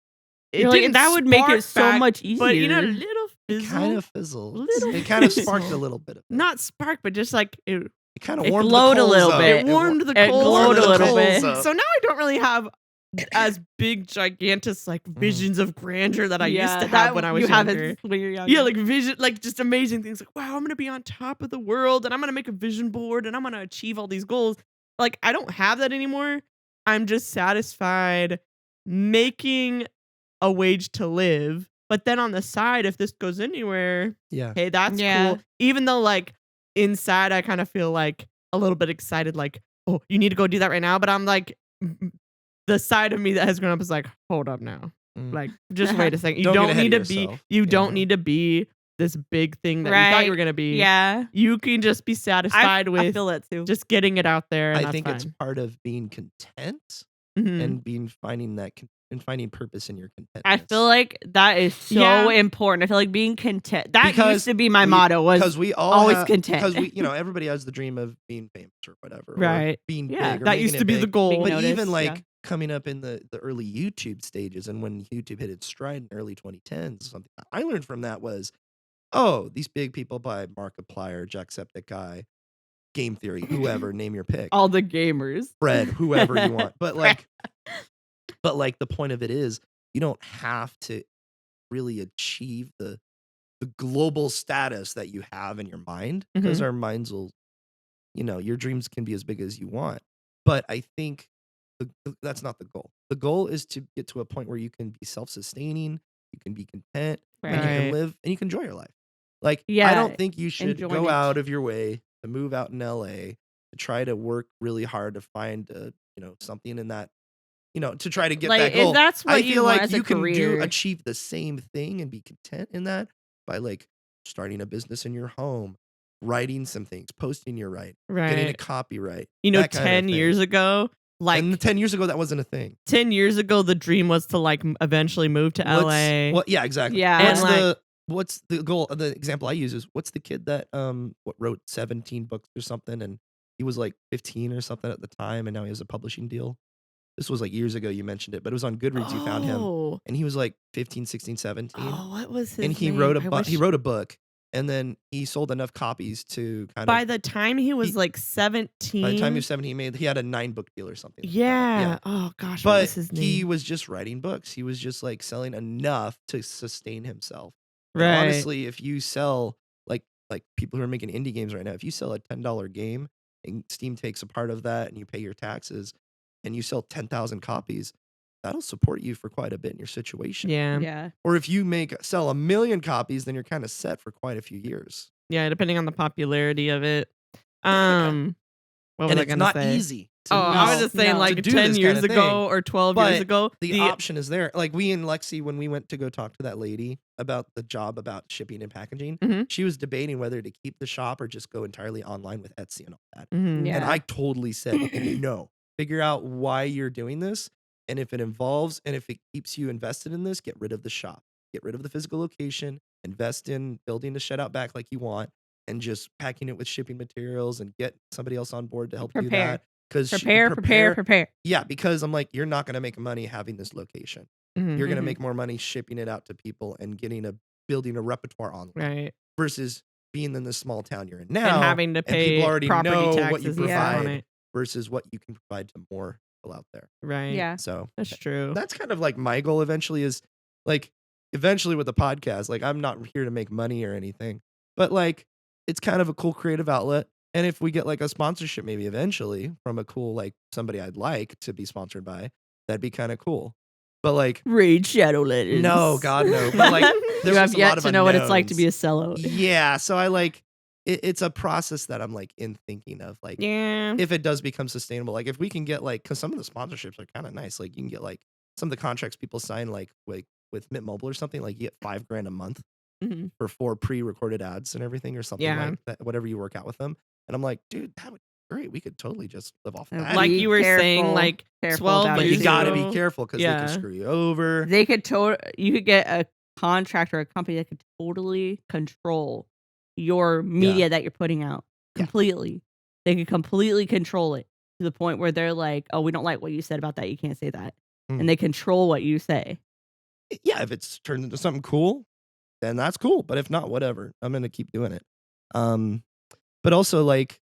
it You're like, didn't that would make it spark so back, much easier. but you know, a little It fizzle, kind of fizzled. Little It kind of fizzle. sparked a little bit of it. not spark, but just like it It kind of it warmed glowed the a coals little up. bit. It warmed the It coals glowed up. a little bit. So now I don't really have as big, gigantic like visions of grandeur that I used to have when I was you have younger. it when you're younger. Yeah, like vision, like just amazing things. Like, wow, I'm gonna be on top of the world, and I'm gonna make a vision board, and I'm gonna achieve all these goals. Like, I don't have that anymore. I'm just satisfied making a wage to live. But then on the side, if this goes anywhere, Yeah. hey, that's Yeah. cool. Even though, like, inside, I kind of feel like a little bit excited, like, oh, you need to go do that right now. But I'm like, the side of me that has grown up is like, hold up now. Mm. Like, just wait a second. You Don't get don't ahead need of to be, yourself, you you don't know? need to be this big thing that you thought you were Right. going to be. Yeah. You can just be satisfied I with feel that too. just getting it out there. And I that's think it's fine. part of being content Mhm. and finding that and finding purpose in your contentment. I feel like that is so Yeah. important. I feel like being content. That Because used to be my we- motto was because we all always have, content. because we everybody has the dream of being famous or whatever, or Right. being Yeah, big, or That making used it to be the big. goal. But noticed, even like yeah. coming up in the early YouTube stages, and when YouTube hit its stride in early 2010s, something I learned from that was, oh, these big people by Markiplier, Jacksepticeye, Game Theory, whoever, name your pick, all the gamers. Fred, whoever you want. But like the point of it is, you don't have to really achieve the global status that you have in your mind, because our minds will, your dreams can be as big as you want. But I think that's not the goal. The goal is to get to a point where you can be self-sustaining, you can be content, and you can Right. live and you can enjoy your life. Like, I Yeah, don't think you should go enjoyment. out of your way to move out in LA to try to work really hard to find something in that, to try to get Like, that if goal. that's what I you feel want like as a you can career. achieve the same thing and be content in that by like starting a business in your home, writing some things, posting your getting a Right. copyright. You know, that kind of 10 years thing. ago, like And 10 years ago, that wasn't a thing. 10 years ago, the dream was to like eventually move to LA. Yeah, exactly. Yeah. What's the goal? The example I use is, what's the kid that wrote 17 books or something, and he was like 15 or something at the time, and now he has a publishing deal. This was like years ago. You mentioned it, but it was on Goodreads. You found him, Oh. and he was like 15, 16, 17, Oh, what was his and he name? wrote I wish- he wrote a book, and then he sold enough copies to kind By of. the time he was like 17. By the time he was 17, he had a 9-book deal or something. like that. Yeah. Oh gosh, what But was his name? he was just writing books. He was just like selling enough to sustain himself. And right. honestly, if you sell like people who are making indie games right now, if you sell a $10 game and Steam takes a part of that and you pay your taxes and you sell 10,000 copies, that'll support you for quite a bit in your situation. Yeah. Yeah. Or if you sell 1 million copies, then you're kind of set for quite a few years. Yeah, depending on the popularity of it. What was And I it's gonna not say? easy I was just saying no. like To do 10 this years kinda ago thing. or 12 But years ago. the option is there. Like we and Lexi, when we went to go talk to that lady about the job about shipping and packaging, Mhm. she was debating whether to keep the shop or just go entirely online with Etsy and all that. Mhm. Yeah. And I totally said, no, figure out why you're doing this. And if it involves and if it keeps you invested in this, get rid of the shop, get rid of the physical location, invest in building the shed out back like you want, and just packing it with shipping materials and get somebody else on board to help do Prepare. that. Because Prepare. yeah, because I'm like, you're not going to make money having this location. Mhm. You're going to Mhm. make more money shipping it out to people and building a repertoire online Right. versus being in the small town you're in And now. having to and pay people already property know taxes what you and stuff on provide it. versus what you can provide to more people out there. Right. Yeah. So That's true. that's kind of like my goal eventually is like eventually with the podcast, like I'm not here to make money or anything, but like it's kind of a cool creative outlet. And if we get like a sponsorship maybe eventually from a cool like somebody I'd like to be sponsored by, that'd be kind of cool. But like Raid Shadow Legends. no, God no. But like you there's have just a yet lot of to know what it's like to unknowns. be a sellout. Yeah, so I like it's a process that I'm like in thinking of like Yeah. if it does become sustainable, like if we can get like because some of the sponsorships are kind of nice, like you can get like some of the contracts people sign like with Mint Mobile or something, like you get $5,000 a month Mhm. for 4 pre-recorded ads and everything or something Yeah. like that, whatever you work out with them. And I'm like, dude, that would be great. We could totally just live off Yeah, that. Like Be you were saying, careful. like Careful 12 about but it. you years gotta ago. be careful because they Yeah. can screw you over. They could you could get a contract or a company that could totally control your media that you're putting out Yeah. completely. They could completely control it to the point where they're like, "Oh, we don't like what you said about that. You can't say that," Mm. and they control what you say. Yeah, if it's turned into something cool, then that's cool. But if not, whatever. I'm gonna keep doing it. But also like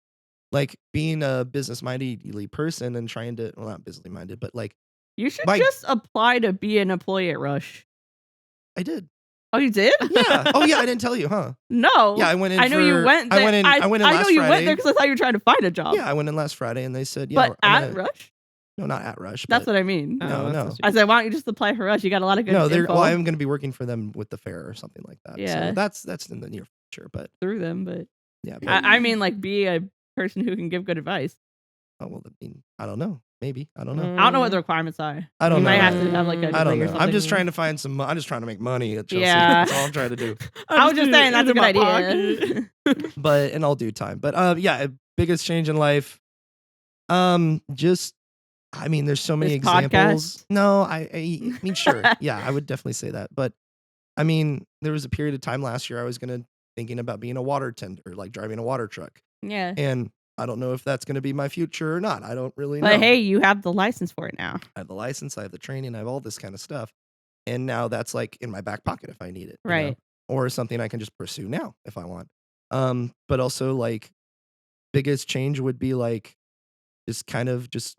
being a business minded person and trying to not business minded, but like You should My- just apply to be an employee at Rush. I did. Oh, you did? Yeah. Oh yeah, I didn't tell you, huh? No. Yeah, I went in. I know you went. I went in. I went in I know last you Friday. went there because I thought you were trying to find a job. Yeah, I went in last Friday and they said, yeah, but I'm at gonna- Rush, no, not at Rush. that's but what I mean. Oh, No, that's no. what she- I said, why don't you just apply for Rush? You got a lot of good no, info well, I'm going to be working for them with the fair or something like that. Yeah. So that's in the near future. But through them, but yeah, but, I mean, like, be a person who can give good advice. oh, well, I mean, I don't know. Maybe I don't know. I don't know what the requirements are. I don't you know. might have to have like a I don't degree or know. I'm something. just trying to find some. I'm just trying to make money at Chelsea. Yeah. That's all I'm trying to do. I was just saying that's a in good my idea. pocket. But in all due time. But yeah, biggest change in life. Just I mean, there's so many This examples. podcast? No, I mean, sure, yeah, I would definitely say that. But I mean, there was a period of time last year I was thinking about being a water tender, like driving a water truck, Yeah. and I don't know if that's gonna be my future or not. I don't really know. But hey, you have the license for it now. I have the license, I have the training, I have all this kind of stuff, and now that's like in my back pocket if I need it, you know? Right. Or something I can just pursue now if I want. But also like biggest change would be like just kind of just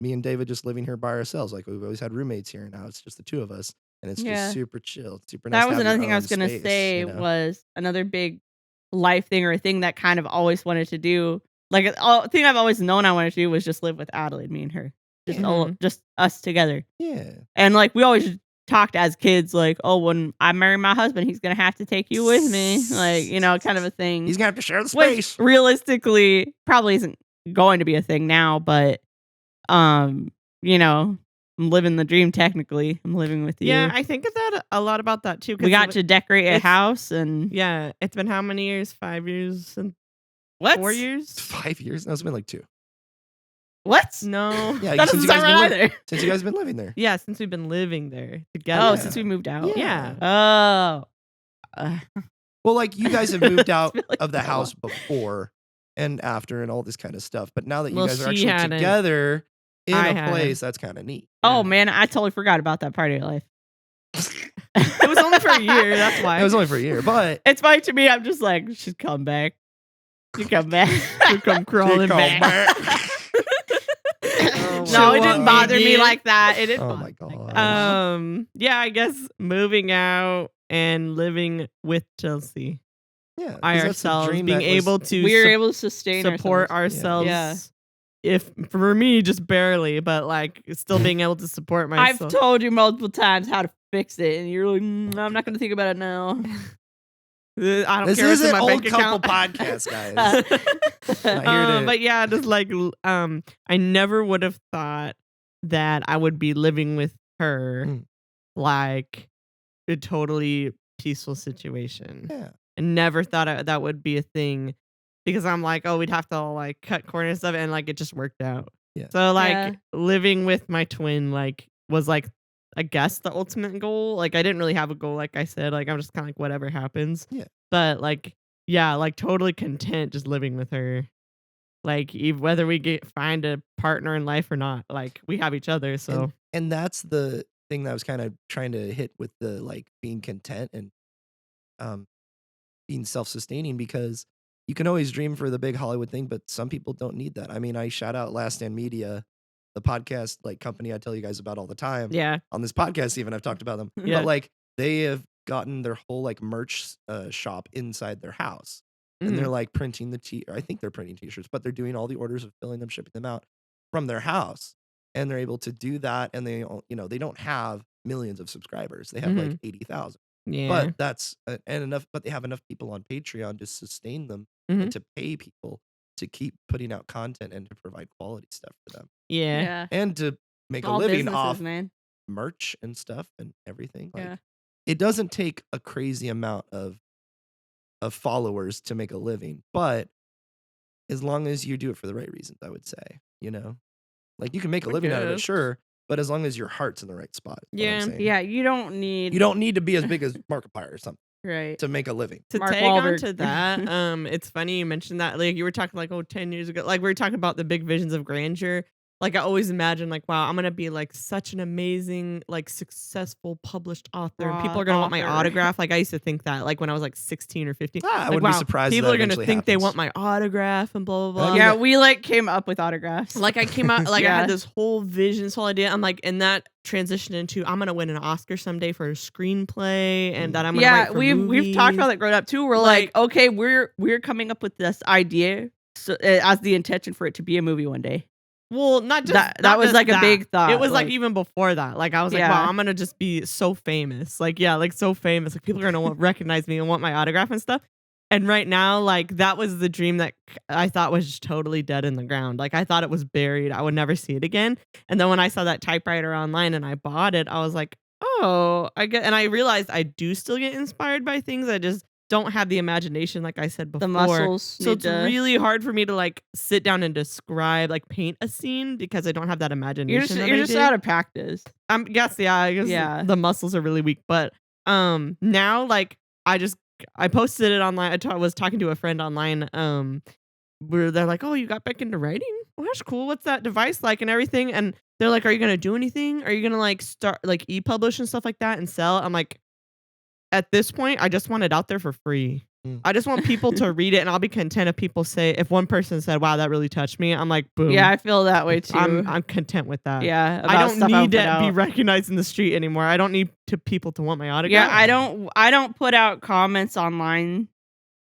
me and David just living here by ourselves. Like we've always had roommates here, and now it's just the two of us, and it's Yeah. just super chill, super nice. That to was have another your thing I own was gonna space, say you know? was another big life thing or a thing that kind of always wanted to do. Like a thing I've always known I wanted to do was just live with Adelaide, me and her, just Mhm. just us together. Yeah. And like we always talked as kids, like, oh, when I marry my husband, he's gonna have to take you with me, like, you know, kind of a thing. He's gonna have to share the Which space. realistically probably isn't going to be a thing now, but you know, I'm living the dream technically. I'm living with you. Yeah, I think of that a lot about that too. 'cause we got it- to decorate a it's- house and Yeah, it's been how many years? 5 years and what? 4 years? 5 years? No, it's been like 2. What? No. Yeah, That since doesn't you guys sound right been either. since you guys been living there. Yeah, since we've been living there together. Oh, Yeah. since we moved out. Yeah. Oh. Well, like you guys have moved out It's been, like, of the so house before and after and all this kind of stuff. But now that you Well, guys are she actually hadn't. together in I a hadn't. place, that's kind of neat. Oh man, I totally forgot about that part of your life. It was only for a year. That's why. It was only for a year, but It's funny to me. I'm just like, she's come back. She come back. You come crawling Come back. Oh No, my it didn't God. bother me like that. It didn't. Oh bother my me like God. that. Yeah, I guess moving out and living with Chelsea Yeah, 'cause by that's the ourselves, dream being that was- able to We were able to sustain support ourselves. ourselves. Yeah. If for me, just barely, but like still being able to support I've myself. told you multiple times how to fix it, and you're like, I'm not going to think about it now. I don't This care what's in isn't my old bank couple account. podcast, guys. Not here to- But yeah, just like I never would have thought that I would be living with her Mm. like a totally peaceful situation. Yeah. I never thought that would be a thing because I'm like, oh, we'd have to like cut corners and stuff, and like it just worked out. Yeah. So like Yeah. living with my twin like was like I guess the ultimate goal. Like I didn't really have a goal, like I said. Like I'm just kind of like whatever happens. Yeah. But like yeah, like totally content just living with her. Like whether we find a partner in life or not, like we have each other. So And that's the thing that I was kind of trying to hit with the like being content and being self-sustaining, because you can always dream for the big Hollywood thing, but some people don't need that. I mean, I shout out Last Stand Media, the podcast like company I tell you guys about all the time. yeah, On this podcast, even I've talked about them. Yeah. But like they have gotten their whole like merch shop inside their house. And they're like printing I think they're printing t-shirts, but they're doing all the orders of filling them, shipping them out from their house. And they're able to do that. And they, they don't have millions of subscribers. They have like 80,000. yeah. But that's and enough. But they have enough people on Patreon to sustain them Mhm. and to pay people to keep putting out content and to provide quality stuff for them yeah. Yeah. and to make All a living businesses, off man. merch and stuff and everything. Like, Yeah. it doesn't take a crazy amount of followers to make a living, but as long as you do it for the right reasons, I would say, like you can make a I living out of it, guess. sure, but as long as your heart's in the right spot. is what I'm Yeah. saying. Yeah, you don't need You don't need to be as big as Markiplier or something right. to make a living. To Mark tag Wahlberg. on to that, it's funny you mentioned that. Like you were talking like 10 years ago, like we were talking about the big visions of grandeur. Like I always imagine like, wow, I'm gonna be like such an amazing, like successful published author, and people are gonna want my Author. autograph. Like I used to think that, like when I was like 16 or 15. I Like, wouldn't be wow, surprised if people that are gonna eventually think they happens. want my autograph and blah blah blah. Yeah, we like came up with autographs. Like I came out, like I Yeah. had this whole vision, this whole idea. I'm like, and that transitioned into I'm gonna win an Oscar someday for a screenplay, and that I'm gonna yeah, write for we've talked movies. about that growing up too. We're like, okay, we're coming up with this idea as the intention for it to be a movie one day. Well, not just That not was just like a that. big thought. It was like even before that. Like I was like, Yeah. wow, I'm gonna just be so famous. Like yeah, like so famous. Like people are gonna recognize me and want my autograph and stuff. And right now, like that was the dream that I thought was just totally dead in the ground. Like I thought it was buried. I would never see it again. And then when I saw that typewriter online and I bought it, I was like, oh, I get. And I realized I do still get inspired by things. I just don't have the imagination, like I said before. the muscles. So it's really hard for me to like sit down and describe, like paint a scene because I don't have that imagination. you're just out of practice. I guess Yeah. the muscles are really weak. But now like I posted it online. I was talking to a friend online. Where they're like, oh, you got back into writing? Well, that's cool. What's that device like and everything? And they're like, are you gonna do anything? Are you gonna like start like e-publish and stuff like that and sell? I'm like, at this point, I just want it out there for free. I just want people to read it, and I'll be content if people say, if one person said, wow, that really touched me, I'm like, boom. Yeah, I feel that way too. I'm content with that. yeah, I about don't stuff need put to out. be recognized in the street anymore. I don't need people to want my autograph. Yeah, I don't put out comments online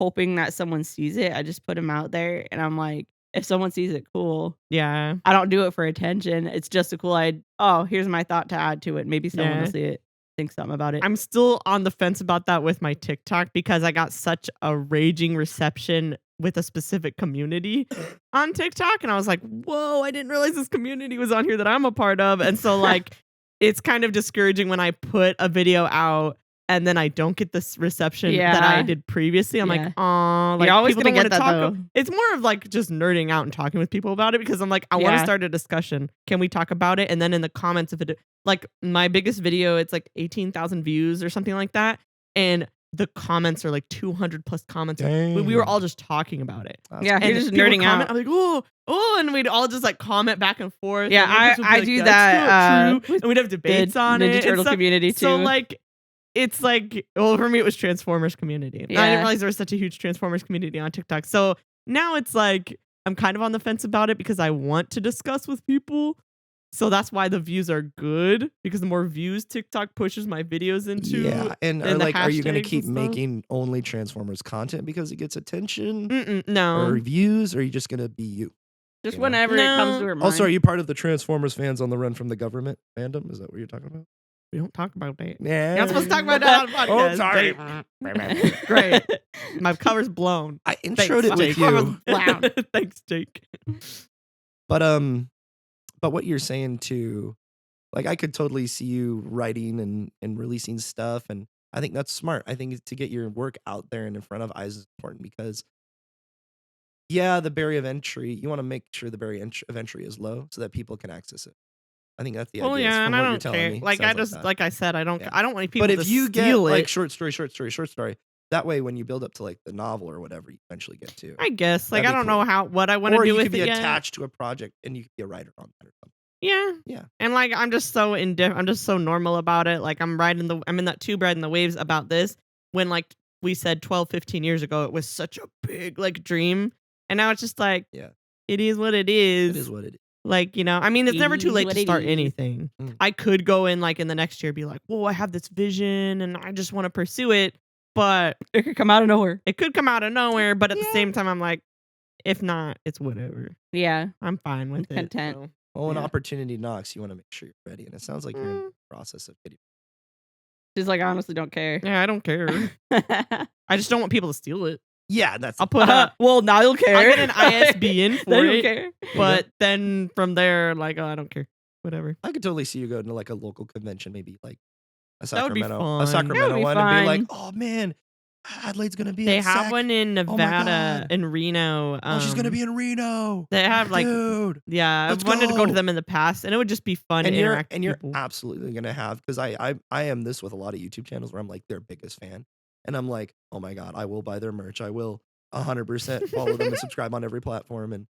hoping that someone sees it. I just put them out there, and I'm like, if someone sees it, cool. Yeah. I don't do it for attention. It's just a cool oh, here's my thought to add to it. Maybe someone Yeah. will see it, think something about it. I'm still on the fence about that with my TikTok because I got such a raging reception with a specific community on TikTok. And I was like, whoa, I didn't realize this community was on here that I'm a part of. And so like, it's kind of discouraging when I put a video out and then I don't get this reception that I Yeah. did previously. I'm Yeah. like, oh, like You're always people gonna don't get wanna that, talk. though. It's more of like just nerding out and talking with people about it because I'm like, I want to Yeah. start a discussion. Can we talk about it? And then in the comments of it, like my biggest video, it's like 18,000 views or something like that. And the comments are like 200 plus comments. We were all just talking about it. Yeah, And you're just people nerding comment, out. I'm like, oh, and we'd all just like comment back and forth. Yeah, and one person would be I like, do "That's that, not true," with and we'd have debates on Ninja it. and Turtle stuff. community So too. like, it's like, well, for me, it was Transformers community. I Yeah. didn't realize there was such a huge Transformers community on TikTok. So now it's like, I'm kind of on the fence about it because I want to discuss with people. So that's why the views are good because the more views TikTok pushes my videos into. Yeah, and and the are you going to hashtags keep and stuff. making only Transformers content because it gets attention No. or views, or are you just going to be you? just you know. whenever it comes to her mind. Also, are you part of the Transformers fans on the run from the government fandom? Is that what you're talking about? We don't talk about that. Yeah. You're not supposed to talk about that on podcast. Oh, sorry. Jake. Great. My cover's blown. I introed it Thanks, with Jake. you. Thanks, Jake. But what you're saying too, like I could totally see you writing and releasing stuff, and I think that's smart. I think to get your work out there and in front of eyes is important because, yeah, the barrier of entry. You want to make sure the barrier of entry is low so that people can access it. I think that's the idea. Well, yeah, and from I what you're don't telling care. me. Like I Sounds just, that. like I said, I don't. Yeah. I don't want people But to if you get steal like it. short story, that way when you build up to like the novel or whatever, you eventually get to. I guess. Like That'd I be don't cool. know what I want to Or do you with could be it yet. attached to a project and you could be a writer on that or something. Yeah. Yeah. And like I'm just so I'm just so normal about it. Like I'm in that tube riding the waves about this when like we said 12, 15 years ago it was such a big like dream. And now it's just like it is what it is. It is what it is. Like, I mean, it's never too late What to it start is. anything. Mm. I could go in like in the next year be like, whoa, I have this vision and I just want to pursue it. But It could come out of nowhere. it could come out of nowhere. But at the Yeah. same time, I'm like, if not, it's whatever. Yeah. I'm fine with it. Content. so. Well, when Yeah. opportunity knocks, you want to make sure you're ready. And it sounds like you're in the process of getting. She's like, I honestly don't care. Yeah, I don't care. I just don't want people to steal it. Yeah, that's I'll put a, well, now you'll care. I'll get an ISBN for Then you'll it. care. But then from there, like, oh, I don't care. Whatever. I could totally see you go to like a local convention, maybe like a That would be Sacramento, fun. a That Sacramento would be one, and be like, fun. oh man, Adelaide's gonna be. They at have Sac. one in Oh my Nevada, God. in Reno. Oh, she's gonna be in Reno. They have like, Dude. yeah, let's I've wanted to go to go. them in the past, and it would just be fun And to you're interact with you're people. absolutely gonna have because I am this with a lot of YouTube channels where I'm like their biggest fan, and I'm like, oh my God, I will buy their merch. I will 100% follow them and subscribe on every platform and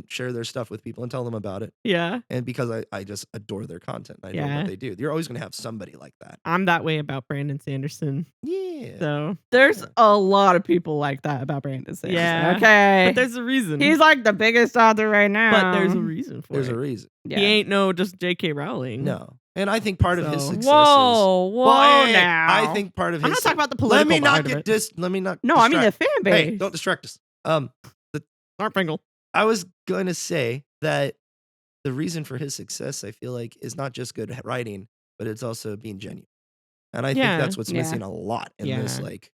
share their stuff with people and tell them about it. Yeah, And because I just adore their content, I know Yeah. what they do. You're always gonna have somebody like that. I'm that way about Brandon Sanderson. Yeah. So, There's a lot of people like that about Brandon Sanderson. Yeah. Okay. but there's a reason. He's like the biggest author right now. but there's a reason for There's it. a reason. Yeah. He ain't no just J.K. Rowling. No. And I think part of his So- success Whoa, is. whoa, Well, now. I think part of his. I'm not talking about the Let political me not behind get it. let me not. No, I mean the distract- fan base. Hey, don't distract us. Snarp Fangle. I was going to say that the reason for his success, I feel like, is not just good writing, but it's also being genuine. And I think Yeah. that's what's Yeah. missing a lot in this Yeah. like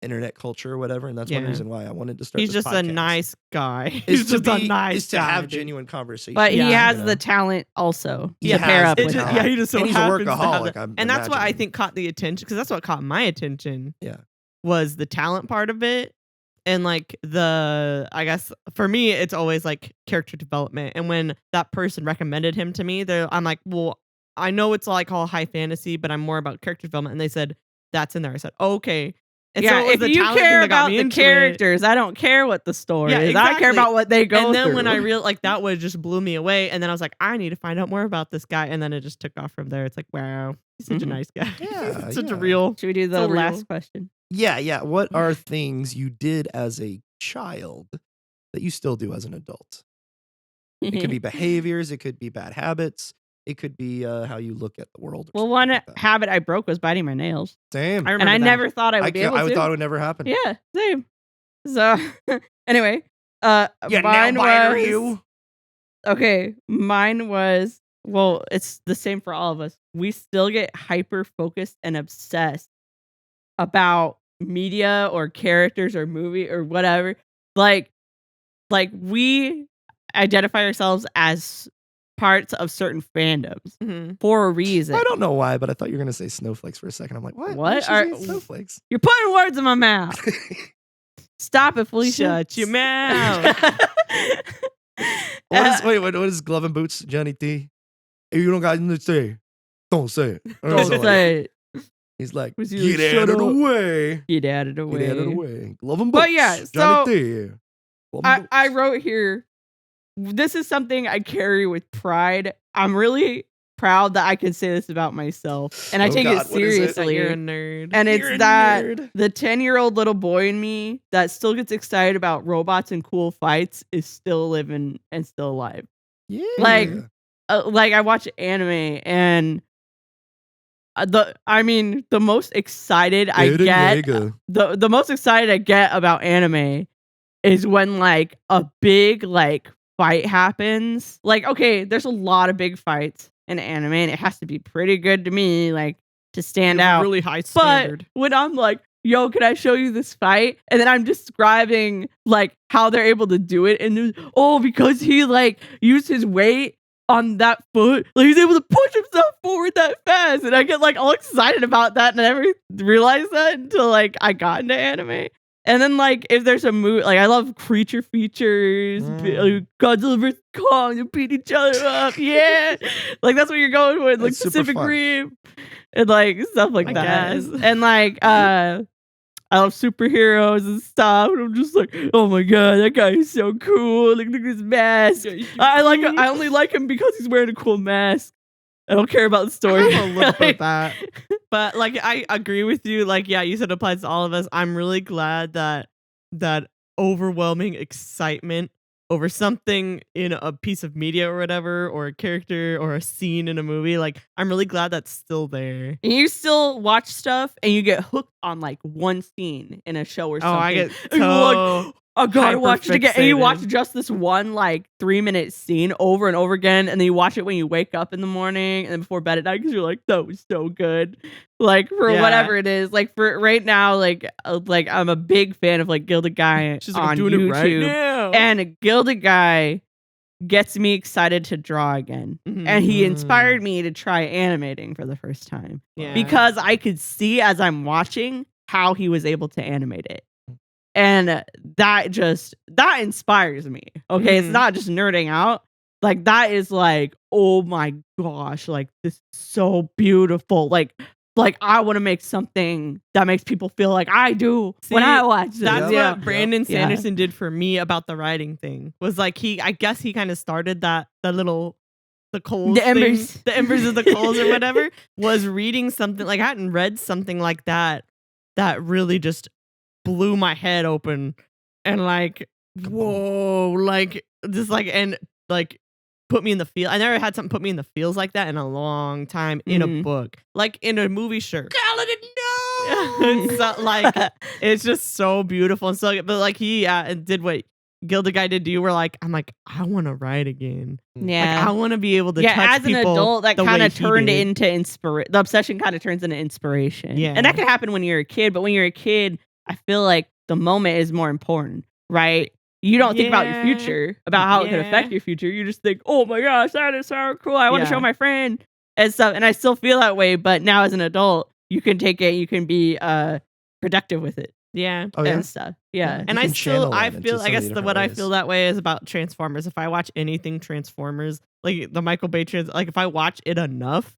internet culture or whatever. And that's one Yeah. reason why I wanted to start. He's this just a podcast, nice guy. is He's to just a be- nice is to guy, have dude. genuine conversation. But he Yeah. has you the know? talent also He to pair has up the with talent. that. Yeah, he just so And he's a happens to have workaholic, that. I'm And that's what I imagining. think caught the attention, because that's what caught my attention. Yeah. Was the talent part of it, and like I guess for me, it's always like character development. And when that person recommended him to me, I'm like, well, I know it's like all high fantasy, but I'm more about character development. And they said that's in there. I said, okay. And Yeah, so it was if the you talent care thing that got about me the into it. characters, I don't care what the story Yeah, is. I care exactly. about what they go And then through. when I realized, like, that would just blew me away. And then I was like, I need to find out more about this guy. And then it just took off from there. It's like, wow, he's such a Mhm. nice guy. Yeah, He's such yeah. a real. Should we do the So last real. question? Yeah. What are things you did as a child that you still do as an adult? It could be behaviors. It could be bad habits. It could be how you look at the world. or Well, something one like that. habit I broke was biting my nails, Same. I and remember I that. never thought I would I be able to. thought it would never happen. Yeah, same. So anyway, Yeah, mine nail biter, was you. okay. Mine was it's the same for all of us. We still get hyper focused and obsessed about media or characters or movie or whatever. Like we identify ourselves as parts of certain fandoms Mhm. for a reason. I don't know why, but I thought you were gonna say snowflakes for a second. I'm like, what? Why What is she are- saying snowflakes? You're putting words in my mouth. Stop it, Felicia. Shut your mouth. What is glove and boots, Johnny T? If you don't got nothing to say, don't say it. Or Don't something like say it. that. He's like, Was you get shut out of the up? way. Get out of the way. Get out of the way. Glove and boots. But yeah, Johnny so T. Glove and I boots. wrote here, this is something I carry with pride. I'm really proud that I can say this about myself. And I Oh take God, it what is it? That seriously. you're a nerd. And You're a it's that nerd. the 10-year-old little boy in me that still gets excited about robots and cool fights is still living and still alive. Yeah. like, I watch anime and the most excited I Eren get Yeager. the most excited I get about anime is when like a big like fight happens. Like, okay, there's a lot of big fights in anime, and it has to be pretty good to me, like to stand You have a out. really high But standard. when I'm like, yo, can I show you this fight? And then I'm describing like how they're able to do it. And because he like used his weight on that foot, like he's able to push himself forward that fast. And I get like all excited about that. And I never realized that until like I got into anime. And then like if there's a movie, like I love creature features, Godzilla vs. Kong, and beat each other up. Yeah. Like that's what you're going with, like That's super Pacific fun. Rim and like stuff like I that. guess. And like I love superheroes and stuff. And I'm just like, oh my god, that guy is so cool. Look at his mask. I only like him because he's wearing a cool mask. I don't care about the story. I have a little bit of that. But like I agree with you. Like, yeah, you said it applies to all of us. I'm really glad that overwhelming excitement over something in a piece of media or whatever, or a character or a scene in a movie, like I'm really glad that's still there. And you still watch stuff and you get hooked on like one scene in a show or something. I get And you're like, so I gotta watch it again. And you watch hyper-fixated. just this one like 3-minute scene over and over again, and then you watch it when you wake up in the morning and then before bed at night because you're like, that was so good. Like for Yeah. whatever it is. Like for right now, like I'm a big fan of like Gilded Guy She's like, on I'm doing YouTube. it right now. And Gilded Guy gets me excited to draw again. And he inspired me to try animating for the first time. Yeah. Because I could see as I'm watching how he was able to animate it. And that inspires me. Okay. It's Mhm. not just nerding out. Like that is like, oh my gosh, like this is so beautiful. Like I want to make something that makes people feel like I do when See, I watch this. That's Yeah. what Brandon Yeah. Sanderson did for me about the writing thing. Was like I guess he kind of started the coals The thing, embers. the embers of the coals or whatever, was reading something like I hadn't read something like that really just blew my head open and like whoa, like just like and like put me in the feel. I never had something put me in the feels like that in a long time in a book. Like in a movie, sure. It's so, like it's just so beautiful and so good. But like he did what Gilded Guy did to you. Where like I'm like I want to write again. Yeah. Like I want to be able to touch as an people adult, that the kind way of he turned did. into inspiration. The obsession kind of turns into inspiration. Yeah. And that can happen when you're a kid, but when you're a kid, I feel like the moment is more important, right? You don't think about your Yeah. future, about how it can affect Yeah. your future. You just think, oh my gosh, that is so cool. I want to Yeah. show my friend and stuff. And I still feel that way, but now as an adult, you can take it, you can be productive with it Yeah. Oh yeah. and stuff. Yeah. And You I can still, channel I it into feel, so I many guess different what I ways. feel that way is about Transformers. If I watch anything Transformers, like the Michael Bay like if I watch it enough,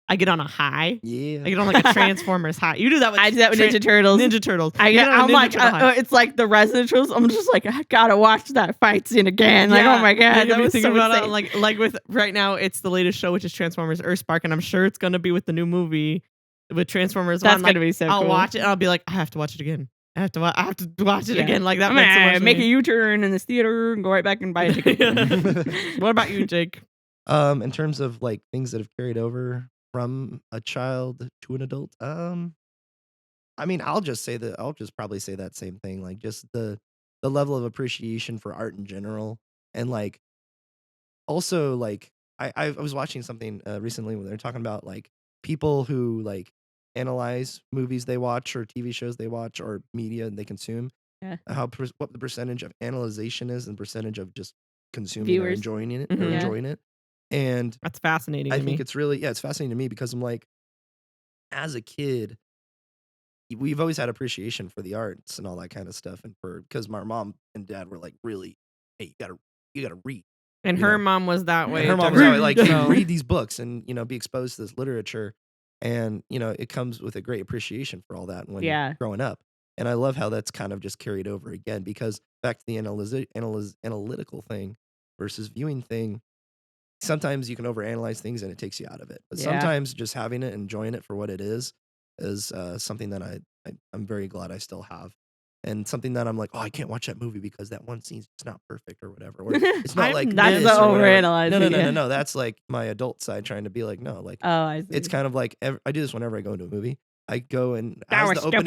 I get on a high. Yeah. I get on like a Transformers high. You do that with I do that with Ninja Turtles. Ninja Turtles. I You get, get on a I'm Ninja like, Turtle high. it's like the Resident Turtles. I'm just like, I gotta watch that fight scene again. Like, Yeah, oh my god, you that be was thinking so about insane. it. Like with right now, it's the latest show, which is Transformers Earthspark, and I'm sure it's gonna be with the new movie with Transformers. That's on. Like, gonna be so I'll cool. watch it, and I'll be like, I have to watch it again. I have to watch it Yeah. again. Like that I'm makes so gonna much make a sense. U-turn in this theater and go right back and buy a ticket. What about you, Jake? In terms of like things that have carried over from a child to an adult, I mean, I'll just probably say that same thing. Like just the level of appreciation for art in general, and like also like I was watching something recently where they're talking about like people who like analyze movies they watch or TV shows they watch or media they consume. Yeah. What the percentage of analyzation is and percentage of just consuming or Viewers. enjoying it Mhm. or Yeah. enjoying it. And That's fascinating I to think me. it's really it's fascinating to me because I'm like, as a kid, we've always had appreciation for the arts and all that kind of stuff, and because my mom and dad were like, really, hey, you gotta read. And you her know. mom was that way. Her mom too. was always like, hey, So- read these books and be exposed to this literature, and it comes with a great appreciation for all that when Yeah. growing up. And I love how that's kind of just carried over again, because back to the analytical thing versus viewing thing. Sometimes you can overanalyze things and it takes you out of it. But Yeah. sometimes just having it, enjoying it for what it is something that I'm very glad I still have. And something that I'm like, oh, I can't watch that movie because that one scene's just not perfect or whatever. Or it's not I'm like That's this the or whatever. overanalyzing. No. yeah. That's like my adult side trying to be like, no, like Oh, I see. it's kind of like I do this whenever I go into a movie. I go and That as was the stupid.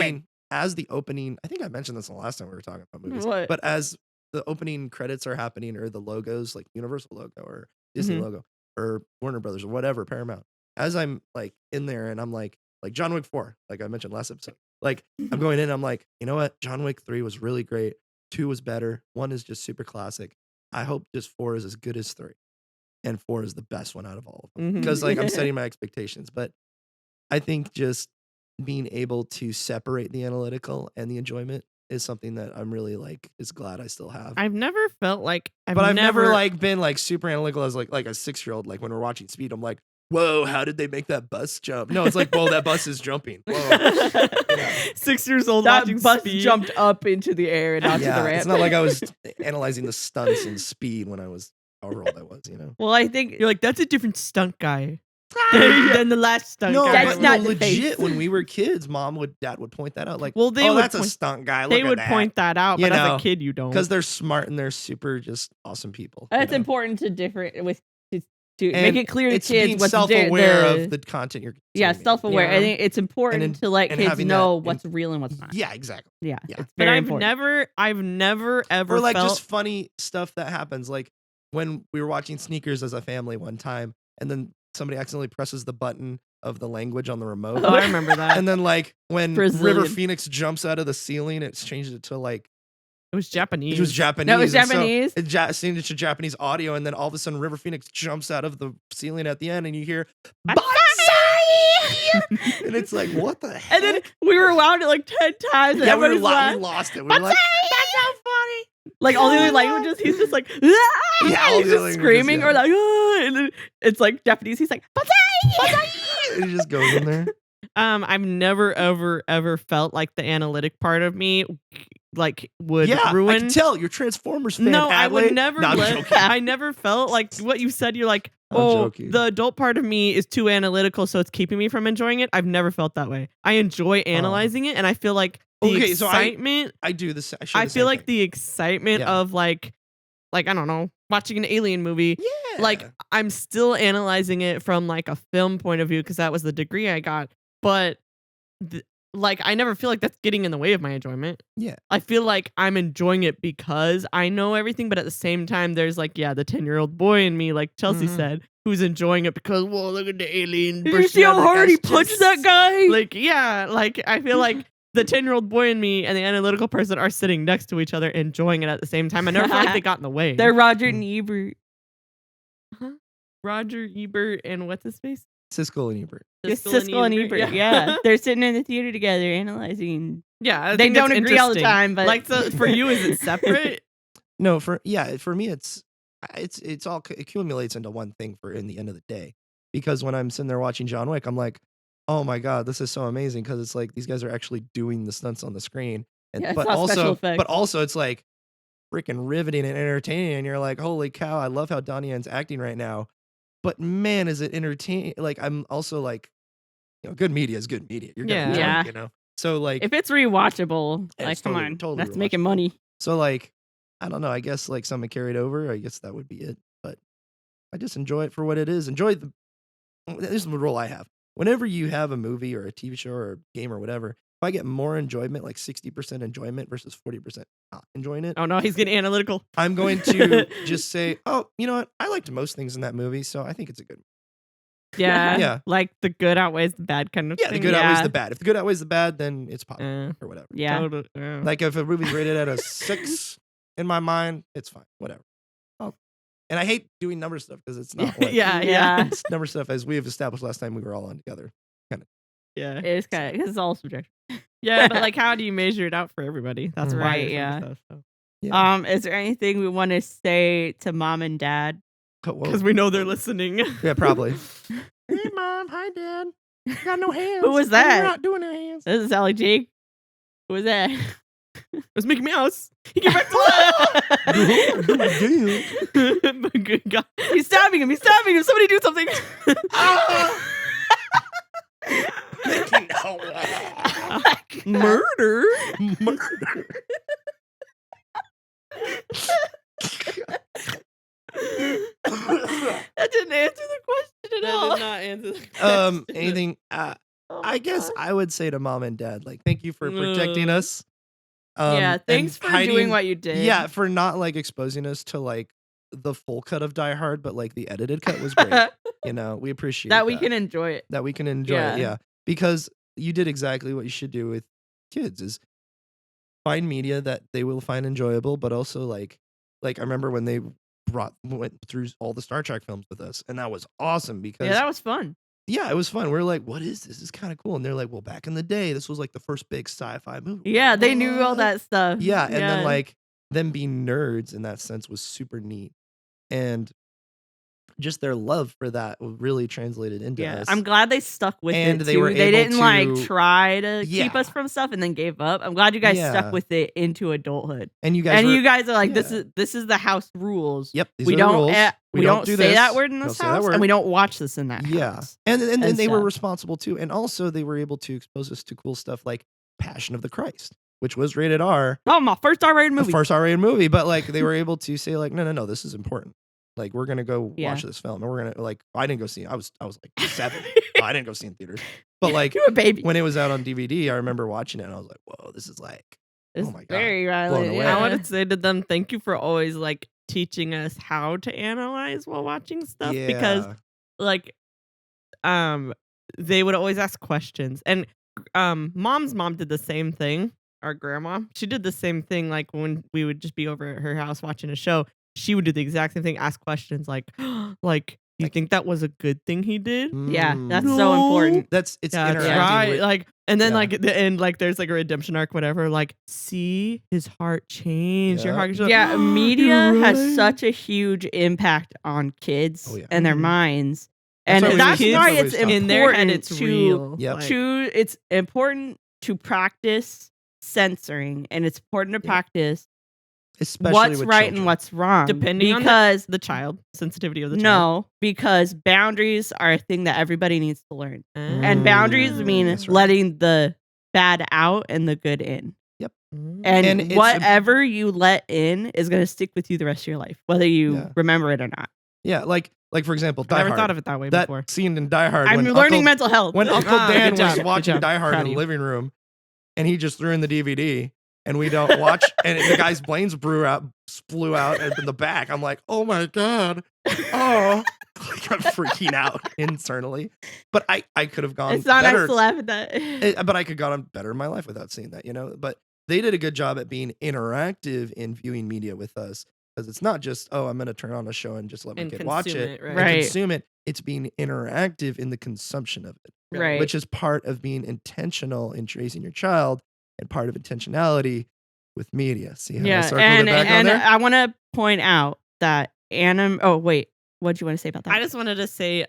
opening, I think I mentioned this the last time we were talking about movies. What? But as the opening credits are happening or the logos, like Universal logo or Disney Mhm. logo, or Warner Brothers or whatever, Paramount. As I'm like in there and I'm like John Wick 4, like I mentioned last episode. Like I'm going in, I'm like, you know what? John Wick 3 was really great. 2 was better. 1 is just super classic. I hope just 4 is as good as 3. And 4 is the best one out of all of them. Because like I'm setting my expectations. But I think just being able to separate the analytical and the enjoyment is something that I'm really like is glad I still have. I've never felt like But I've never like been like super analytical as like a 6-year-old. Like when we're watching Speed, I'm like, whoa, how did they make that bus jump? No, it's like, whoa, that bus is jumping. Whoa. 6 years old That watching bus Speed. jumped up into the air and onto the ramp. It's not like I was analyzing the stunts in Speed when I was however old I was, you know. Well, I think You're like, that's a different stunt guy than the last stunt No, guy. That's but not no, the face. legit. When we were kids, Dad would point that out. Like, Well, they oh, would that's a point- stunt guy. They would point that out, You but as know, a kid, you don't. because they're smart and they're super just awesome people. it's you know? important to different with to And make it clear to it's kids being what's self-aware the of the content you're yeah, consuming. self-aware. I Yeah. think it's important in- to let and kids having know that what's real and what's not. Yeah, exactly. Yeah, Yeah. it's but very I've important. never ever Or like felt just funny stuff that happens. Like when we were watching Sneakers as a family one time, and then somebody accidentally presses the button of the language on the remote. Oh, I remember that. And then like when Brazilian. River Phoenix jumps out of the ceiling, it's changed it to like It was Japanese. it was Japanese. No, it was and so Japanese. it changed it to Japanese audio, and then all of a sudden River Phoenix jumps out of the ceiling at the end, and you hear Bonsai! And it's like, what the heck? And then we rewound it like 10 times. And yeah, we everybody's laughing. lost it. We were like, that's so funny. Like all the other languages, he's just like, Yeah, all he's the other just languages, screaming yeah. or like, and then it's like Japanese. He's like, And it just goes in there. I've never ever felt like the analytic part of me like would Yeah, I ruin. can tell you're Transformers fan. No, I would Adelaide. never. No, I'm let- joking. I never felt like what you said. You're like, I'm oh, joking. the adult part of me is too analytical, so it's keeping me from enjoying it. I've never felt that way. I enjoy analyzing it, and I feel like the Okay, so excitement. I do this. I feel like the excitement Yeah. of like I don't know, watching an alien movie. yeah, Like I'm still analyzing it from like a film point of view because that was the degree I got. But like I never feel like that's getting in the way of my enjoyment. Yeah. I feel like I'm enjoying it because I know everything, but at the same time, there's like the 10-year-old boy in me, like Chelsea Mhm. said, who's enjoying it because whoa, look at the alien. did you see how hard he punched that guy? Like like I feel like the 10-year-old boy in me and the analytical person are sitting next to each other, enjoying it at the same time. I never feel like they got in the way. They're Roger and Ebert. Roger Ebert and what's his face? Siskel and Ebert. Siskel and Ebert. Yeah. They're sitting in the theater together analyzing. Yeah, I They think don't that's agree all the interesting. time, but Like, so for you, is it separate? No, for me, it's all accumulates into one thing for in the end of the day. Because when I'm sitting there watching John Wick, I'm like, oh my god, this is so amazing because it's like these guys are actually doing the stunts on the screen, and Yeah, it's but not special also effects. it's like freaking riveting and entertaining, and you're like, holy cow, I love how Donnie Yen's acting right now. But man, is it entertaining? Like I'm also like, good media is good media. You're gonna Yeah. enjoy it, So like if it's rewatchable, Yeah, like it's come totally- on, totally that's making rewatchable. money. So like, I don't know. I guess like something carried over. I guess that would be it. But I just enjoy it for what it is. This is the rule I have. Whenever you have a movie or a TV show or a game or whatever, if I get more enjoyment, like 60% enjoyment versus 40% not enjoying it, Oh no, he's getting analytical. I'm going to just say, oh, you know what? I liked most things in that movie, so I think it's a good movie. Yeah, Yeah. Like the good outweighs the bad kind of Yeah, thing. the good outweighs Yeah. the bad. If the good outweighs the bad, then it's popular Uh, or whatever. Yeah. totally, yeah. Like if a movie's rated at a 6 in my mind, it's fine. Whatever. Oh. And I hate doing number stuff because it's not what yeah, Yeah. it's number stuff, as we have established last time we were all on together. yeah. It's kind of it's all subjective. Yeah, but like, how do you measure it out for everybody? That's why Right, there's yeah. other stuff, Yeah. Is there anything we want to say to mom and dad? because we know they're listening. Yeah, probably. Hey, Mom. Hi, Dad. Got no hands. Who was that? We're not doing no hands. This is Sally Jake. Who was that? It was Mickey Mouse. He came back to life. He's stabbing him. He's stabbing him. Somebody do something. Murder. Murder. That didn't answer the question at all. That did not answer the question. Anything? Oh I my guess God. I would say to Mom and Dad, like, thank you for protecting us. Yeah, and thanks for doing what you did. Yeah, for not like exposing us to like the full cut of Die Hard, but like the edited cut was great. You know, we appreciate that we can enjoy it. that we can enjoy it. Yeah, because you did exactly what you should do with kids: is find media that they will find enjoyable, but also like I remember when they went through all the Star Trek films with us, and that was awesome because Yeah, that was fun. yeah, it was fun. We're like, what is this? It's kind of cool. And they're like, well, back in the day, this was like the first big sci-fi movie. Yeah, they knew all What? that stuff. Yeah, and then like them being nerds in that sense was super neat, and just their love for that really translated into us. I'm glad they stuck with And it they too. were They able didn't like to- try to keep Yeah. us from stuff and then gave up. I'm glad you guys Yeah. stuck with it into adulthood. and you guys, And were, you guys are like, yeah. this is the house rules. yep, these we are the don't rules. we don't do say this. that word in Don't this say that house, word. and we don't watch this in that Yeah, house. and they were stuff. responsible too, and also they were able to expose us to cool stuff like Passion of the Christ, which was rated R, Oh, my first R-rated the movie. first R-rated movie, but like they were able to say like, no, this is important. Like we're gonna go Yeah. watch this film, and we're gonna like. I didn't go see it. I was like 7. I didn't go see it in theaters, but like You're a baby. when it was out on DVD, I remember watching it, and I was like, whoa, this is like, It's oh my God. very Blown violent. away. Yeah. I want to say to them, thank you for always like teaching us how to analyze while watching stuff because Yeah. like they would always ask questions and mom's mom did the same thing. Our grandma, she did the same thing. Like when we would just be over at her house watching a show, she would do the exact same thing, ask questions like you think that was a good thing he did? Yeah, that's Mm. so important. It's Yeah, that's interacting right. with- Like, and then Yeah. like at the end, like there's like a redemption arc, whatever. Like, see his heart change. Your Yeah. heart. Change. Yeah, media You're has right. such a huge impact on kids Oh, yeah. and their Mhm. minds. That's And why we that's always- why that's it's why we always in their head, important it's to real. Yep. Like, it's important to practice censoring, and it's important to Yeah. practice especially what's with right children. and what's wrong. Depending on because the child sensitivity of the child. no, because boundaries are a thing that everybody needs to learn. And Mm, boundaries mean that's right. letting the bad out and the good in. Mm. And, And it's whatever you let in is going to stick with you the rest of your life, whether you Yeah. remember it or not. Yeah, like for example, I Die never Hard. thought of it that way that before. scene in Die Hard I'm when learning Uncle, mental health. when Uncle Ah, Dan good job, was good watching job. Die Hard Proud in of the you. living room, and he just threw in the DVD, and we don't watch, and the guy's brains flew out in the back. I'm like, oh my God, oh, like I'm freaking out internally. But I could have gone It's not better. nice to laugh at that. But I could have gone better in my life without seeing that, you know. But they did a good job at being interactive in viewing media with us, because it's not just, oh, I'm going to turn on a show and just let my And kid watch consume it, it, right. and Right. consume it. It's being interactive in the consumption of it, Right. which is part of being intentional in raising your child, and part of intentionality with media. See how I Yeah, circled and it back on and there? I want to point out that Oh wait, what do you want to say about that? I just wanted to say,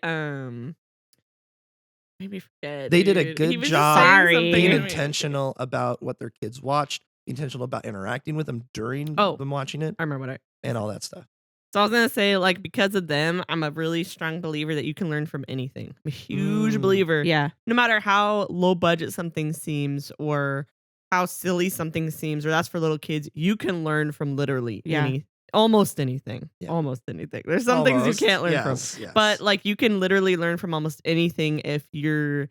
maybe forget. They did a dude. good He was just job saying Sorry. something being and- intentional about what their kids watched, intentional about interacting with them during Oh. them watching it, I remember what I. and all that stuff. So I was gonna say, like, because of them, I'm a really strong believer that you can learn from anything. I'm a huge Mm. believer. Yeah, No matter how low budget something seems, or how silly something seems, or that's for little kids, you can learn from literally Yeah. almost anything. Yeah. Almost anything. There's some things Almost, you can't learn from. yes, yes. But like you can literally learn from almost anything if you're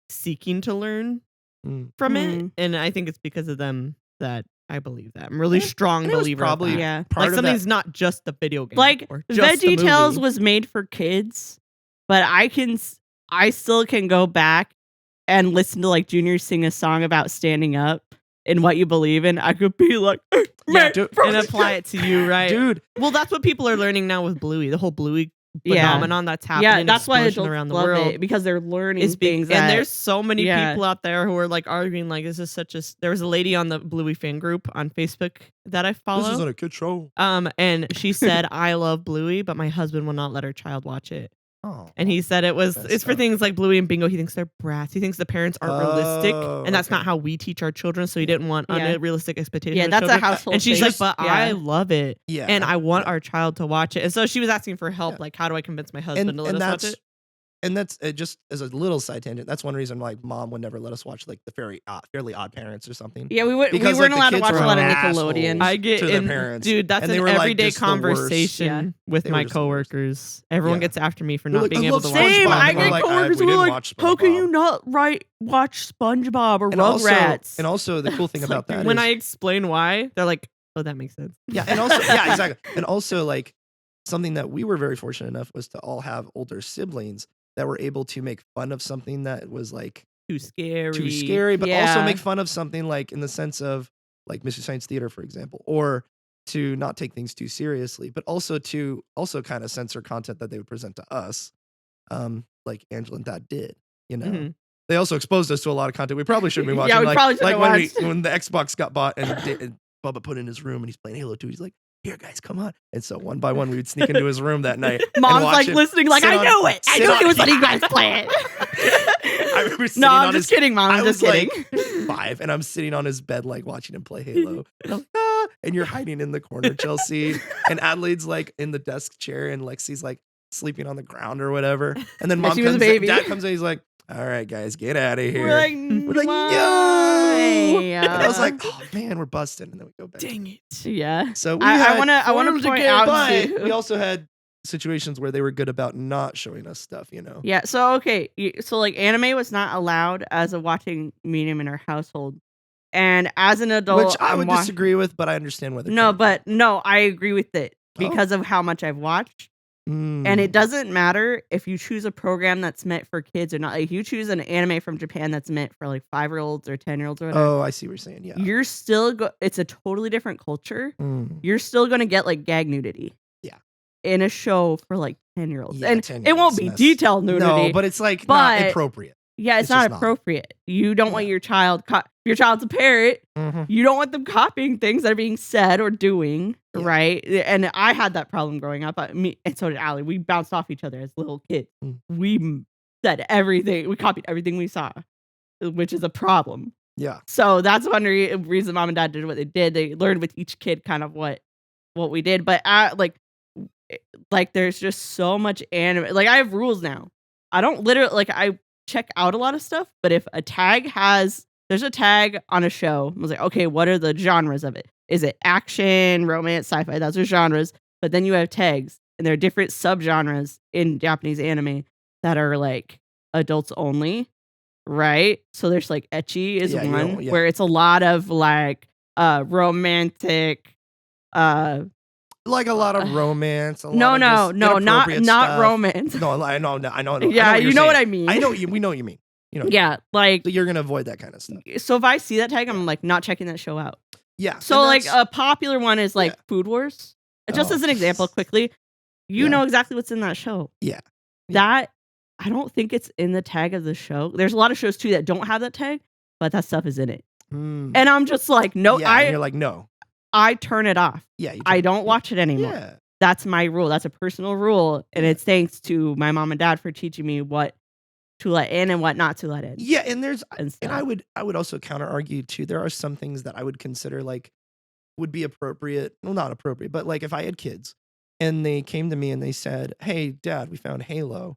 seeking to learn Mm. from Mm. it. And I think it's because of them that I believe that. I'm a really And- strong and it was believer of probably that. yeah. part Like of something's that. not just a video game. Like or just a Veggie Tales movie. was made for kids, but I still can go back and listen to like Junior sing a song about standing up and what you believe in. I could be like, Yeah, dude, and apply it to you, right? Dude, Well, that's what people are learning now with Bluey. The whole Bluey Yeah. phenomenon that's happening. yeah, that's why explosion adults around the love world. it because they're learning Is things. and that- there's so many Yeah. people out there who are like arguing like this is such a. There was a lady on the Bluey fan group on Facebook that I follow. this isn't a kid show. And she said, I love Bluey, but my husband will not let our child watch it. Oh, And he said it's That's for tough. things like Bluey and Bingo. He thinks they're brats. He thinks the parents aren't realistic, Oh, and that's okay. not how we teach our children. So he didn't want Yeah. unrealistic expectations. yeah, of that's a children. household. And she's thing. like, but Yeah. I love it, yeah, and I want our child to watch it. And so she was asking for help, Yeah. like, how do I convince my husband to let us watch it? and that's just as a little side tangent. That's one reason like mom would never let us watch like the Fairly Odd Parents or something. Yeah, we weren't Because, allowed like, to the watch kids a were lot of assholes. Nickelodeon. I get to their in, parents. dude. That's And they an were, like, everyday just the worst. conversation Yeah. with They were my just the worst. coworkers. Everyone Yeah. gets after me for They're not like, being "I able love to watch. Same. SpongeBob." I And we're get like, coworkers we who are didn't like, watch how can SpongeBob. you not watch SpongeBob or And also, Rugrats? and also the cool thing It's about like, that When is- I explain why, they're like, "Oh, that makes sense." yeah, and also yeah, exactly, and also like something that we were very fortunate enough was to all have older siblings that were able to make fun of something that was like Too but scary. also Yeah. make fun of something like in the sense of like Mystery Science Theater, for example, or to not take things too seriously, but also to also kind of censor content that they would present to us, like Angela and Dad did, you know. Mhm. They also exposed us to a lot of content we probably shouldn't be watching. Yeah, we like, probably shouldn't like have when watched. when the Xbox got bought and Bubba put in his room and he's playing Halo 2, he's like, "Here, guys, come on!" And so one by one, we would sneak into his room that night. and Mom's watch like him listening, like, sit I on- knew it. I sit knew on- he was letting you guys play I remember it. sitting No, on I'm his just kidding, Mom. I I'm just was kidding. like 5, and I'm sitting on his bed, like watching him play Halo. And I'm like, ah, and you're hiding in the corner, Chelsea. And Adelaide's like in the desk chair, and Lexi's like sleeping on the ground or whatever. And then Yeah, mom she was a comes, baby. Dad comes in, he's like, "All right, guys, get out of here." We're like, We're like, "Why?" and I was like, "Oh man, we're busted." And then we go back. Dang it. yeah. So we I had want to forms point again, out but too. we also had situations where they were good about not showing us stuff, you know. Yeah. So okay. So like anime was not allowed as a watching medium in our household, and as an adult, Which I I'm would wa- disagree with, but I understand where they're No, coming but no, I agree with it Oh. because of how much I've watched. from. And it doesn't matter if you choose a program that's meant for kids or not. Like, if you choose an anime from Japan that's meant for like 5-year-olds or 10-year-olds or whatever, Oh, I see what you're saying. Yeah. you're still it's a totally different culture. Mm. You're still gonna get like gag nudity. Yeah. In a show for like 10-year-olds. Yeah, And 10-year-olds it won't be mess. detailed nudity. No, but it's like But- not appropriate. yeah, it's it's not just not. appropriate. You don't want your child your child's a parrot. Mhm. You don't want them copying things that are being said or doing, Yeah. right? And I had that problem growing up. And so did Allie. We bounced off each other as little kids. Mm. We said everything. We copied everything we saw, which is a problem. Yeah. So that's one reason Mom and Dad did what they did. They learned with each kid kind of what we did. But like there's just so much anime. Like I have rules now. I don't literally I check out a lot of stuff. But if a tag there's a tag on a show, I was like, okay, what are the genres of it? Is it action, romance, sci-fi? Those are genres. But then you have tags, and there are different subgenres in Japanese anime that are like adults only, right? So there's like ecchi is Yeah, you one don't- yeah. where it's a lot of like romantic. Like a lot of romance. A No, lot no, of just no, not inappropriate not stuff. romance. No, I know. Yeah, you know what I mean. I know you. We know what you mean. You know. Yeah, like So you're gonna avoid that kind of stuff. so if I see that tag, I'm like not checking that show out. Yeah. So and like that's- a popular one is like Yeah. Food Wars. Just Oh. as an example, quickly, you Yeah. know exactly what's in that show. Yeah. That I don't think it's in the tag of the show. There's a lot of shows too that don't have that tag, but that stuff is in it. Mm. And I'm just like, no, Yeah, and you're like, no. I turn it off. Yeah. You I can't- don't watch it anymore. Yeah. That's my rule. That's a personal rule, and Yeah. it's thanks to my mom and dad for teaching me what to let in and what not to let in. Yeah. And there's And stuff. and I would also counter argue too. There are some things that I would consider like would be appropriate. Well, not appropriate, but like if I had kids and they came to me and they said, "Hey, Dad, we found Halo,"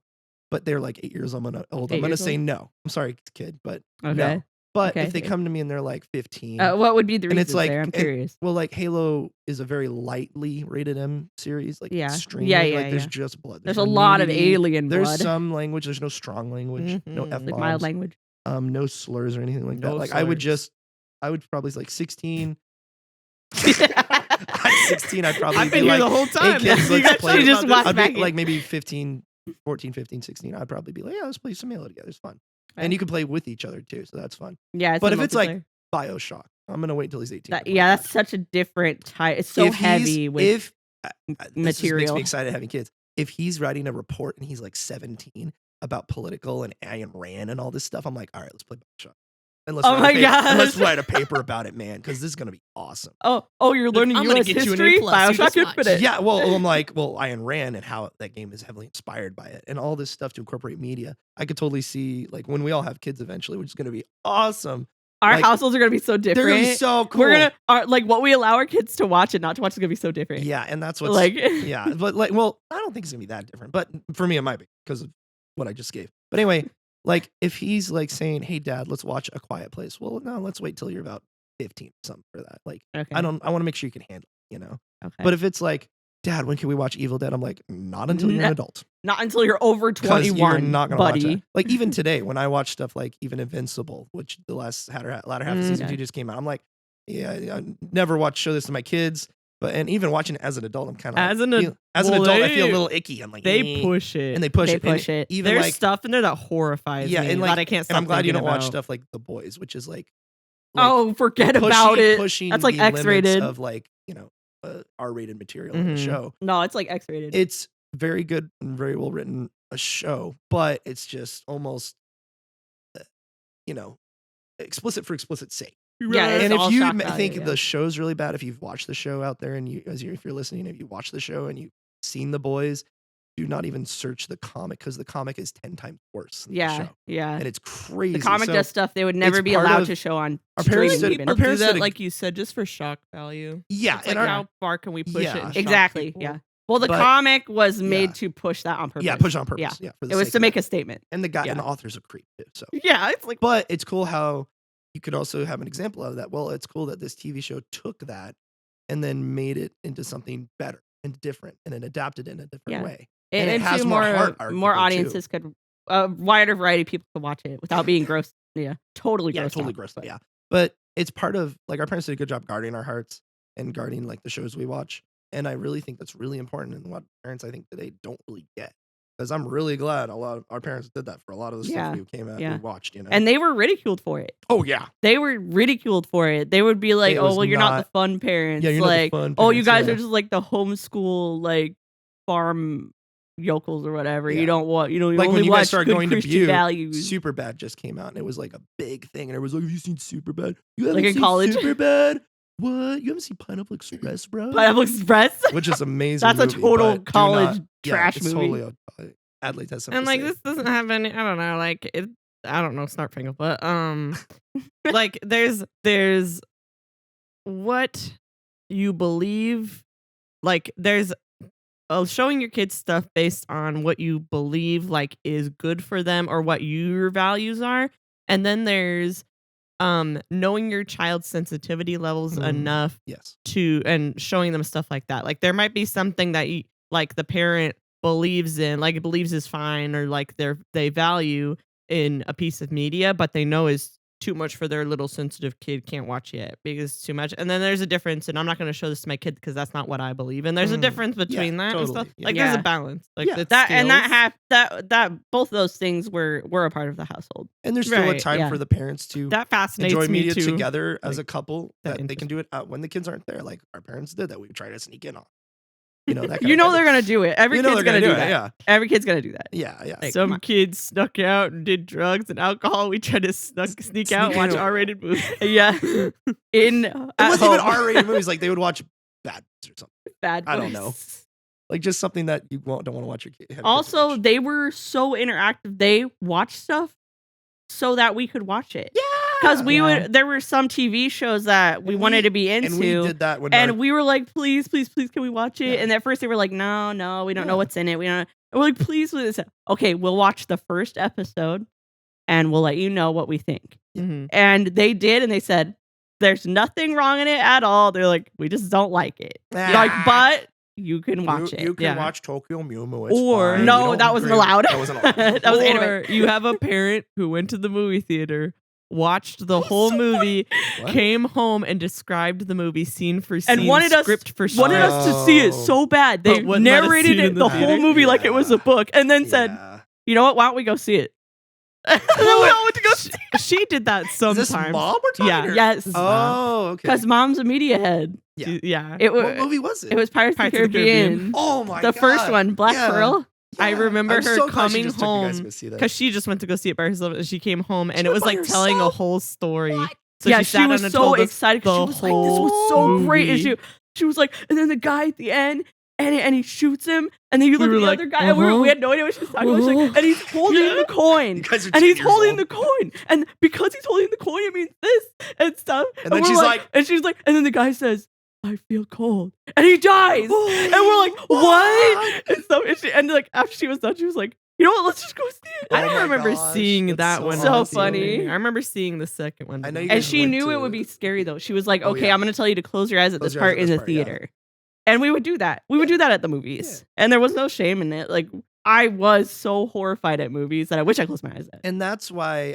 but they're like 8 years old. I'm 8 gonna years say old? no. I'm sorry, kid, but Okay. no. But Okay, if they okay. come to me and they're like 15, What would be the And reasons it's like- there? I'm and- curious. well, like Halo is a very lightly rated M series, like Yeah. extremely. Yeah, like yeah, there's yeah. just blood. There's a no lot of nudity, alien There's blood. some language. There's no strong language, no Mhm. F Like mild bombs, language. no slurs or anything like that. No Like slurs. I would probably like 16. At 16, I'd probably I've been be here like, the whole time. kids, You let's guys play talked just about watched I'd back be in. like maybe 15, 14, 15, 16. I'd probably be like, yeah, let's play some Halo together. It's fun. Right. And you can play with each other too, so that's fun. Yeah, it's But a if it's like multiplayer. Bioshock, I'm gonna wait till he's 18. to play Yeah, that. that's such a different type. It's so If he's- heavy with if this just makes material. me excited having kids. If he's writing a report and he's like 17 about political and Ayn Rand and all this stuff, I'm like, all right, let's play Bioshock. And let's Oh write a my paper- and let's gosh. write a paper about it, man, because this is gonna be awesome. Oh, you're learning I'm gonna U.S. get you an A+, history. you Bioshock just watch. Infinite. Yeah, well, I'm like, Ayn Rand and how that game is heavily inspired by it, and all this stuff to incorporate media. I could totally see like when we all have kids eventually, which is gonna be awesome. Our like, households are gonna be so different. They're gonna be so cool. We're gonna like what we allow our kids to watch and not to watch is gonna be so different. Yeah, and that's what's Like yeah, but like, well, I don't think it's gonna be that different, but for me, it might be because of what I just gave. But anyway, like if he's like saying, "Hey, Dad, let's watch A Quiet Place," well, no, let's wait till you're about 15 or something for that. Like, okay. I want to make sure you can handle it, you know. Okay. But if it's like, "Dad, when can we watch Evil Dead?" I'm like, not until you're No, an adult. not until you're over 'Cause 21, you're not gonna buddy. watch that. Like even today, when I watch stuff like even Invincible, which the latter half of season Okay. 2 just came out, I'm like, yeah, I never show this to my kids. But and even watching it as an adult, I'm kind of As an adult, I feel a little icky. I'm like, they push it. and they push They it. push And it. Even There's like stuff in there that horrifies me. and like that I can't stop. And I'm glad you don't thinking watch about. stuff like The Boys, which is like Oh, forget about it. Pushing That's like the limits X-rated. of like R-rated material in the show. No, it's like X-rated. It's very good and very well written a show, but it's just almost explicit for explicit's sake. Yeah, it's And if all you shock value, think yeah. the show's really bad, if you've watched the show out there and if you're listening, if you watch the show and you've seen The Boys, do not even search the comic because the comic is 10 times worse than the show. Yeah. And it's crazy. The comic So does stuff they would never it's be part allowed of- to show on our parents streaming. did- People our do parents that, did a- like you said, just for shock value. Yeah, It's and like our, how far can we push Yeah. it? And shock Exactly. people? Yeah. Well, the But- comic was made Yeah. to push that on purpose. yeah, push on purpose. Yeah. Yeah, for the It was sake to of make it. a statement. And the guy yeah. and the author's a creep too. So, Yeah, it's like but it's cool how you could also have an example of that. Well, it's cool that this TV show took that and then made it into something better and different, and then adapted it in a different Yeah. way. And it Into has more heart, more arguably, audiences could, a wider variety of people could watch it without being gross. Yeah, totally Yeah, gross. totally gross. Yeah, but it's part of like our parents did a good job guarding our hearts and guarding like the shows we watch. And I really think that's really important, and what parents I think today don't really get. Because I'm really glad a lot of our parents did that for a lot of the Yeah. stuff we Yeah. we watched. And they were ridiculed for it. oh yeah, They were ridiculed for it. They would be like, It "Oh, was well, you're not not- the fun parents. yeah, you're not the like, fun oh, you parents, guys yeah. are just like the homeschool like farm yokels or whatever. Yeah. You don't want, you Like when only you watch guys start good going to Christian Butte, values." Superbad just came out, and it was like a big thing, and everyone's like, "Have you seen Superbad? You haven't Like in seen college? Superbad? What? You haven't seen Pineapple Express, bro? Pineapple Express. Which is amazing. That's a movie, total but do college not- trash it's movie. Totally Adelaide has something and to like say. this doesn't have any. I don't know. Like it. I don't know Snarp Fangle, but like there's what you believe. Like there's showing your kids stuff based on what you believe like is good for them or what your values are, and then there's knowing your child's sensitivity levels enough Yes. to and showing them stuff like that. Like there might be something that you, like the parent believes in, like believes is fine, or like they value in a piece of media, but they know is too much for their little sensitive kid, can't watch it because it's too much. And then there's a difference, and I'm not going to show this to my kid because that's not what I believe. And there's a difference between that and totally, stuff. yeah. Like there's Yeah. a balance. Like Yeah. it's That and skills. that both those things were a part of the household. And there's still a Right, time yeah. for the parents to that fascinates enjoy me media too. together as Like, a couple, that that they can do it when the kids aren't there. Like our parents did that. We try to sneak in on. That kind You of know thing. they're gonna do it. Every You know kid's they're gonna do it, that. Yeah. Every kid's gonna do that. Yeah. Some kids snuck out and did drugs and alcohol. We tried to sneak out and watch out. R-rated movies. Yeah. In It wasn't even R-rated movies. Like they would watch Bad Boys or something. bad. I don't Boys. know. Like just something that you don't want to watch your kid. Also, they were so interactive. They watched stuff so that we could watch it. yeah. Because we Yeah. would, there were some TV shows that we And wanted we- to be into. And we did that when And our, we were like, please, can we watch it? Yeah. And at first they were like, no, we don't know Yeah. what's in it. We don't. And we're like, please. Okay, we'll watch the first episode, and we'll let you know what we think. Mhm. And they did, and they said, there's nothing wrong in it at all. They're like, we just don't like it. Like, but you can watch it. You can Yeah. watch Tokyo Mew Moo. It's Or- fine. No, We don't that wasn't agree. allowed. That wasn't allowed. That was Or anime. you have a parent who went to the movie theater, watched the whole movie, What? came home and described the movie scene for scene, And wanted us script for wanted script. us to see it so bad. They But wouldn't let us see narrated it it in the the whole theater? movie like it was a Yeah. book, and then said, Yeah. "You know what? Why don't we go see it?" we all went to go see it. She did that Is sometimes. this mom we're talking? Yeah. or- Yes, Oh, okay. because Mom's a media head. Yeah. Yeah. It What was. movie was it? It was Pirates of the Caribbean. Oh my The god. first one, Black Yeah. Pearl. I Yeah. remember I'm her so glad she coming just took you guys to home go see that. because she just went to go see it by herself, and she came home and She it went was by like telling a herself? whole story. What? So Yeah, she she sat was down and so told us excited. 'Cause the She was like, "This was so whole great," and movie. she was like, and then the guy at the end. And he shoots him, and then you We look were at the like, other guy, and we had no idea what she was talking about. She's like, and he's holding the coin. You guys are And he's 10 years holding old. the coin, and because he's holding the coin, it means this and stuff. And then we're she's like- and she's like, and then the guy says, "I feel cold," and he dies, and we're like, "What?" And stuff. And like after she was done, she was like, "You know what? Let's just go see it." I Oh don't my remember gosh, seeing that's that so one. So on the funny. theater. I remember seeing the second one. I know you And guys she went knew it to- would be scary though. She was like, Oh, "Okay, yeah. I'm going to tell you to close your eyes at Close this your eyes part at in this the part, yeah. theater." And we would do that. We would do that at the movies, and there was no shame in it. Like I was so horrified at movies that I wish I closed my eyes at. And that's why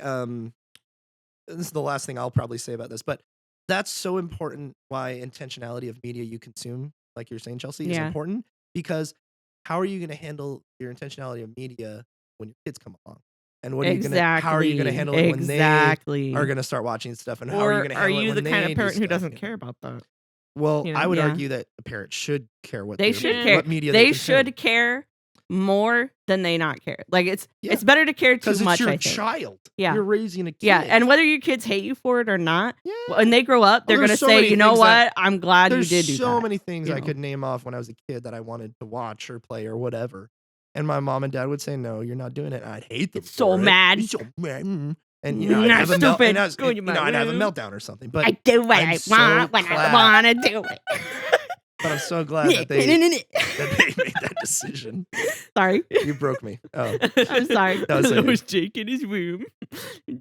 this is the last thing I'll probably say about this, but that's so important why intentionality of media you consume, like you're saying, Chelsea, is Yeah. important, because how are you going to handle your intentionality of media when your kids come along? And what are you going to, how are you going to handle it when they are going to start watching stuff? And how are you Or going to are handle it you when the kind they of parent do who stuff, doesn't care about that? Well, you know? I would Yeah. argue that a parent should care what They their- should Yeah. care. what media They consume. should care more than they not care. Like it's Yeah. it's better to care too because it's much. your I think. child. Yeah. You're raising a kid. Yeah, and whether your kids hate you for it or not, yeah. when they grow up, they're Well, gonna there's so say, many you know things what? that- I'm glad you There's did do so that. many things you I know. could name off when I was a kid that I wanted to watch or play or whatever. And my mom and dad would say, no, you're not doing it. And I'd hate them. It's so for it. mad. It's so mad. And You're I'd have a melt- stupid. and I was- Go in your I'd have a room. meltdown or something. But I do what I'm I so want when I glad- want to do it. but I'm so glad that they made that decision. Sorry, You broke me. Oh, I'm sorry. That was I like- was Jake in his room.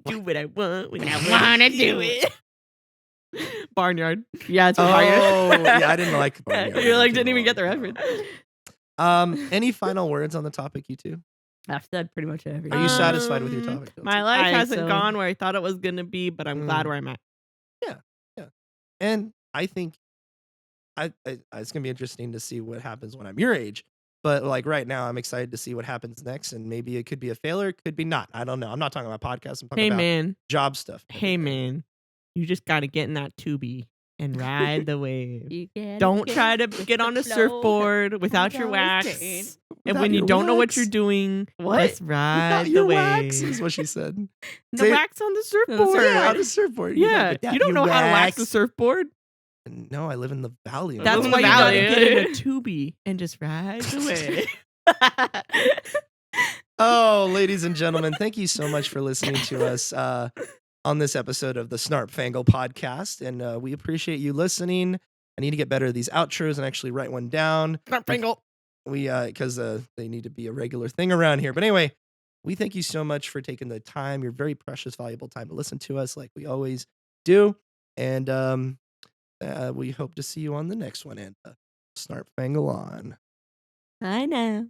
Do what I want when I wanna want to do do it. Barnyard. Yeah, it's oh, fire. yeah, I didn't like Barnyard. You like didn't even get the reference. Any final words on the topic, you two? I've said pretty much everything. Are you satisfied with your Um, topic? Chelsea? My life I hasn't so- gone where I thought it was gonna be, but I'm glad where I'm at. And I think it's gonna be interesting to see what happens when I'm your age. But like right now, I'm excited to see what happens next, and maybe it could be a failure, it could be not. I don't know. I'm not talking about podcasts. I'm talking Hey about man, job stuff. and hey everything. man, you just gotta get in that tubie and ride the wave. You gotta Don't get try to with get the on the flow. surfboard without your Without wax. staying. And Without when you your don't know what wax? you're doing, What? let's Without ride the your wax wave. is what she said. The Say- wax on the the surfboard. Yeah, on the surfboard. You're like, Yeah, "Without you don't your know how to wax a wax." surfboard. No, I live in the valley. That's in why the you gotta valley. get in a tubie and just ride the wave. Oh, ladies and gentlemen, thank you so much for listening to us on this episode of the Snarp Fangle Podcast. And we appreciate you listening. I need to get better at these outros and actually write one down. Snarp Fangle. Because they need to be a regular thing around here. But anyway, we thank you so much for taking the time, your very precious, valuable time to listen to us like we always do. And we hope to see you on the next one. And Snarp Fangle on. I know.